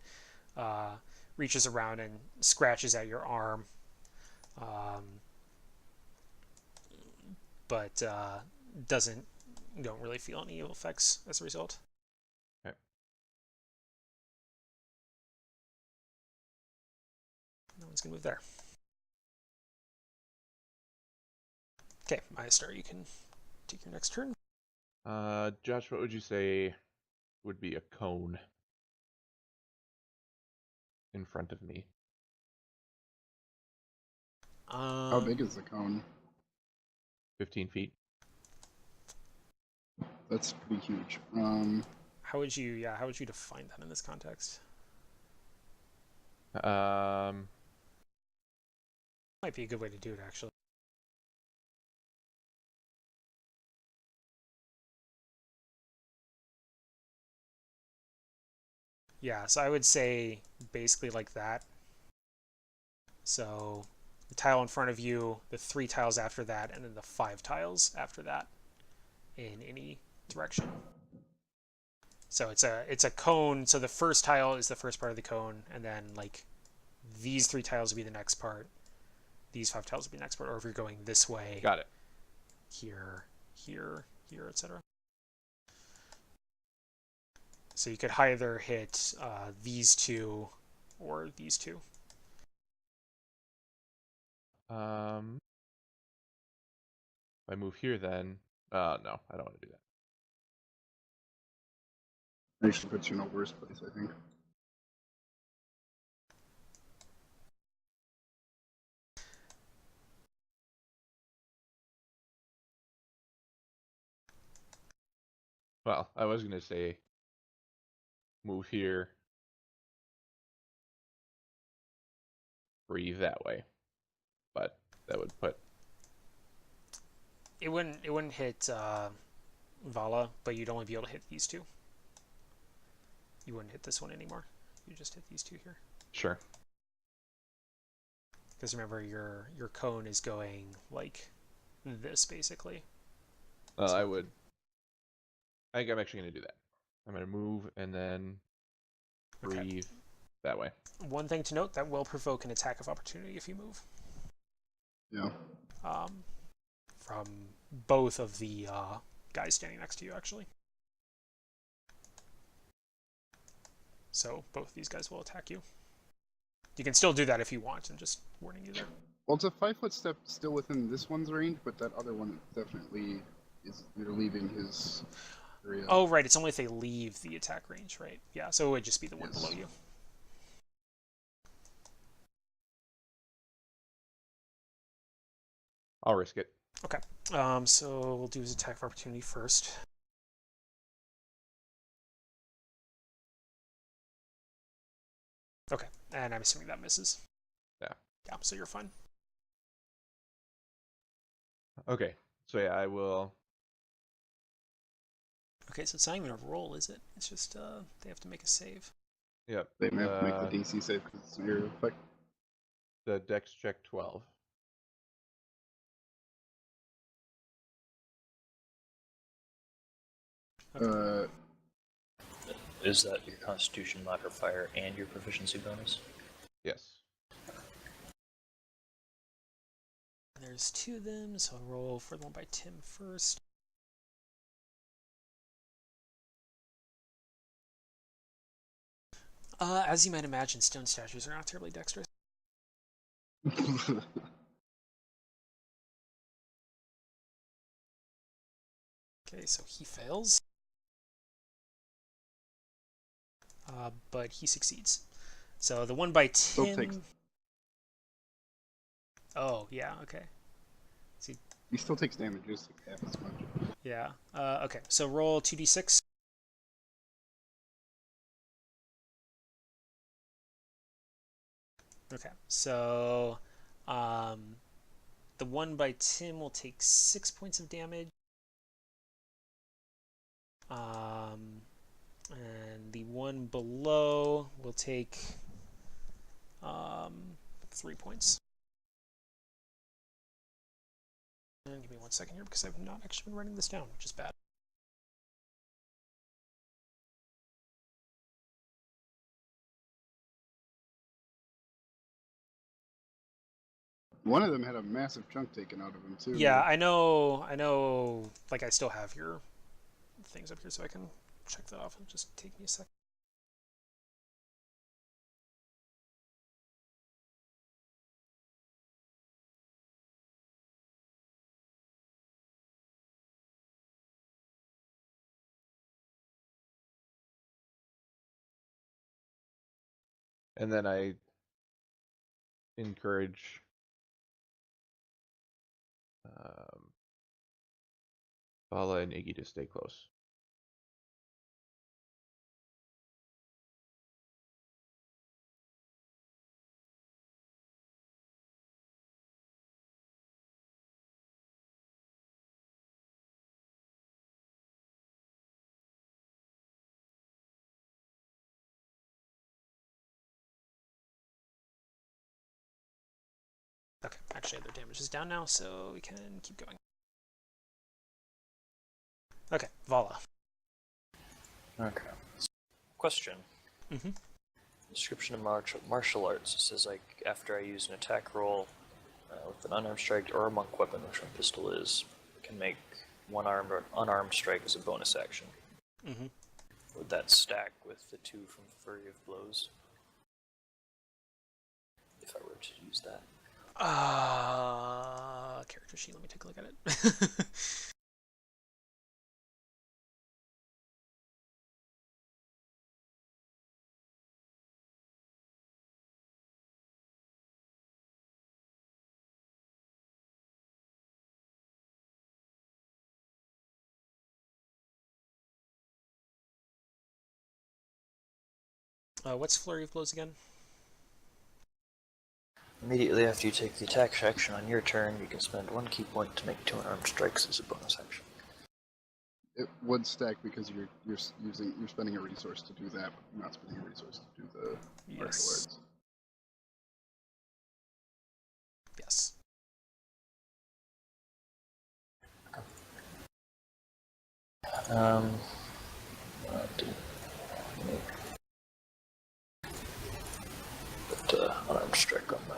reaches around and scratches at your arm. But you don't really feel any ill effects as a result. Okay. No one's gonna move there. Okay, Maya Star, you can take your next turn. Josh, what would you say would be a cone in front of me? How big is the cone? 15 feet. That's pretty huge. How would you define that in this context? Um, Might be a good way to do it, actually. Yeah, so I would say basically like that. So the tile in front of you, the 3 tiles after that, and then the 5 tiles after that in any direction. So it's a cone. So the first tile is the first part of the cone, and then like these 3 tiles would be the next part. These 5 tiles would be the next part. Or if you're going this way, got it. here, here, here, etc. So you could either hit these 2 or these 2. If I move here, then no, I don't want to do that. Actually puts you in a worse place, I think. Well, I was gonna say move here, breathe that way, but that would put. It wouldn't hit Vala, but you'd only be able to hit these 2. You wouldn't hit this one anymore. You just hit these 2 here. Sure. Because remember, your cone is going like this basically. Well, I would. I think I'm actually gonna do that. I'm gonna move and then breathe that way. One thing to note, that will provoke an attack of opportunity if you move. Yeah. From both of the guys standing next to you, actually. So both these guys will attack you. You can still do that if you want. I'm just warning you there. Well, it's a 5-foot step still within this one's range, but that other one definitely is. You're leaving his area. Oh, right. It's only if they leave the attack range, right? Yeah. So it would just be the one Yes. below you. I'll risk it. Okay. So we'll do his attack of opportunity first. Okay, and I'm assuming that misses. Yeah. Yeah, so you're fine. Okay. So yeah, I will. Okay, so it's not even a roll, is it? It's just they have to make a save. Yep. They may have to make the DC save because it's your effect. The Dex check 12. Okay. Is that your Constitution modifier and your proficiency bonus? Yes. There's 2 of them, so I'll roll for the one by Tim first. As you might imagine, stone statues are not terribly dexterous. Okay, so he fails. But he succeeds. So the one by Tim... Oh, yeah, okay. He still takes damage, just like half as much. Yeah. Okay, so roll 2d6. Okay, so the one by Tim will take 6 points of damage. And the one below will take 3 points. And give me 1 second here because I've not actually been writing this down, which is bad. One of them had a massive chunk taken out of him too. Yeah, I know. Like, I still have your things up here, so I can check that off. It'll just take me a second. And then I encourage Vala and Iggy to stay close. Okay, actually their damage is down now, so we can keep going. Okay, Vala. Okay. Question. Mm-hmm. Description of martial arts. It says, like, after I use an attack roll with an unarmed strike or a monk weapon, which my pistol is, I can make one armed or unarmed strike as a bonus action. Mm-hmm. Would that stack with the 2 from Flurry of Blows? If I were to use that. Character sheet, let me take a look at it. What's Flurry of Blows again? Immediately after you take the attack action on your turn, you can spend 1 key point to make 2 unarmed strikes as a bonus action. It would stack because you're spending a resource to do that, but not spending a resource to do the martial arts. Yes. But unarmed strike on my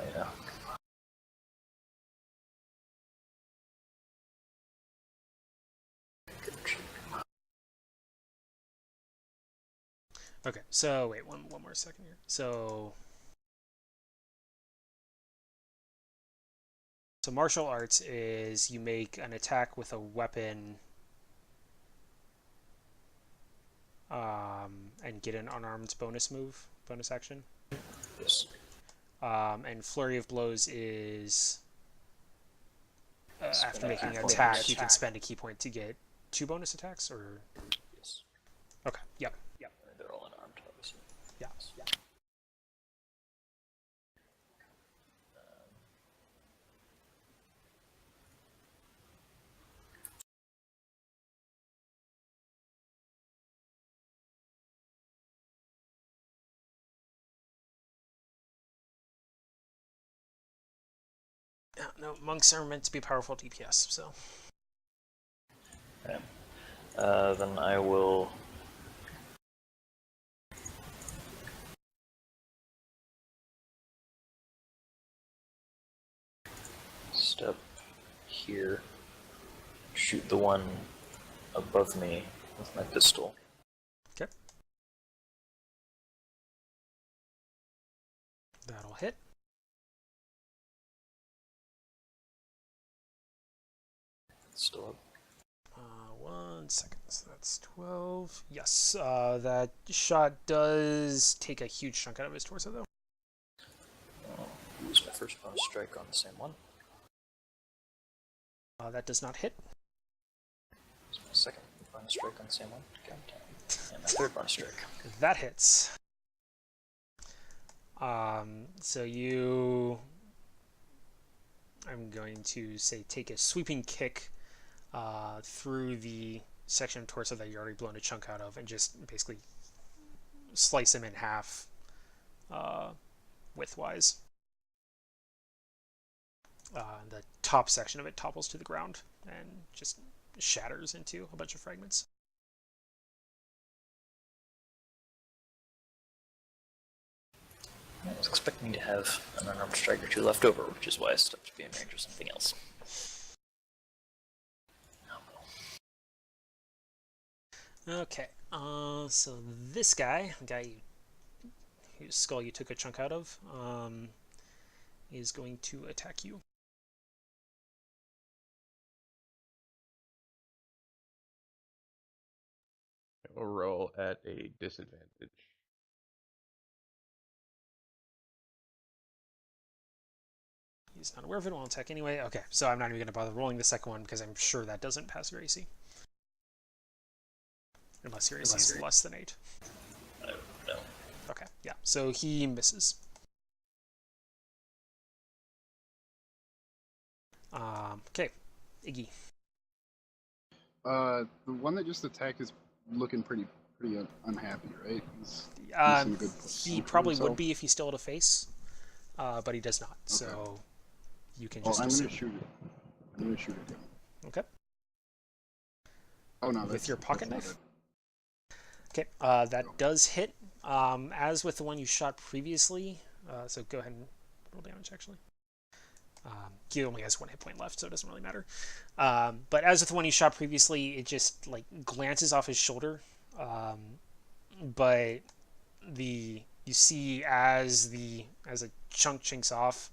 Okay, so wait, one more second here. So martial arts is you make an attack with a weapon and get an unarmed bonus action. Yes. And Flurry of Blows is after making an attack, you can spend a key point to get 2 bonus attacks, or? Yes. Okay, yep. They're all unarmed, obviously. Yeah. No, monks are meant to be powerful DPS, so. Okay. Then I will step here, shoot the one above me with my pistol. Okay. That'll hit. Still up. 1 second. So that's 12. Yes, that shot does take a huge chunk out of his torso, though. Use my first bonus strike on the same one. That does not hit. Use my second bonus strike on the same one. God damn. And my third bonus strike. That hits. So you... I'm going to say take a sweeping kick through the section of torso that you already blown a chunk out of, and just basically slice him in half widthwise. The top section of it topples to the ground and just shatters into a bunch of fragments. I was expecting to have an unarmed strike or two left over, which is why I stopped being range or something else. Okay, so this guy, the guy whose skull you took a chunk out of, is going to attack you. We'll roll at a disadvantage. He's not aware of it, won't attack anyway. Okay, so I'm not even going to bother rolling the second one because I'm sure that doesn't pass your AC. Unless your AC is less than 8. I don't know. Okay, yeah, so he misses. Okay, Iggy. The one that just attacked is looking pretty unhappy, right? He's in a good He probably would be if he still had a face, but he does not. Okay. So you can just. I'm going to shoot it. I'm going to shoot it. Okay. Oh no! With your pocket knife. Okay, that No. does hit. As with the one you shot previously, so go ahead and roll damage actually. He only has 1 hit point left, so it doesn't really matter. But as with the one you shot previously, it just like glances off his shoulder. But you see as a chunk chinks off,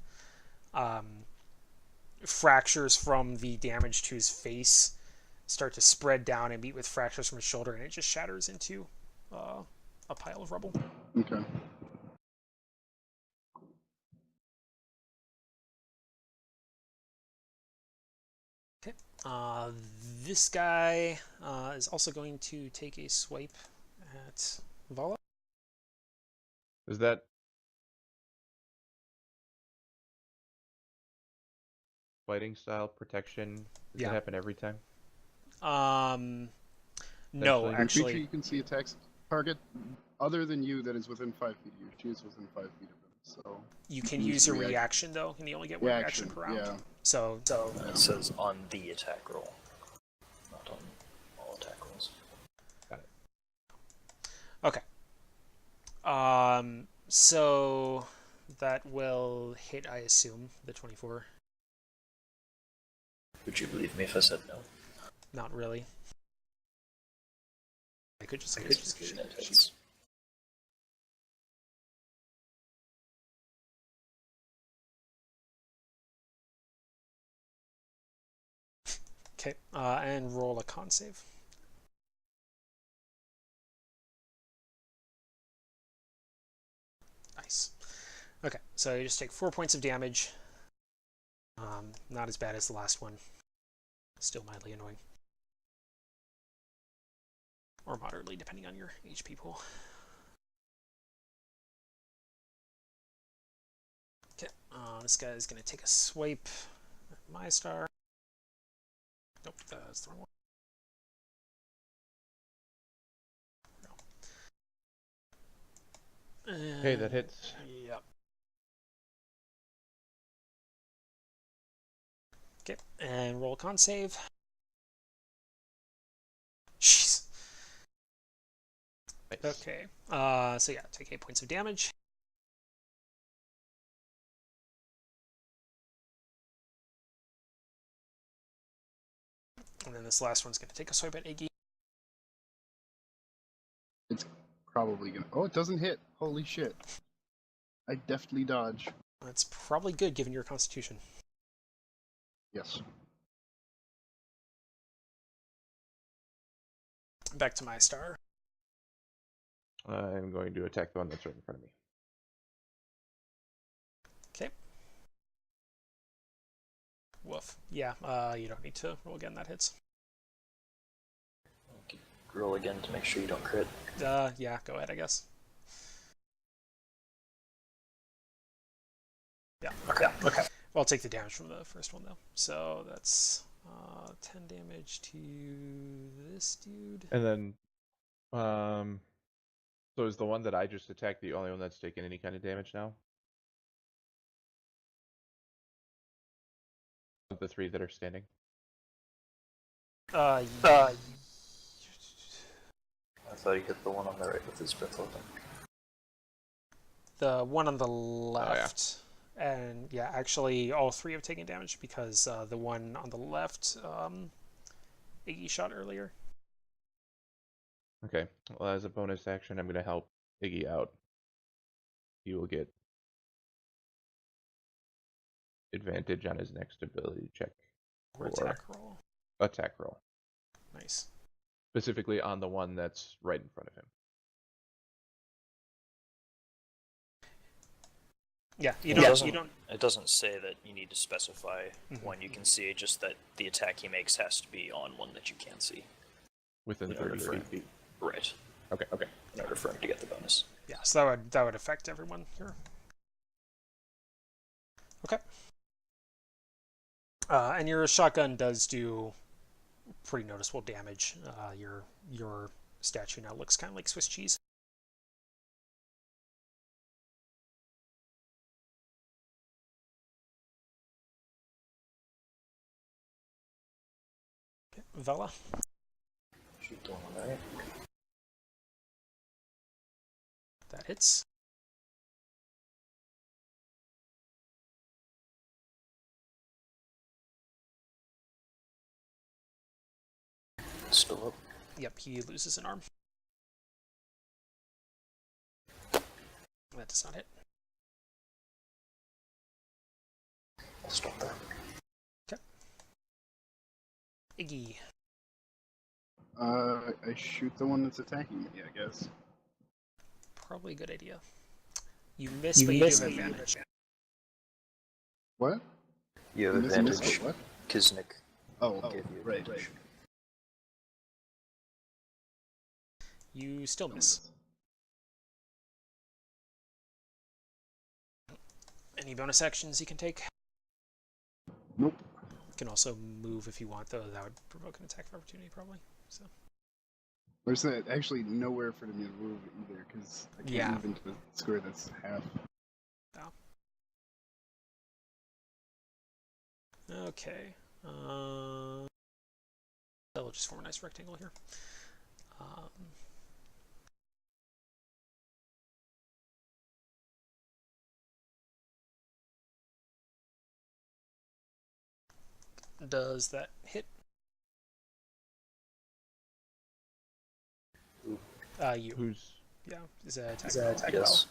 fractures from the damage to his face start to spread down and meet with fractures from his shoulder, and it just shatters into a pile of rubble. Okay. Okay. This guy is also going to take a swipe at Vala. Is that fighting style protection? Does Yeah. it happen every time? No, Eventually. actually. Creature you can see attacks target other than you that is within 5 feet of you. She is within 5 feet of him, so You can use a reaction though, and you only get one reaction per round. Yeah. So It says on the attack roll, not on all attack rolls. Got it. okay. So that will hit, I assume, the 24. Would you believe me if I said no? Not really. I could just It hits. Okay, and roll a con save. Nice. Okay, so you just take 4 points of damage. Not as bad as the last one. Still mildly annoying. Or moderately, depending on your HP pool. Okay, this guy is going to take a swipe at my star. Nope, that's the wrong one. Okay, that hits. Yep. Okay, and roll con save. Jeez. Nice. Okay, so yeah, take 8 points of damage. And then this last one's going to take a swipe at Iggy. It's probably gonna. Oh, it doesn't hit. Holy shit! I deftly dodge. That's probably good given your constitution. Yes. Back to my star. I'm going to attack the one that's right in front of me. Okay. Woof. Yeah, you don't need to roll again, that hits. Okay. Roll again to make sure you don't crit. Yeah, go ahead, I guess. Yeah, Okay. well, I'll take the damage from the first one, though. So that's 10 damage to this dude. And then, so is the one that I just attacked the only one that's taken any kind of damage now? Of the 3 that are standing? Yeah. I thought he hit the one on the right with his breath weapon. The one on the left. And yeah, actually all 3 have taken damage because the one on the left, Iggy shot earlier. Okay, well, as a bonus action, I'm going to help Iggy out. He will get advantage on his next ability check. Or attack roll. Attack roll. Nice. Specifically on the one that's right in front of him. Yeah, you It don't. It doesn't say that you need to specify Mm-hmm. one you can see, just that the attack he makes has to be on one that you can see. Within In order 30 for him- feet. Right. Okay. In order for him to get the bonus. Yeah, so that would affect everyone here. Okay. And your shotgun does do pretty noticeable damage. Your statue now looks kind of like Swiss cheese. Okay, Vela. Shoot the one on the right. That hits. It's still up. Yep, he loses an arm. That does not hit. I'll stop there. Okay. Iggy. I shoot the one that's attacking me, I guess. Probably a good idea. You miss, but you do have advantage. What? You have You missed advantage. what? Kisnik Oh, gave you right. advantage. You still miss. Any bonus actions you can take? Nope. You can also move if you want, though that would provoke an attack of opportunity, probably. So. There's actually nowhere for me to move either, because I can't move into the square that's half. Oh. Okay. We'll just form a nice rectangle here. Does that hit? You. Who's... Yeah, is that attack? Yes.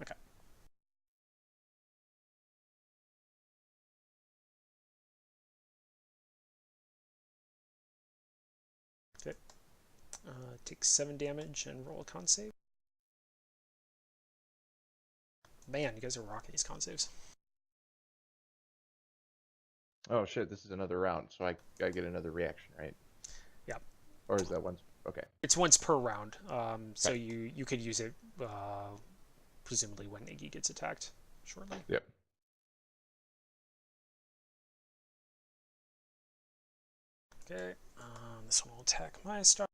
Okay. Okay. Take 7 damage and roll a con save. Man, you guys are rocking these con saves. Oh shit, this is another round, so I get another reaction, right? Yeah. Or is that once? Okay. It's once per round, so Okay. you could use it presumably when Iggy gets attacked shortly. Yep. Okay, this one will attack my star.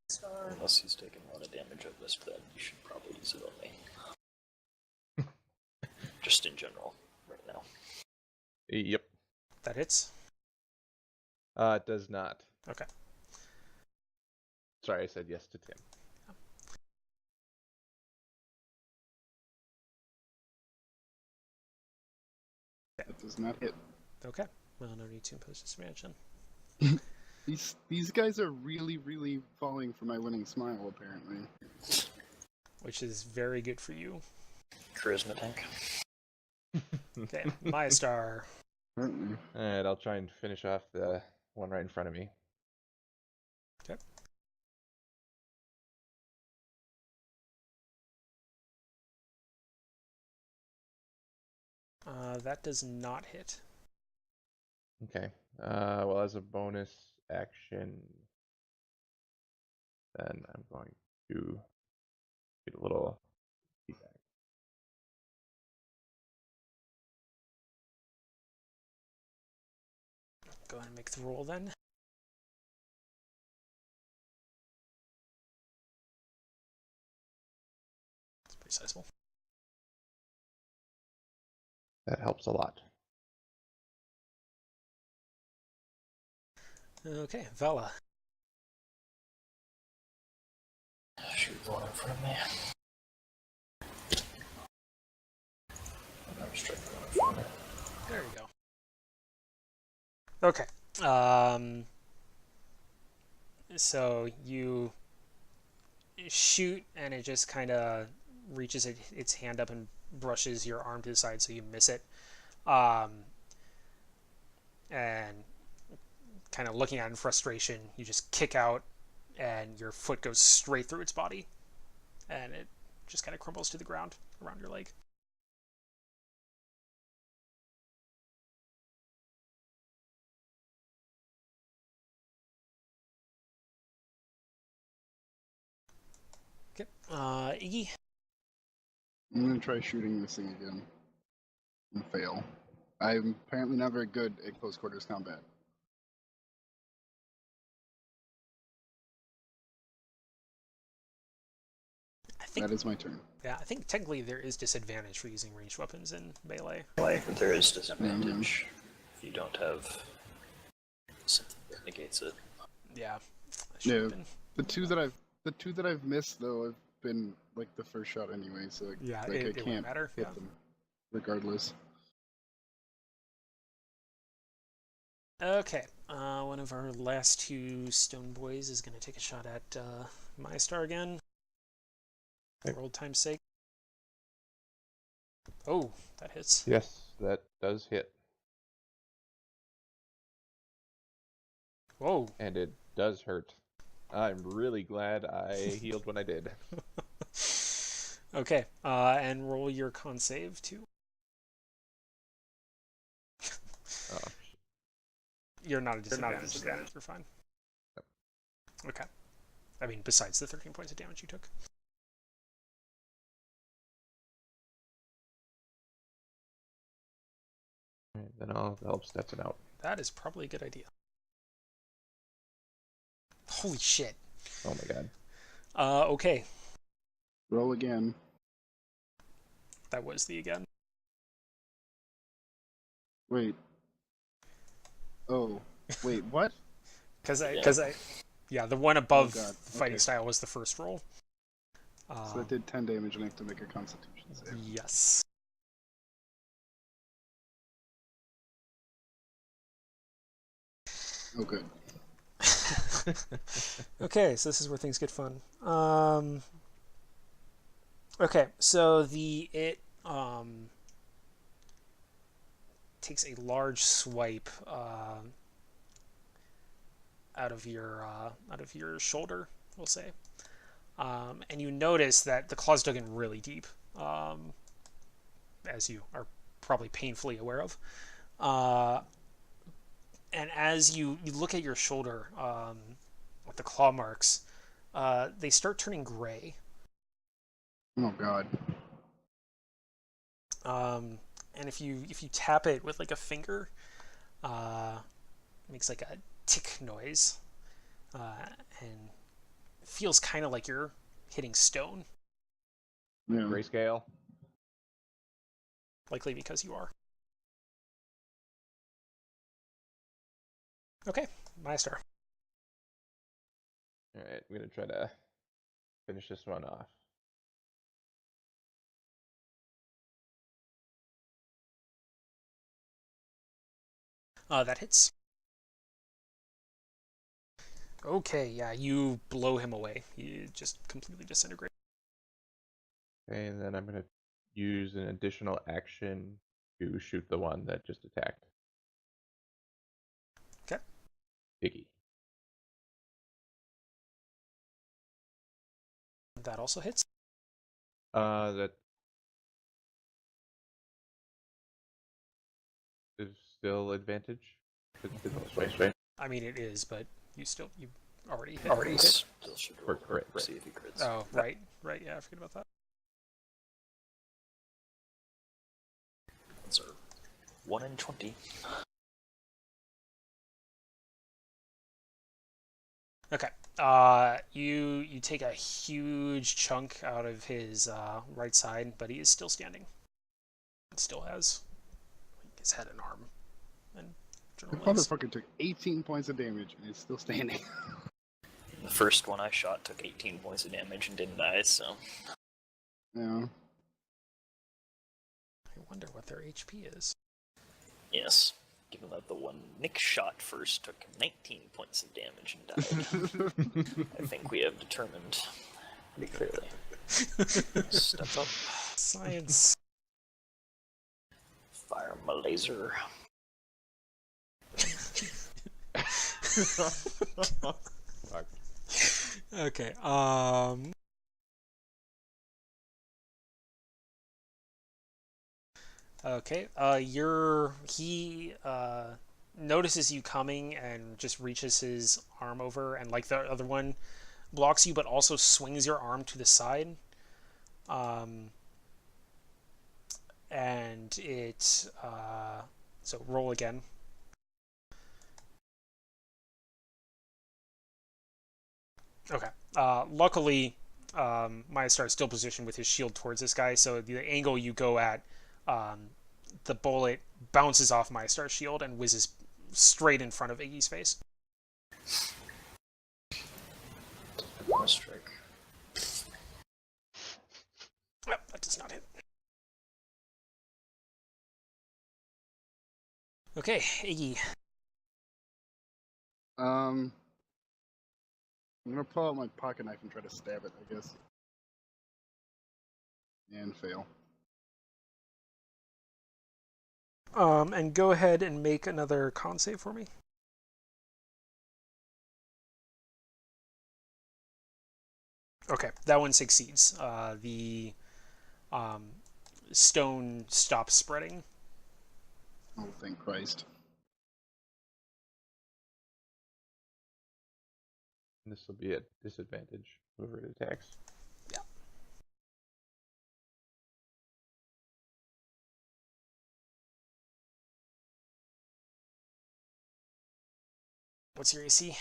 Unless he's taking a lot of damage of this, then you should probably use it on me. Just in general, right now. Yep. That hits. It does not. Okay. Sorry, I said yes to Tim. That does not hit. Okay. Well, no need to impose disadvantage then. These guys are really falling for my winning smile, apparently. Which is very good for you. Charisma tank. Okay, my star. Apparently. Alright, I'll try and finish off the one right in front of me. Okay. That does not hit. Okay. Well, as a bonus action, then I'm going to get a little feedback. Go ahead and make the roll then. It's pretty sizable. That helps a lot. Okay, Vela. Shoot the one in front of me. I'm strike the one in front of me. There you go. Okay. So you shoot, and it just kind of reaches its hand up and brushes your arm to the side, so you miss it. And kind of looking at it in frustration, you just kick out, and your foot goes straight through its body, and it just kind of crumbles to the ground around your leg. Okay. Iggy. I'm gonna try shooting this thing again. And fail. I'm apparently not very good at close quarters combat. I think, That is my turn. yeah, I think technically there is disadvantage for using ranged weapons in melee. There is disadvantage if you don't have something that negates it. Yeah. I should have Yeah. been. The two that I've missed though have been like the first shot anyway, so Yeah, like it I wouldn't can't matter. hit Yeah. them regardless. Okay. One of our last two stone boys is going to take a shot at my star again. For old time's sake. Oh, that hits. Yes, that does hit. Whoa. And it does hurt. I'm really glad I healed when I did. Okay. And roll your con save too. Oh, You're not a disadvantage. You're fine. Yep. Okay. I mean, besides the 13 points of damage you took. Alright, then I'll help Stetson out. That is probably a good idea. Holy shit. Oh my god. Okay. Roll again. That was the again. Wait. Oh. Wait, what? Because yeah, the one above God, fighting okay. style was the first roll. So that did 10 damage and I have to make a constitution save. Yes. Oh good. Okay, so this is where things get fun. Okay, so it takes a large swipe out of your shoulder, we'll say, and you notice that the claws dug in really deep, as you are probably painfully aware of. And as you look at your shoulder, with the claw marks, they start turning gray. Oh god. And if you tap it with like a finger, it makes like a tick noise, and it feels kind of like you're hitting stone. Yeah. Grayscale. Likely because you are. Okay, Maestar. Alright, I'm gonna try to finish this one off. That hits. Okay, yeah, you blow him away. You just completely disintegrate. Okay, and then I'm gonna use an additional action to shoot the one that just attacked. Okay. Iggy. That also hits. That is still advantage. Right? I mean, it is, but you already hit. Still should roll Right. see if he crits. Oh, right, yeah, I forget about that. Those are 1 in 20. Okay. You take a huge chunk out of his right side, but he is still standing. He still has his head and arm and The general legs. motherfucker took 18 points of damage and is still standing. The first one I shot took 18 points of damage and didn't die, so... Yeah. I wonder what their HP is. Yes. Given that the one Nick shot first took 19 points of damage and died, I think we have determined pretty clearly. Step up. Science. Fire my laser. Fuck. Okay. Okay. He notices you coming and just reaches his arm over, and like the other one, blocks you, but also swings your arm to the side. And it so roll again. Okay. Luckily, Maestar is still positioned with his shield towards this guy, so the angle you go at, the bullet bounces off Maestar's shield and whizzes straight in front of Iggy's face. Strike. Yep, that does not hit. Okay, Iggy. I'm gonna pull out my pocket knife and try to stab it, I guess. And fail. And go ahead and make another con save for me. Okay, that one succeeds. The stone stops spreading. Oh, thank Christ. This will be a disadvantage. Whoever it attacks. Yeah. What's your AC?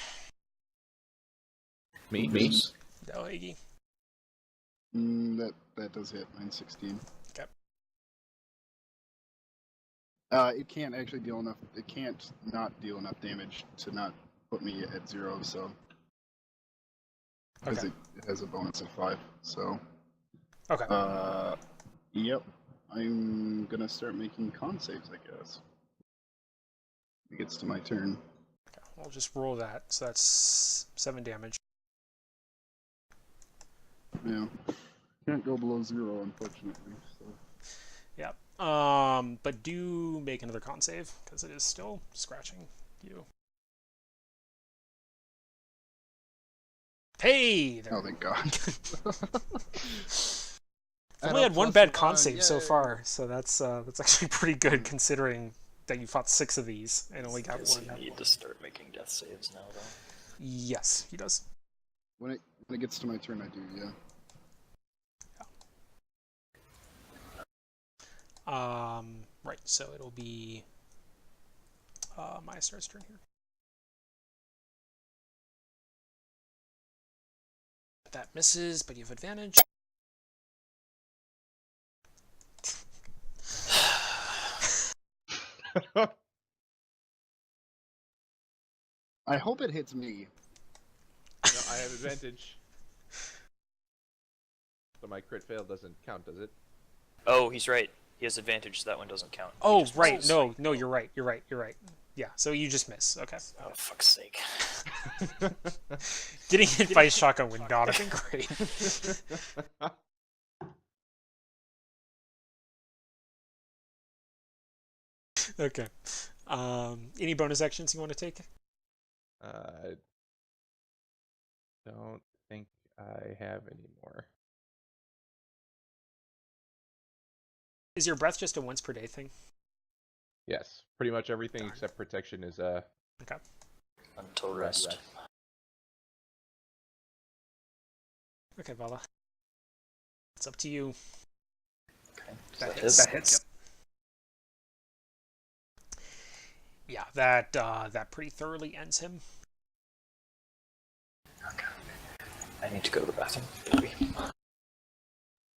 Me. No, Iggy. That does hit. Mine's 16. Okay. It can't actually deal enough. It can't not deal enough damage to not put me at 0. So because Okay. it has a bonus of 5. So Okay. Yep. I'm gonna start making con saves, I guess. It gets to my turn. Okay. I'll just roll that. So that's 7 damage. Yeah. Can't go below 0, unfortunately. So. Yeah. But do make another con save because it is still scratching you. Hey! There. Oh, thank God. I've only had one bad con save so far, so that's actually pretty good considering that you fought 6 of these and only got Does one. he need to start making death saves now, though? Yes, he does. When it gets to my turn, I do, yeah. Right, so it'll be Maestar's turn here. That misses, but you have advantage. I hope it hits me. No, I have advantage. So my crit fail doesn't count, does it? Oh, he's right. He has advantage, so that one doesn't count. He Oh, just right. misses. No, you're right. You're right. You're right. Yeah, so you just miss. Okay. Oh, fuck's sake. Getting hit by a shotgun would not have been great. Okay. Any bonus actions you want to take? I don't think I have any more. Is your breath just a once per day thing? Yes, pretty much everything Darn. except protection is Okay. Until rest. Okay, Vala. It's up to you. Okay. That So hits. hits. That hits. Yeah, that pretty thoroughly ends him. Okay. I need to go to the bathroom. Maybe.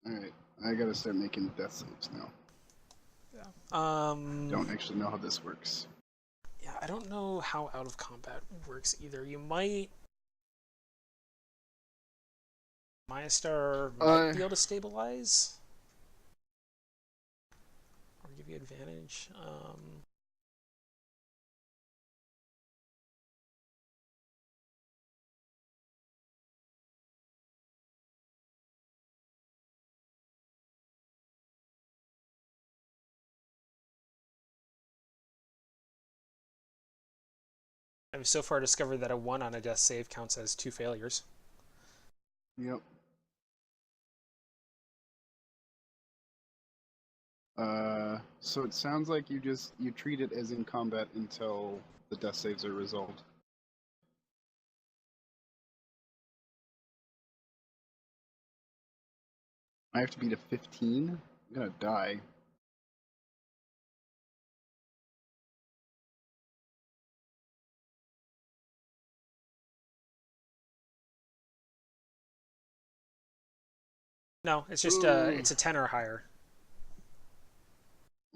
Alright, I gotta start making death saves now. Yeah. Don't actually know how this works. Yeah, I don't know how out of combat works either. You might. Maestar might be able to stabilize. Or give you advantage. I've so far discovered that a 1 on a death save counts as 2 failures. Yep. So it sounds like you treat it as in combat until the death saves are resolved. I have to beat a 15? I'm gonna die. No, it's just Ooh. it's a 10 or higher.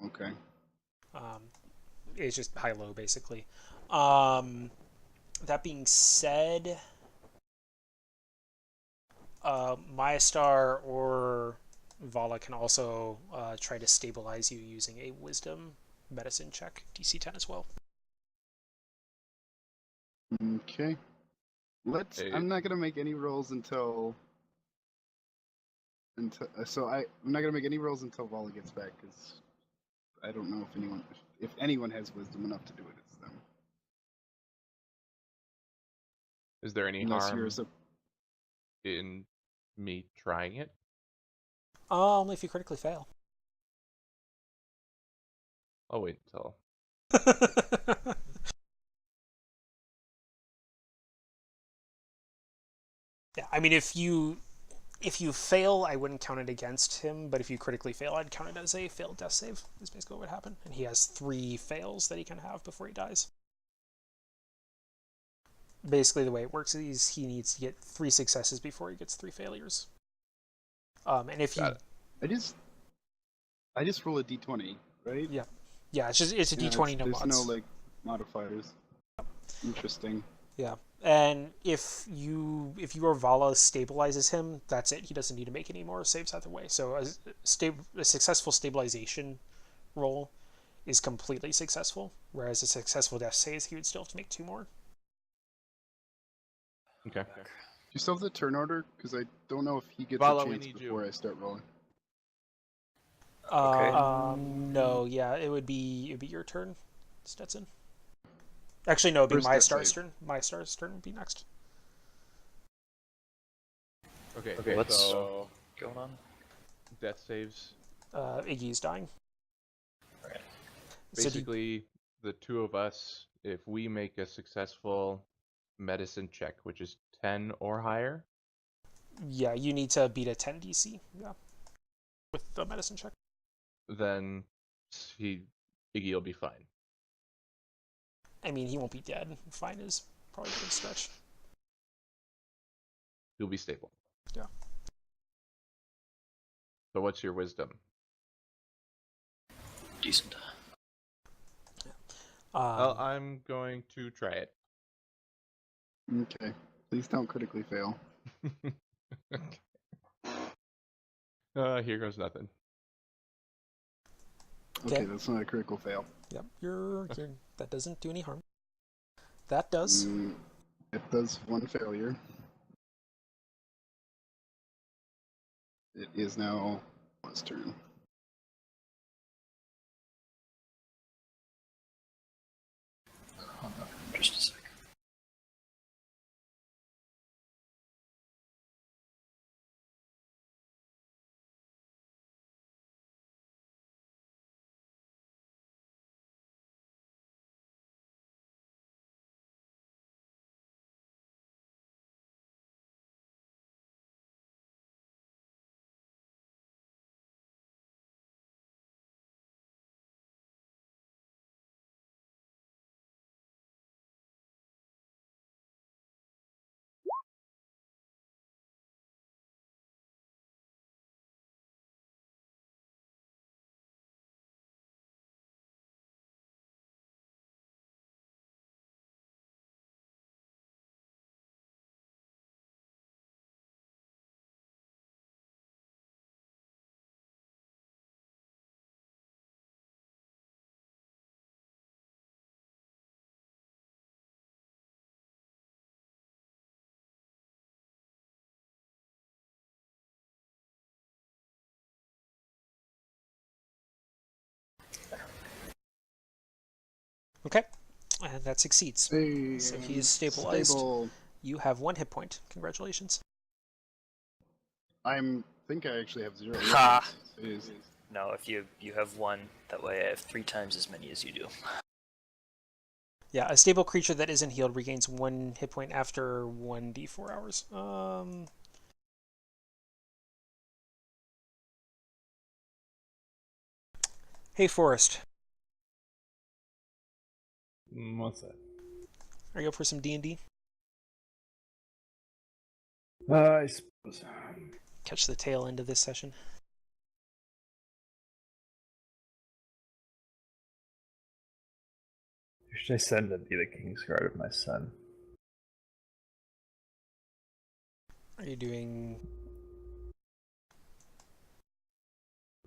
Okay. It's just high-low, basically. That being said, Maestar or Vala can also try to stabilize you using a Wisdom medicine check, DC 10 as well. Okay. Hey. I'm not gonna make any rolls until. So I'm not gonna make any rolls until Vala gets back because I don't know if anyone has wisdom enough to do it. It's them. Is there any Unless harm you're in me trying it? Only if you critically fail. I'll wait until. Yeah, I mean, if you fail, I wouldn't count it against him, but if you critically fail, I'd count it as a failed death save. Is basically what would happen, and he has 3 fails that he can have before he dies. Basically, the way it works is he needs to get 3 successes before he gets 3 failures. And if you, I just roll a d20, right? yeah, it's a d20, no there's mods. no modifiers. Interesting. Yeah, and if your Vala stabilizes him, that's it. He doesn't need to make any more saves either way. So a successful stabilization roll is completely successful, whereas a successful death save, he would still have to make 2 more. Okay. Do you still have the turn order? Because I don't know if he gets Vala, a we chance need before you. I start rolling. Okay. No, yeah, it would be your turn, Stetson. Actually, no, it'd be First death Maestar's save. turn. Maestar's turn would be next. Okay. What's So going on? death saves. Iggy's dying. Okay. So Basically, the 2 of us, if we make a successful medicine check, which is 10 or higher, yeah, you need to beat a 10 DC. Yeah, with the medicine check. then Iggy will be fine. I mean, he won't be dead. Fine is probably a good stretch. He'll be stable. Yeah. So what's your wisdom? Decent. Well, I'm going to try it. Okay. Please don't critically fail. Here goes nothing. Okay, that's not a critical fail. Yep, that doesn't do any harm. That does. It does one failure. It is now his turn. Hold on, just a sec. Okay, and that succeeds. Hey, So he is stabilized. Stable. You have 1 hit point. Congratulations. Think I actually have 0. Ha! It is. No, if you have 1, that way I have 3 times as many as you do. Yeah, a stable creature that isn't healed regains 1 hit point after 1d4 hours. Hey, Forrest. What's that? Are you up for some D&D? I suppose. Catch the tail end of this session. Should I send to be the King's Guard of my son? Are you doing...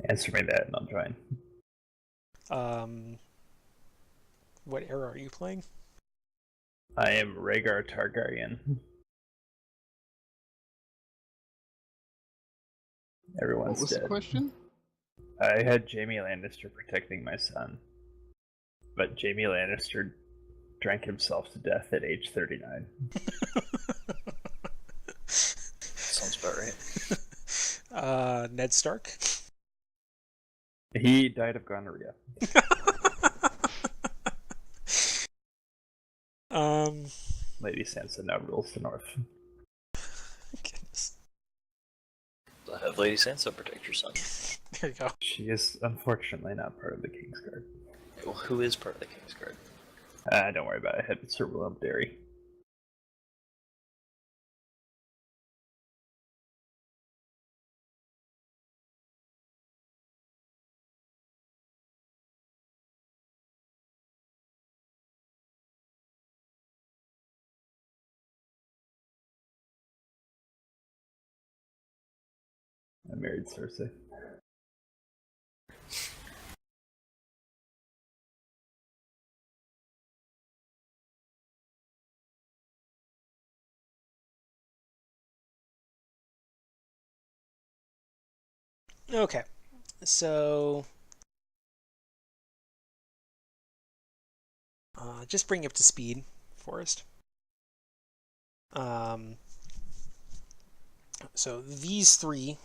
Answer me that and I'll join. What era are you playing? I am Rhaegar Targaryen. Everyone's What was dead. the question? I had Jaime Lannister protecting my son, but Jaime Lannister drank himself to death at age 39. Sounds about right. Ned Stark? He died of gonorrhea. Lady Sansa now rules the north. Goodness. I'll have Lady Sansa protect your son. There you go. She is unfortunately not part of the King's Guard. Well, who is part of the King's Guard? Don't worry about it. I had Sir Willem Derry. I married Cersei. Okay, so... just bring you up to speed, Forrest. So these 3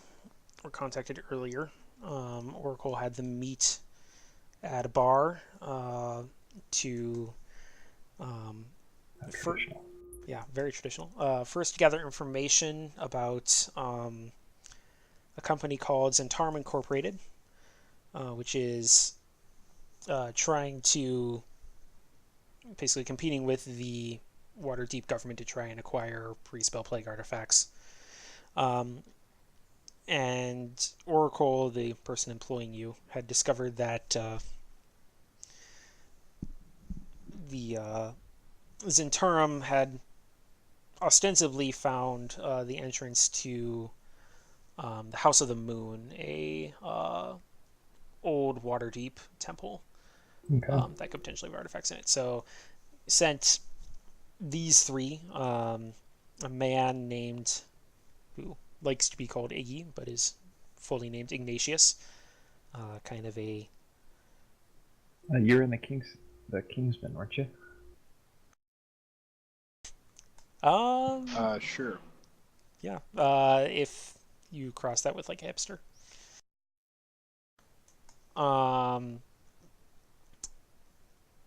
were contacted earlier. Oracle had them meet at a bar to... Traditional. Yeah, very traditional. First, gather information about a company called Zentarum Incorporated, which is trying to basically competing with the Waterdeep government to try and acquire pre-spell plague artifacts. And Oracle, the person employing you, had discovered that the Zentarum had ostensibly found the entrance to the House of the Moon, a old Waterdeep temple Okay. that could potentially have artifacts in it. So sent these three, a man named, who likes to be called Iggy, but is fully named Ignatius, kind of a... You're in the Kingsman, weren't you? Sure. Yeah, if you cross that with like a hipster.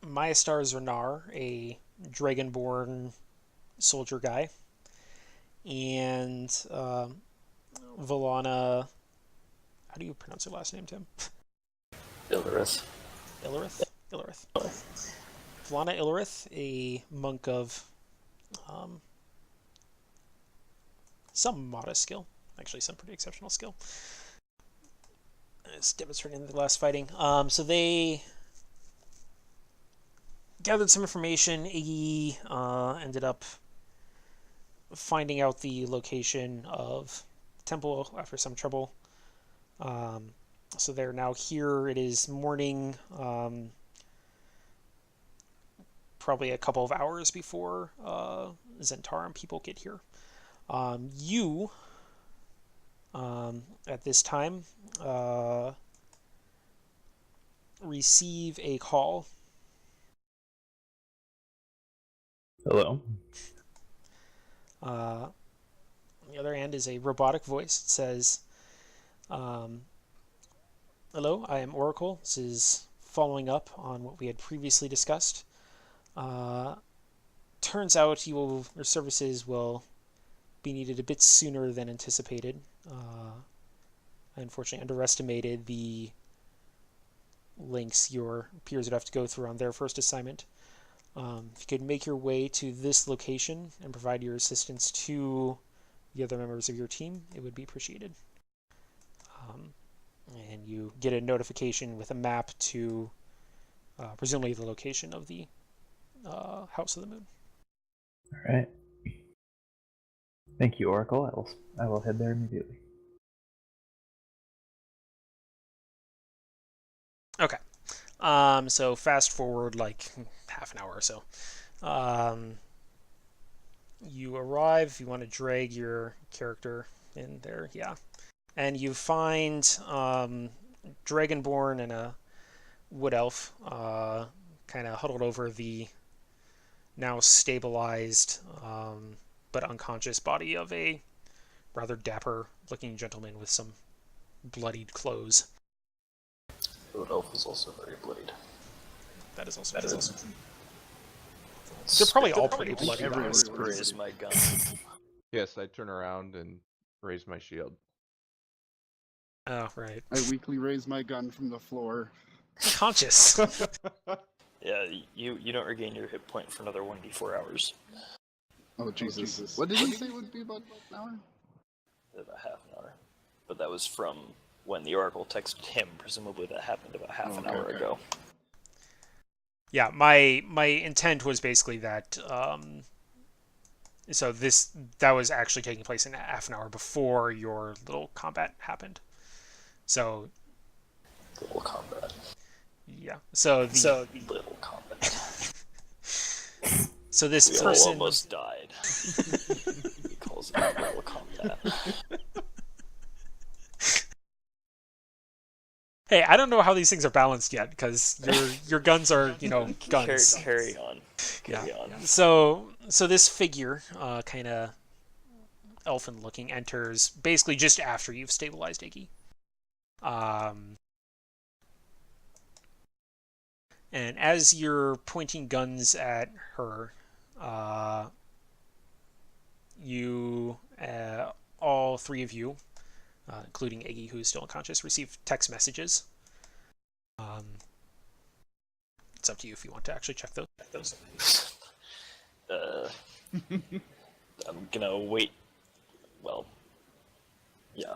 Maestar Zernar, a dragonborn soldier guy, and Valana. How do you pronounce your last name, Tim? Illerith. Illerith? Illerith. Valana Illerith, a monk of some modest skill. Actually, some pretty exceptional skill. As demonstrated in the last fighting. So they gathered some information. Iggy ended up finding out the location of the temple after some trouble. So they're now here. It is morning, probably a couple of hours before Zentarum people get here. You, at this time, receive a call. Hello. On the other end is a robotic voice. It says, hello, I am Oracle. This is following up on what we had previously discussed. Turns out your services will be needed a bit sooner than anticipated. I unfortunately underestimated the links your peers would have to go through on their first assignment. If you could make your way to this location and provide your assistance to the other members of your team, it would be appreciated. And you get a notification with a map to presumably the location of the House of the Moon. All right. Thank you, Oracle. I will head there immediately. Okay. So fast forward like half an hour or so. You arrive. If you want to drag your character in there, yeah. And you find Dragonborn and a Wood Elf kind of huddled over the now stabilized but unconscious body of a rather dapper-looking gentleman with some bloodied clothes. Wood Elf is also very bloodied. That is also true. They're probably all pretty bloody. Everyone honestly. Raise my gun. Yes, I turn around and raise my shield. Oh, right. I weakly raise my gun from the floor. Conscious. Yeah, you don't regain your hit point for another 1d4 hours. Oh, Jesus. What did he say would be about an hour? About half an hour. But that was from when the Oracle texted him. Presumably that happened about half an hour ago. Yeah, my intent was basically that. So that was actually taking place in half an hour before your little combat happened. So. Little combat. Yeah. So little combat. So this we person all almost died. He calls it little combat. Hey, I don't know how these things are balanced yet because your guns are, guns. Carry on. Carry on. So this figure, kind of elfin-looking, enters basically just after you've stabilized Iggy. And as you're pointing guns at her, you, all three of you, including Iggy, who's still unconscious, receive text messages. It's up to you if you want to actually check those. I'm gonna wait. Well, yeah.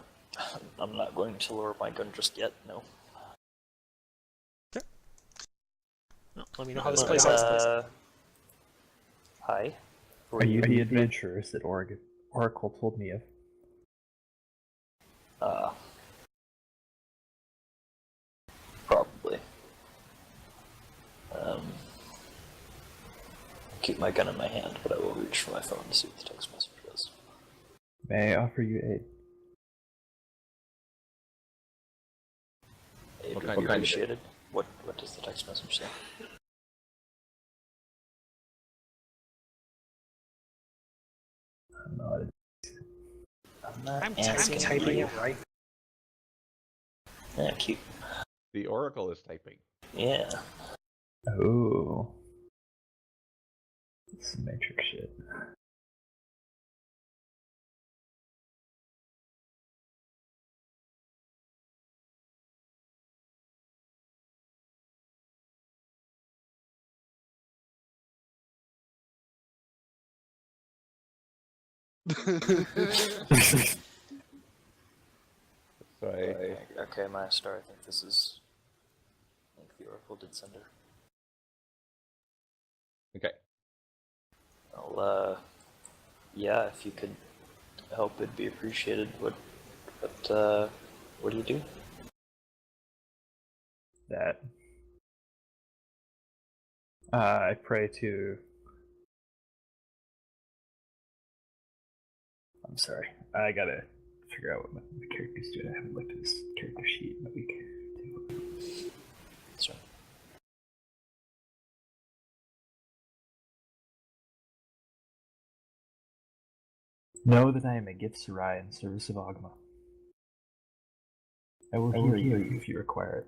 I'm not going to lower my gun just yet, no. Okay. Well, let me know how this plays out. Hi. Are you the adventurers that Oracle told me of? Probably. Keep my gun in my hand, but I will reach for my phone to see what the text message was. May I offer you aid? Aid What would kind be of aid? appreciated. What does the text message say? I'm not. I'm not I'm asking typing you. it right. Yeah, cute. The Oracle is typing. Yeah. Oh. It's some Matrix shit. So Okay, Master, I think this is... I think the Oracle did send her. okay. Well, yeah, if you could help, it'd be appreciated. What do you do? That. I pray to. I'm sorry. I gotta figure out what my character's doing. I haven't looked at this character sheet in a week. Sorry. Know that I am a Gith Sarai in service of Ogma. I will heal you if you require it.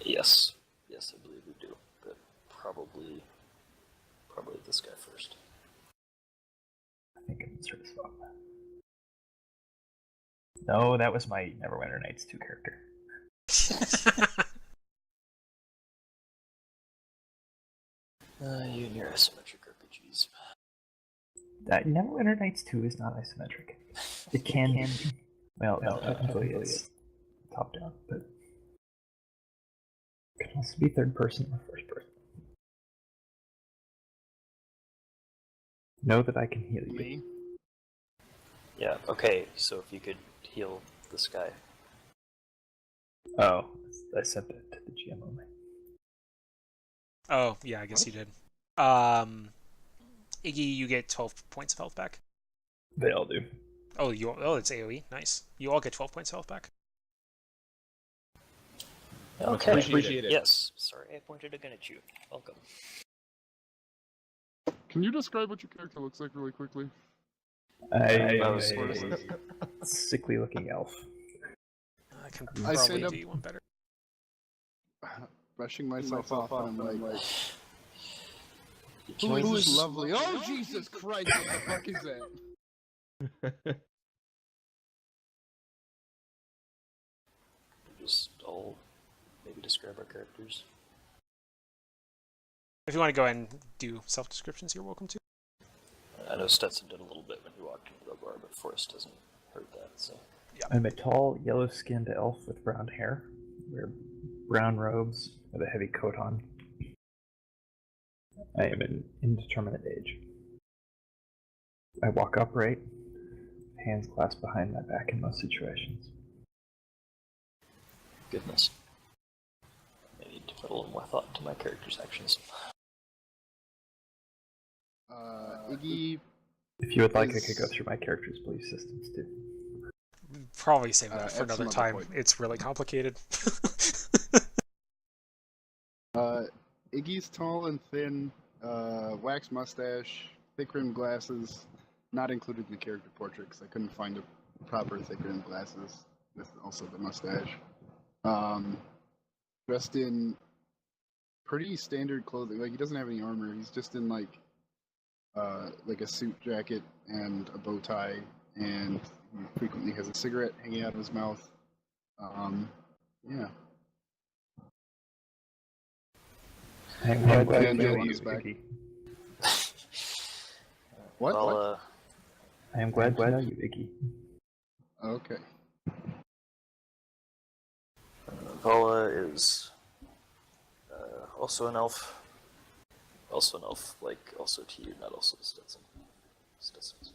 Yes. Yes, I believe we do. But probably this guy first. I think I'm in service of Ogma. No, that was my Neverwinter Nights 2 character. You and your isometric RPGs. That Neverwinter Nights 2 is not isometric. It can be. Well, no, technically it's top down, but it can also be third person or first person. Know that I can heal you. Me? Yeah, okay, so if you could heal this guy. Oh, I sent it to the GM only. Oh, yeah, I guess you did. Iggy, you get 12 points of health back. They all do. Oh, it's AoE. Nice. You all get 12 points of health back. Okay. Appreciate it. Yes. Sorry, I pointed a gun at you. Welcome. Can you describe what your character looks like really quickly? I'm was- a sickly looking elf. I can I probably stand up- do you one better. Brushing myself off, and I'm like, Can we who is just- lovely? Oh, Jesus Christ, what the fuck is that? just all maybe describe our characters? If you want to go ahead and do self-descriptions, you're welcome to. I know Stetson did a little bit when he walked into the bar, but Forrest hasn't heard that, so... I'm a tall, yellow-skinned elf with brown hair. Wear brown robes with a heavy coat on. I am an indeterminate age. I walk upright, hands clasped behind my back in most situations. Goodness. I need to put a little more thought into my character's actions. Iggy, If you would like, I could go through my character's belief systems too. Probably save that for at another some other time. point. It's really complicated. Iggy's tall and thin, wax mustache, thick rimmed glasses, not included in the character portrait because I couldn't find a proper thick rimmed glasses with also the mustache. Dressed in pretty standard clothing. Like he doesn't have any armor. He's just in like a suit jacket and a bow tie, and he frequently has a cigarette hanging out of his mouth. Yeah. I'm glad glad to to know know you, he's back. Iggy. What? Well, I am glad to know you, Iggy. Okay. Vala is also an elf. Also an elf, like, also to you, not also to Stetson. Stetson's an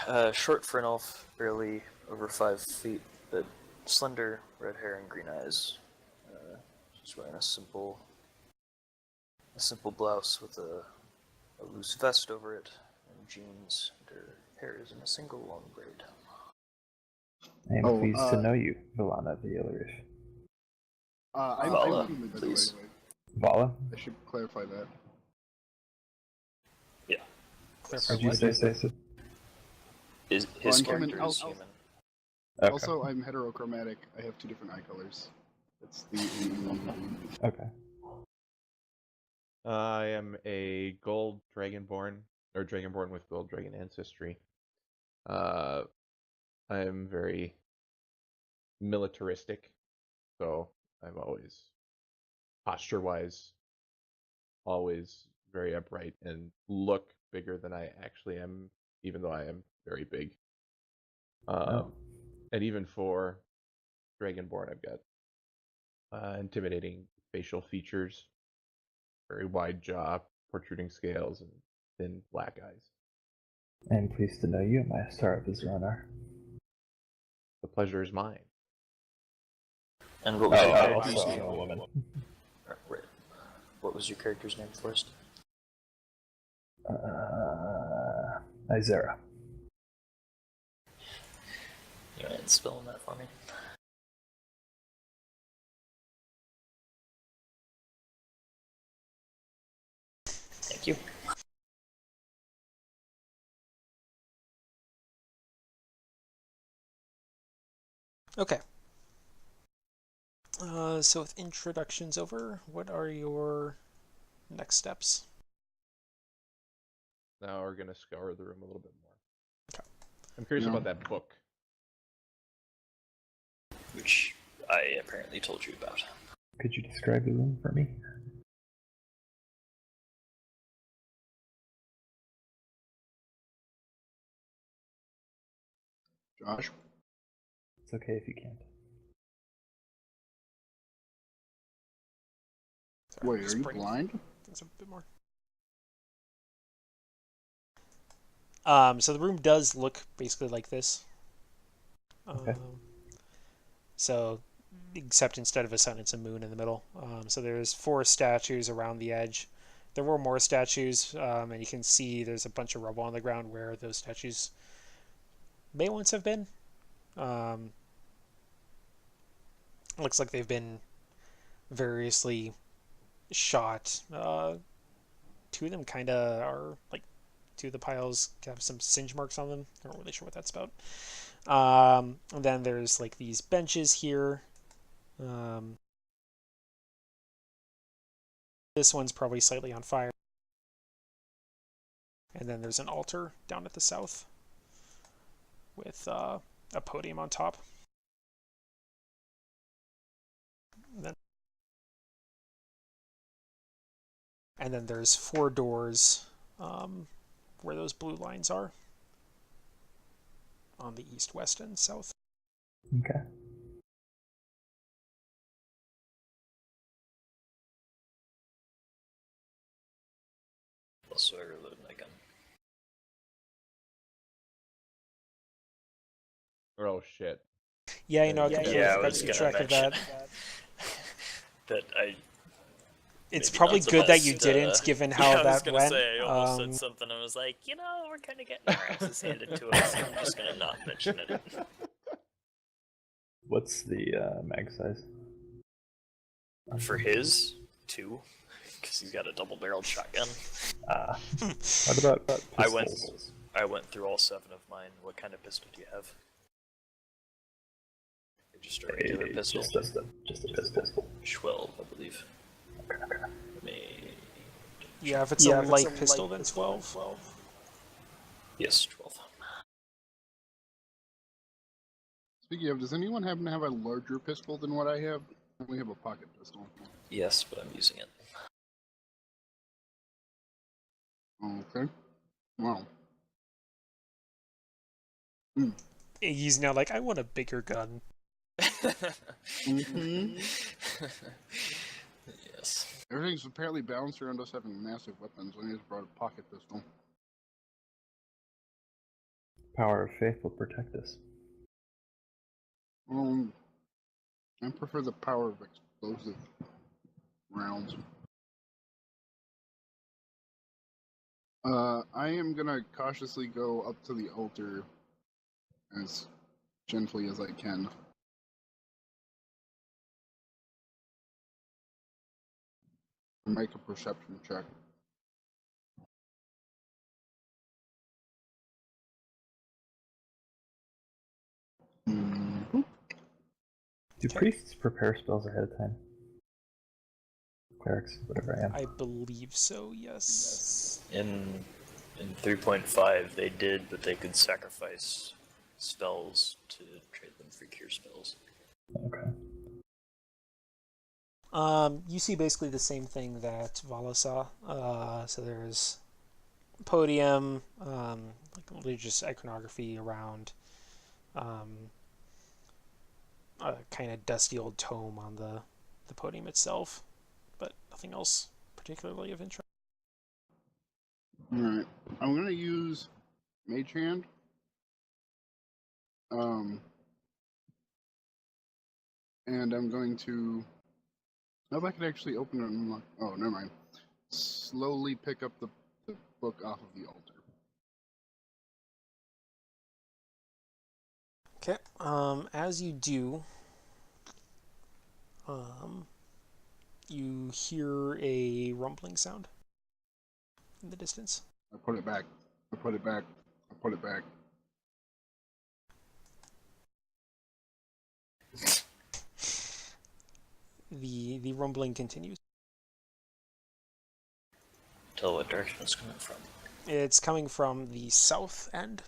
elf. Short for an elf, barely over 5 feet, but slender, red hair and green eyes. She's wearing a simple blouse with a loose vest over it, and jeans, and her hair is in a single long braid. I am pleased to know you, Valana Villaris. I'm Vala, human, by please. the way. Vala? I should clarify that. Yeah. Clarify Did you what? say so? His I'm character human. is human. Okay. Also, I'm heterochromatic. I have 2 different eye colors. That's the Okay. I am a gold dragonborn, or dragonborn with gold dragon ancestry. I am very militaristic, so I'm always posture-wise, always very upright and look bigger than I actually am, even though I am very big. And even for dragonborn, I've got intimidating facial features, very wide jaw, protruding scales, and thin black eyes. I am pleased to know you, my star of runner. The pleasure is mine. And what was your I character's also name? am a woman. Right. What was your character's name first? Izera. You mind spelling that for me? Thank you. Okay. So with introductions over, what are your next steps? Now we're gonna scour the room a little bit more. Okay. I'm curious Yeah. about that book. Which I apparently told you about. Could you describe the room for me? Josh. It's okay if you can't. Sorry, Wait, just are you bringing blind? things up a bit more. So the room does look basically like this. Okay. So, except instead of a sun, it's a moon in the middle. So there's 4 statues around the edge. There were more statues, and you can see there's a bunch of rubble on the ground where those statues may once have been. Looks like they've been variously shot. 2 of them kind of are like 2 of the piles have some singe marks on them. I'm not really sure what that's about. And then there's like these benches here. This one's probably slightly on fire. And then there's an altar down at the south with a podium on top. And then there's 4 doors where those blue lines are on the east, west, and south. Okay. Also, I reload my gun. Oh shit. Yeah, you know, I Yeah, completely I forgot was to keep gonna track of mention that. that I. It's maybe probably not the good that you best, didn't, given how yeah, I was that gonna went. say, I almost said something. I was like, we're kind of getting our asses handed to us. So I'm just gonna not mention it. What's the mag size? For his 2, because he's got a double-barreled shotgun. What about pistols? I went through all 7 of mine. What kind of pistol do you have? Just a regular pistol. Just a pistol. 12, I believe. Yeah, if it's a light pistol, then 12. Yes, 12. Speaking of, does anyone happen to have a larger pistol than what I have? I only have a pocket pistol. Yes, but I'm using it. Okay. Wow. He's now like, I want a bigger gun. Mm-hmm. Yes. Everything's apparently balanced around us having massive weapons. I just brought a pocket pistol. Power of faith will protect us. I prefer the power of explosive rounds. I am gonna cautiously go up to the altar as gently as I can. Make a perception check. Mhm. Do priests prepare spells ahead of time? Clerics, whatever I am. I believe so, yes. In 3.5 they did, but they could sacrifice spells to trade them for cure spells. Okay. You see basically the same thing that Vala saw. So there's a podium, like religious iconography around, a kind of dusty old tome on the podium itself, but nothing else particularly of interest. Alright. I'm gonna use Mage Hand. And I'm going to... Oh, if I could actually open it and unlock... Oh, never mind. Slowly pick up the book off of the altar. Okay, as you do, you hear a rumbling sound in the distance. I put it back. I put it back. I put it back. The rumbling continues. Tell what direction it's coming from. It's coming from the south end.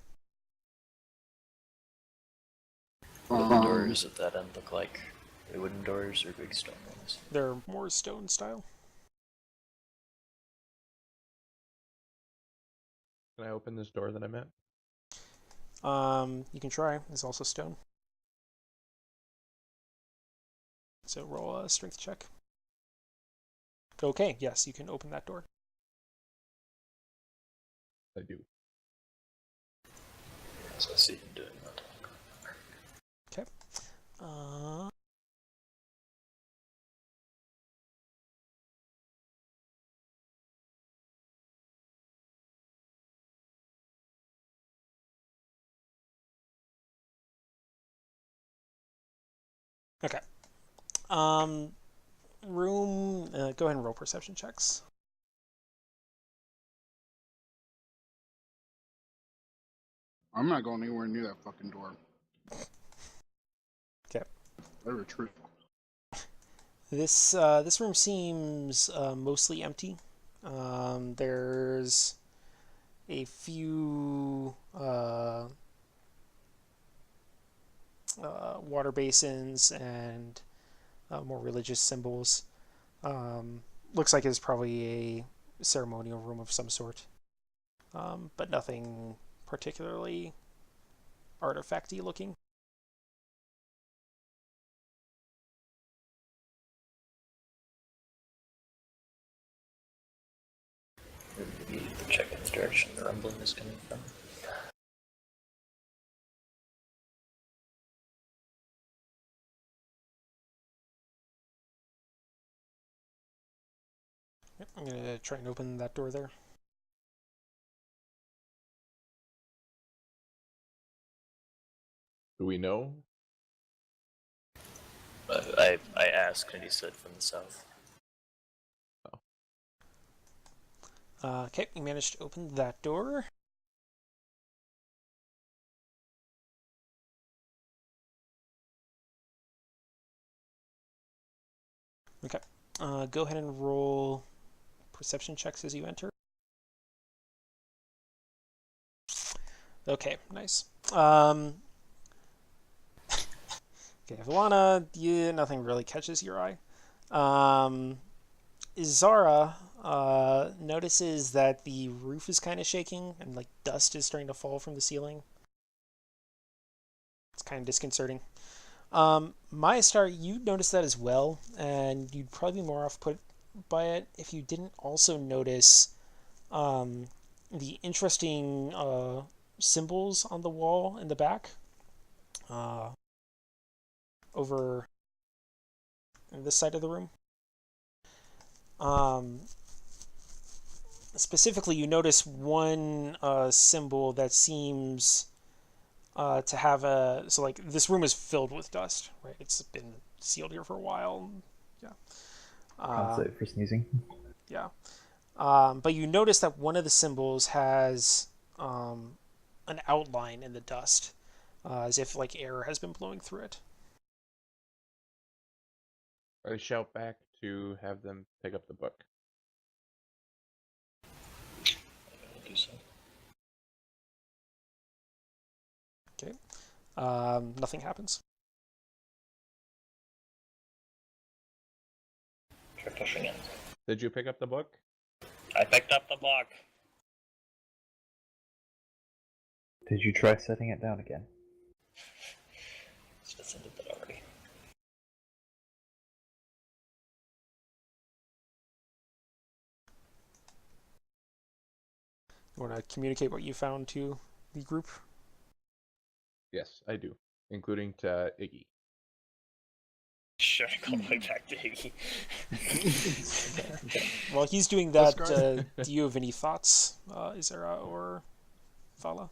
What the doors at that end look like? Are they wooden doors or big stone ones? They're more stone style. Can I open this door that I'm at? You can try. It's also stone. So roll a strength check. Okay, yes, you can open that door. I do. So I see him doing that. Okay. Okay. Room. Go ahead and roll perception checks. I'm not going anywhere near that fucking door. Okay. I retreat. This room seems mostly empty. There's a few water basins and more religious symbols. Looks like it's probably a ceremonial room of some sort, but nothing particularly artifacty looking. Maybe check in the direction the rumbling is coming from. Yep, I'm gonna try and open that door there. Do we know? I asked and he said from the south. Okay, you managed to open that door. Okay, go ahead and roll perception checks as you enter. Okay, nice. Okay, Valana, nothing really catches your eye. Zara notices that the roof is kind of shaking and like dust is starting to fall from the ceiling. It's kind of disconcerting. Maestar, you notice that as well, and you'd probably be more by it if you didn't also notice the interesting symbols on the wall in the back. Over on this side of the room. Specifically, you notice one symbol that seems to have a... So, like, this room is filled with dust, right? It's been sealed here for a while. Yeah. Compensate for sneezing. Yeah. But you notice that one of the symbols has an outline in the dust, as if, like, air has been blowing through it. I shout back to have them pick up the book. I'll do so. Okay. Nothing happens. Try pushing it. Did you pick up the book? I picked up the book. Did you try setting it down again? Smithson did that already. You want to communicate what you found to the group? Yes, I do, including to Iggy. Sure, go back to Iggy. While he's doing that, do you have any thoughts, Izera or Vala?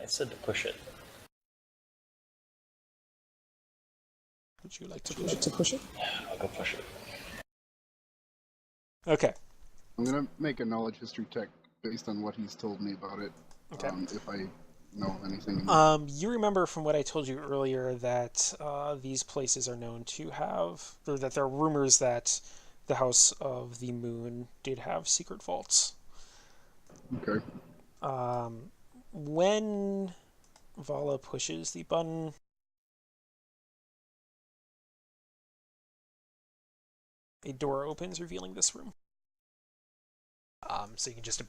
I said to push it. Would you like to push it? I'll go push it. Okay. I'm gonna make a knowledge history check based on what he's told me about it. Okay. If I know anything. You remember from what I told you earlier that these places are known to have, or that there are rumors that the House of the Moon did have secret vaults. Okay. When Vala pushes the button, a door opens, revealing this room. So you can just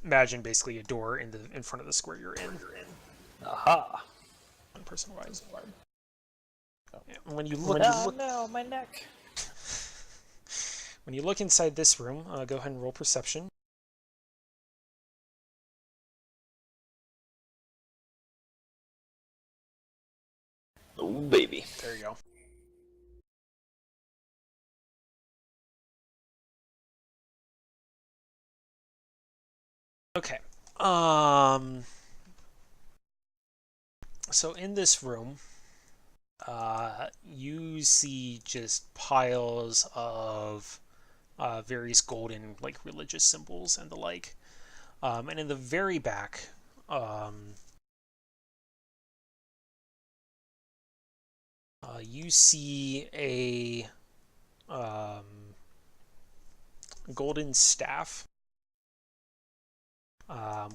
imagine basically a door in front of the square you're in. Aha! One person wise. When you look, no, my neck. when you look inside this room, go ahead and roll perception. Oh, baby. There you go. Okay. So in this room, you see just piles of various golden, like, religious symbols and the like. And in the very back, you see a golden staff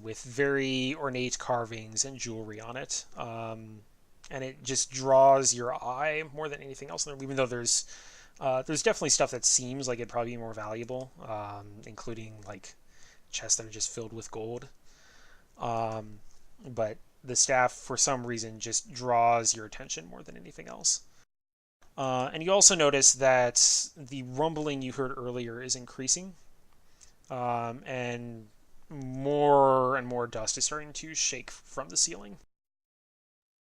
with very ornate carvings and jewelry on it. And it just draws your eye more than anything else in the room, even though there's definitely stuff that seems like it'd probably be more valuable, including, like, chests that are just filled with gold. But the staff, for some reason, just draws your attention more than anything else. And you also notice that the rumbling you heard earlier is increasing, and more dust is starting to shake from the ceiling.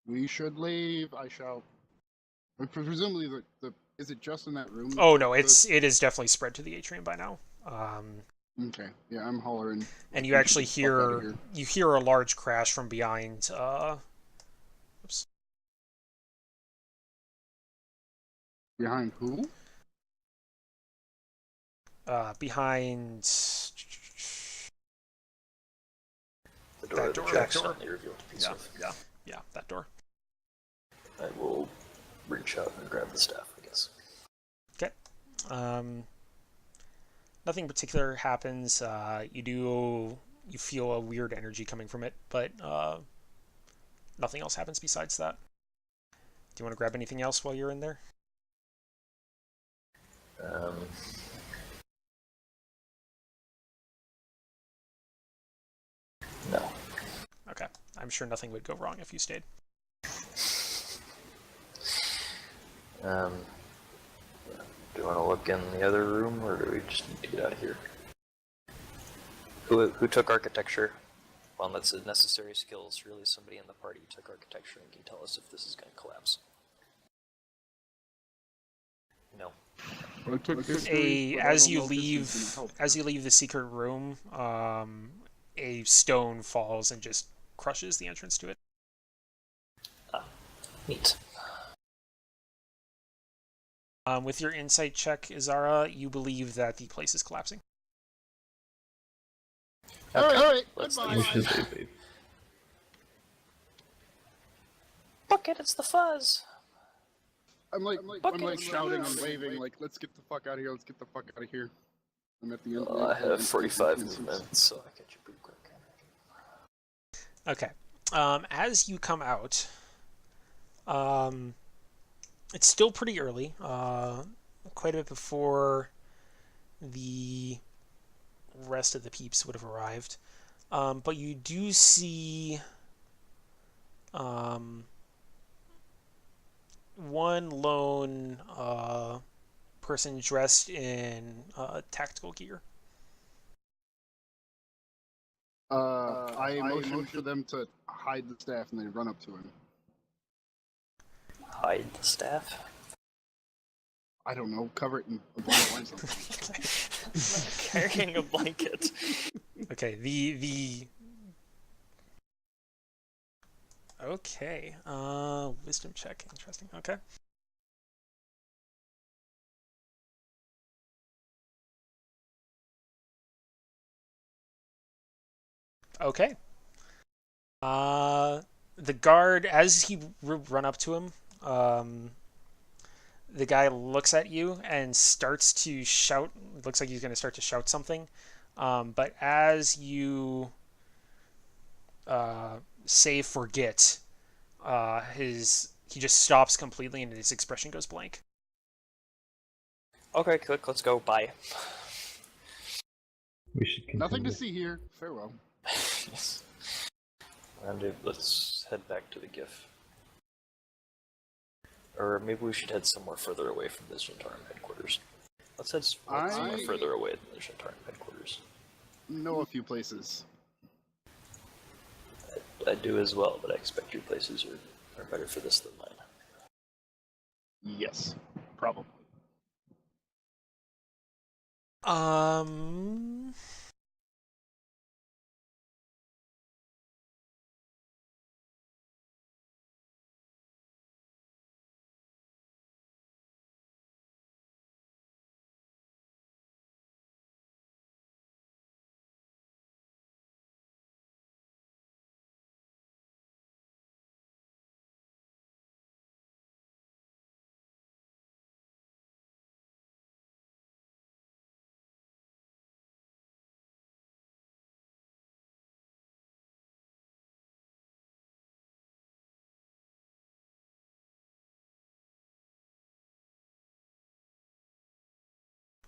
We should leave, I shout. Presumably, is it just in that room? Oh no, it is definitely spread to the atrium by now. Okay, yeah, I'm hollering. And you actually hear a large crash from behind. Oops. Behind who? Behind The door that that door. Jack suddenly revealed to piece of. Yeah, that door. I will reach out and grab the staff, I guess. Okay. Nothing particular happens. You feel a weird energy coming from it, but nothing else happens besides that. Do you want to grab anything else while you're in there? No. Okay. I'm sure nothing would go wrong if you stayed. Do you want to look in the other room, or do we just need to get out of here? Who took architecture? Well, that's a necessary skill. Really, somebody in the party took architecture and can tell us if this is going to collapse. No. Well, it took history, but I As don't you know if this is leave gonna help. as you leave the secret room, a stone falls and just crushes the entrance to it. Ah, neat. With your insight check, Izara, you believe that the place is collapsing. All right, Let's goodbye. We should leave. Bucket, it's the fuzz! I'm like Bucket, shouting it's and the waving, like, let's get the fuck out of here, let's get the fuck out of here. I'm at the end. I have 45 movement, so I catch you pretty quick. Okay. As you come out, it's still pretty early, quite a bit before the rest of the peeps would have arrived. But you do see one lone person dressed in tactical gear. I motion for them to hide the staff, and they run up to him. Hide the staff? I don't know, cover it in a blanket or something. Carrying a blanket. Okay, okay, wisdom check, interesting, okay. Okay. The guard, as he run up to him, the guy looks at you and starts to shout. Looks like he's going to start to shout something. But as you say forget, he just stops completely and his expression goes blank. Okay, click, let's go, bye. We should continue. Nothing to see here. Farewell. Yes. And let's head back to the GIF. Or maybe we should head somewhere further away from the Zhentarim headquarters. Let's head somewhere further away than the Zhentarim headquarters. Know a few places. I do as well, but I expect your places are better for this than mine. Yes, probably.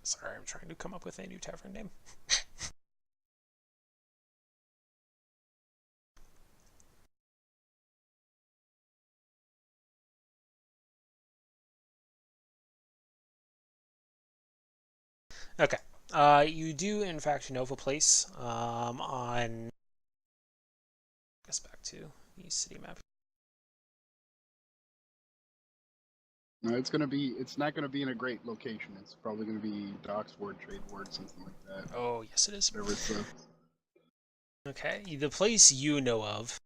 Sorry, I'm trying to come up with a new tavern name. Okay. You do, in fact, know of a place on... I guess back to the city map. No, it's not gonna be in a great location. It's probably gonna be Docks Ward, Trade Ward, something like that. Oh, yes it is. Whatever it's Okay, the place you know of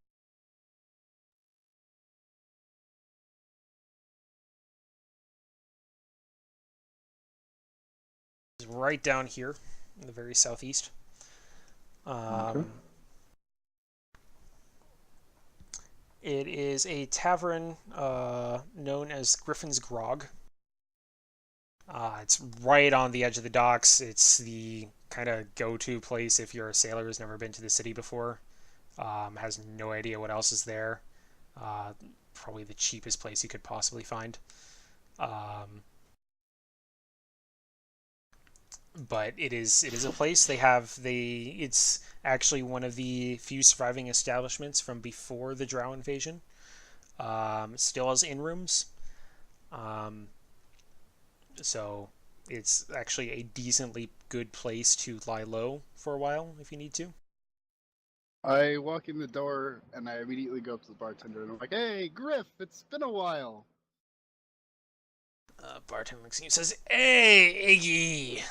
is right down here in the very southeast. Okay. It is a tavern known as Griffin's Grog. It's right on the edge of the docks. It's the kind of go-to place if you're a sailor who's never been to the city before, has no idea what else is there. Probably the cheapest place you could possibly find. But it is a place. It's actually one of the few surviving establishments from before the Drow invasion. Still has inn rooms. So It's actually a decently good place to lie low for a while if you need to. I walk in the door and I immediately go up to the bartender and I'm like, "Hey, Griff, it's been a while." Bartender looks at you and says, "Hey, Iggy!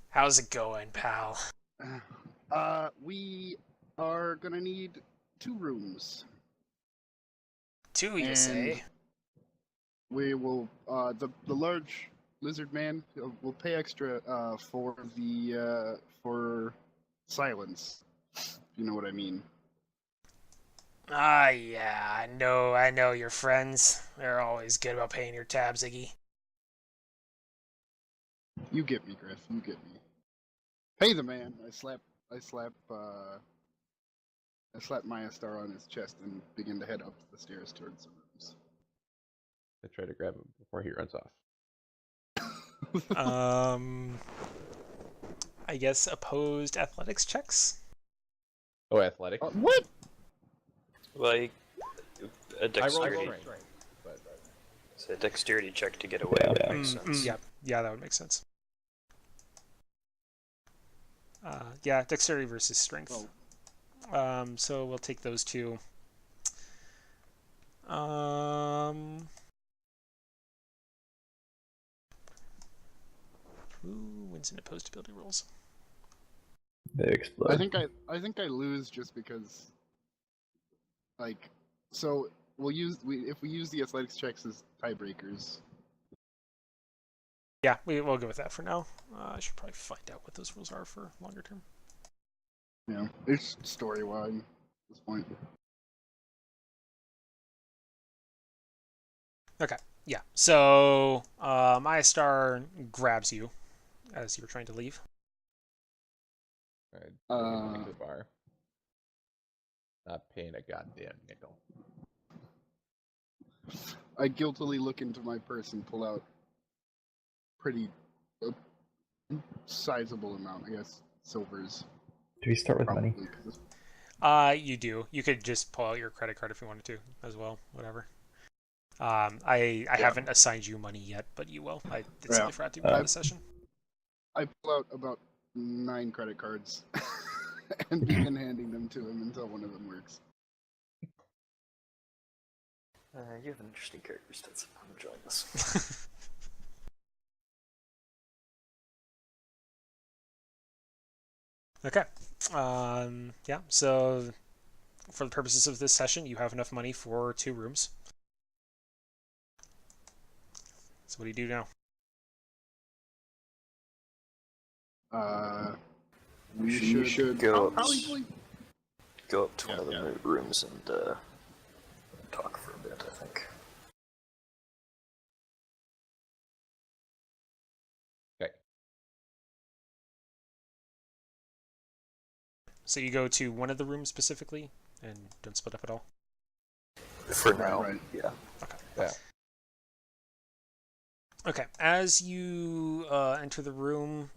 How's it going, pal?" We are gonna need 2 rooms, Two, you and say? we will. The large lizard man will pay extra for the for silence. If you know what I mean. Ah, yeah, I know your friends. They're always good about paying your tabs, Iggy. You get me, Griff. You get me. Pay the man. I slap Maya Star on his chest and begin to head up the stairs towards the rooms. I try to grab him before he runs off. I guess opposed athletics checks? Oh, athletics. What? Like a I rolled dexterity, strength, but it's a dexterity check to get away. Yeah. That makes sense. Yeah, that would make sense. Yeah, dexterity versus strength. Oh. So we'll take those two. Who wins in opposed ability rolls? They explode. I think I lose just because, like, so if we use the athletics checks as tiebreakers. Yeah, we'll go with that for now. I should probably find out what those rules are for longer term. Yeah, it's story-wide at this point. Okay, yeah. So Maya Star grabs you as you were trying to leave. I go to the bar. Not paying a goddamn nickel. I guiltily look into my purse and pull out pretty sizable amount, I guess, silvers. Do we start with money? Probably, 'cause You do. You could just pull out your credit card if you wanted to as well. Whatever. I haven't assigned you money yet, but you will. I did Yeah. simply forgot to in the session. I pull out about 9 credit cards and begin handing them to him until one of them works. You have an interesting character, Stetson. I'm enjoying this. Okay. Yeah. So, for the purposes of this session, you have enough money for 2 rooms. So what do you do now? We should go up, probably. go up to one of Yeah. the rooms and talk for a bit, I think. Okay. So you go to one of the rooms specifically and don't split up at all? For now, Right. yeah. Yeah. Okay. As you enter the room,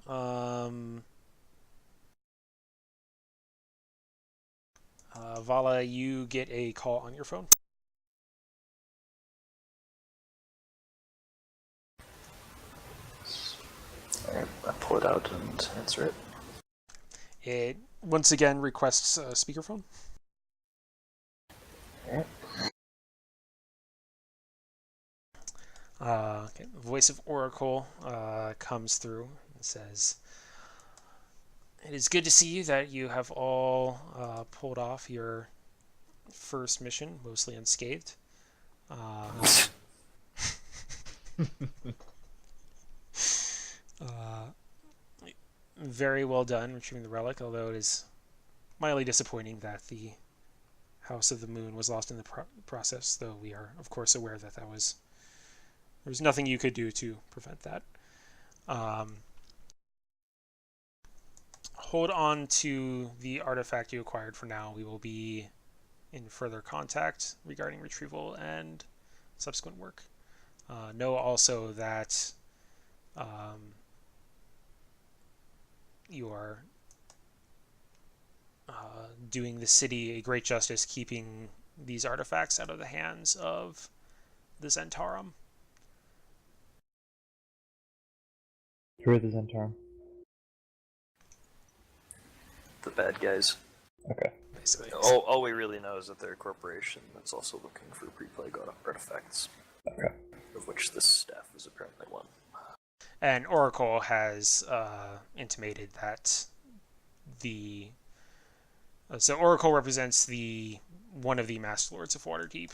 Vala, you get a call on your phone. Alright, I pull it out and answer it. It once again requests a speakerphone. Alright. Okay. The voice of Oracle comes through and says, "It is good to see that you have all pulled off your first mission, mostly unscathed. Very well done retrieving the relic, although it is mildly disappointing that the House of the Moon was lost in the process, though we are, of course, aware that there was nothing you could do to prevent that. Hold on to the artifact you acquired for now. We will be in further contact regarding retrieval and subsequent work. Know also that you are doing the city a great justice keeping these artifacts out of the hands of the Zentarum. Who are the Zentarum? The bad guys. Okay. Basically. All we really know is that they're a corporation that's also looking for pre-plague artifacts, Okay. of which this staff is apparently one. And Oracle has intimated that the so Oracle represents one of the Master Lords of Waterdeep,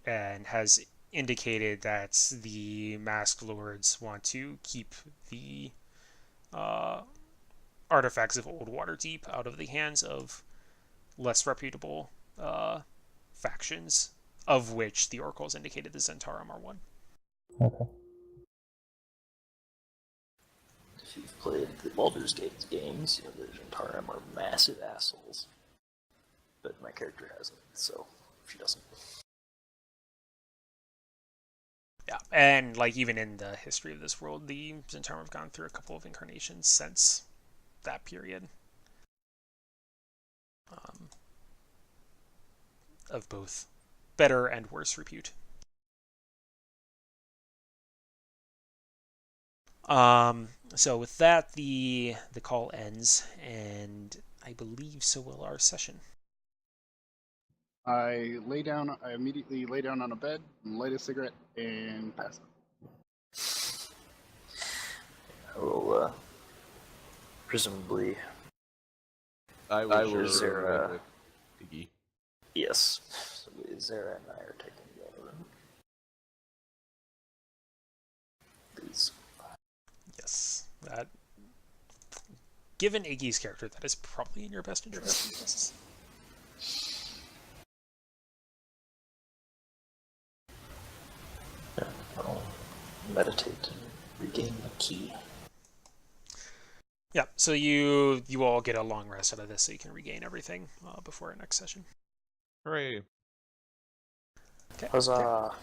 and has indicated that the Master Lords want to keep the artifacts of Old Waterdeep out of the hands of less reputable factions, of which the Oracle has indicated the Zentarum are one. Okay. If you've played the Baldur's Gate games, you know the Zentarum are massive assholes. But my character hasn't, so she doesn't. Yeah, and like even in the history of this world, the Zentarum have gone through a couple of incarnations since that period, of both better and worse repute. So with that, the call ends, and I believe so will our session. I immediately lay down on a bed, and light a cigarette, and pass out. I will, presumably, I will share Zara. a room with Iggy. yes. So Zara and I are taking the other room. Please. Yes, that. Given Iggy's character, that is probably in your best interest. I'll meditate and regain the key. Yeah, so you all get a long rest out of this, so you can regain everything before our next session. Hooray! Okay. Huzzah!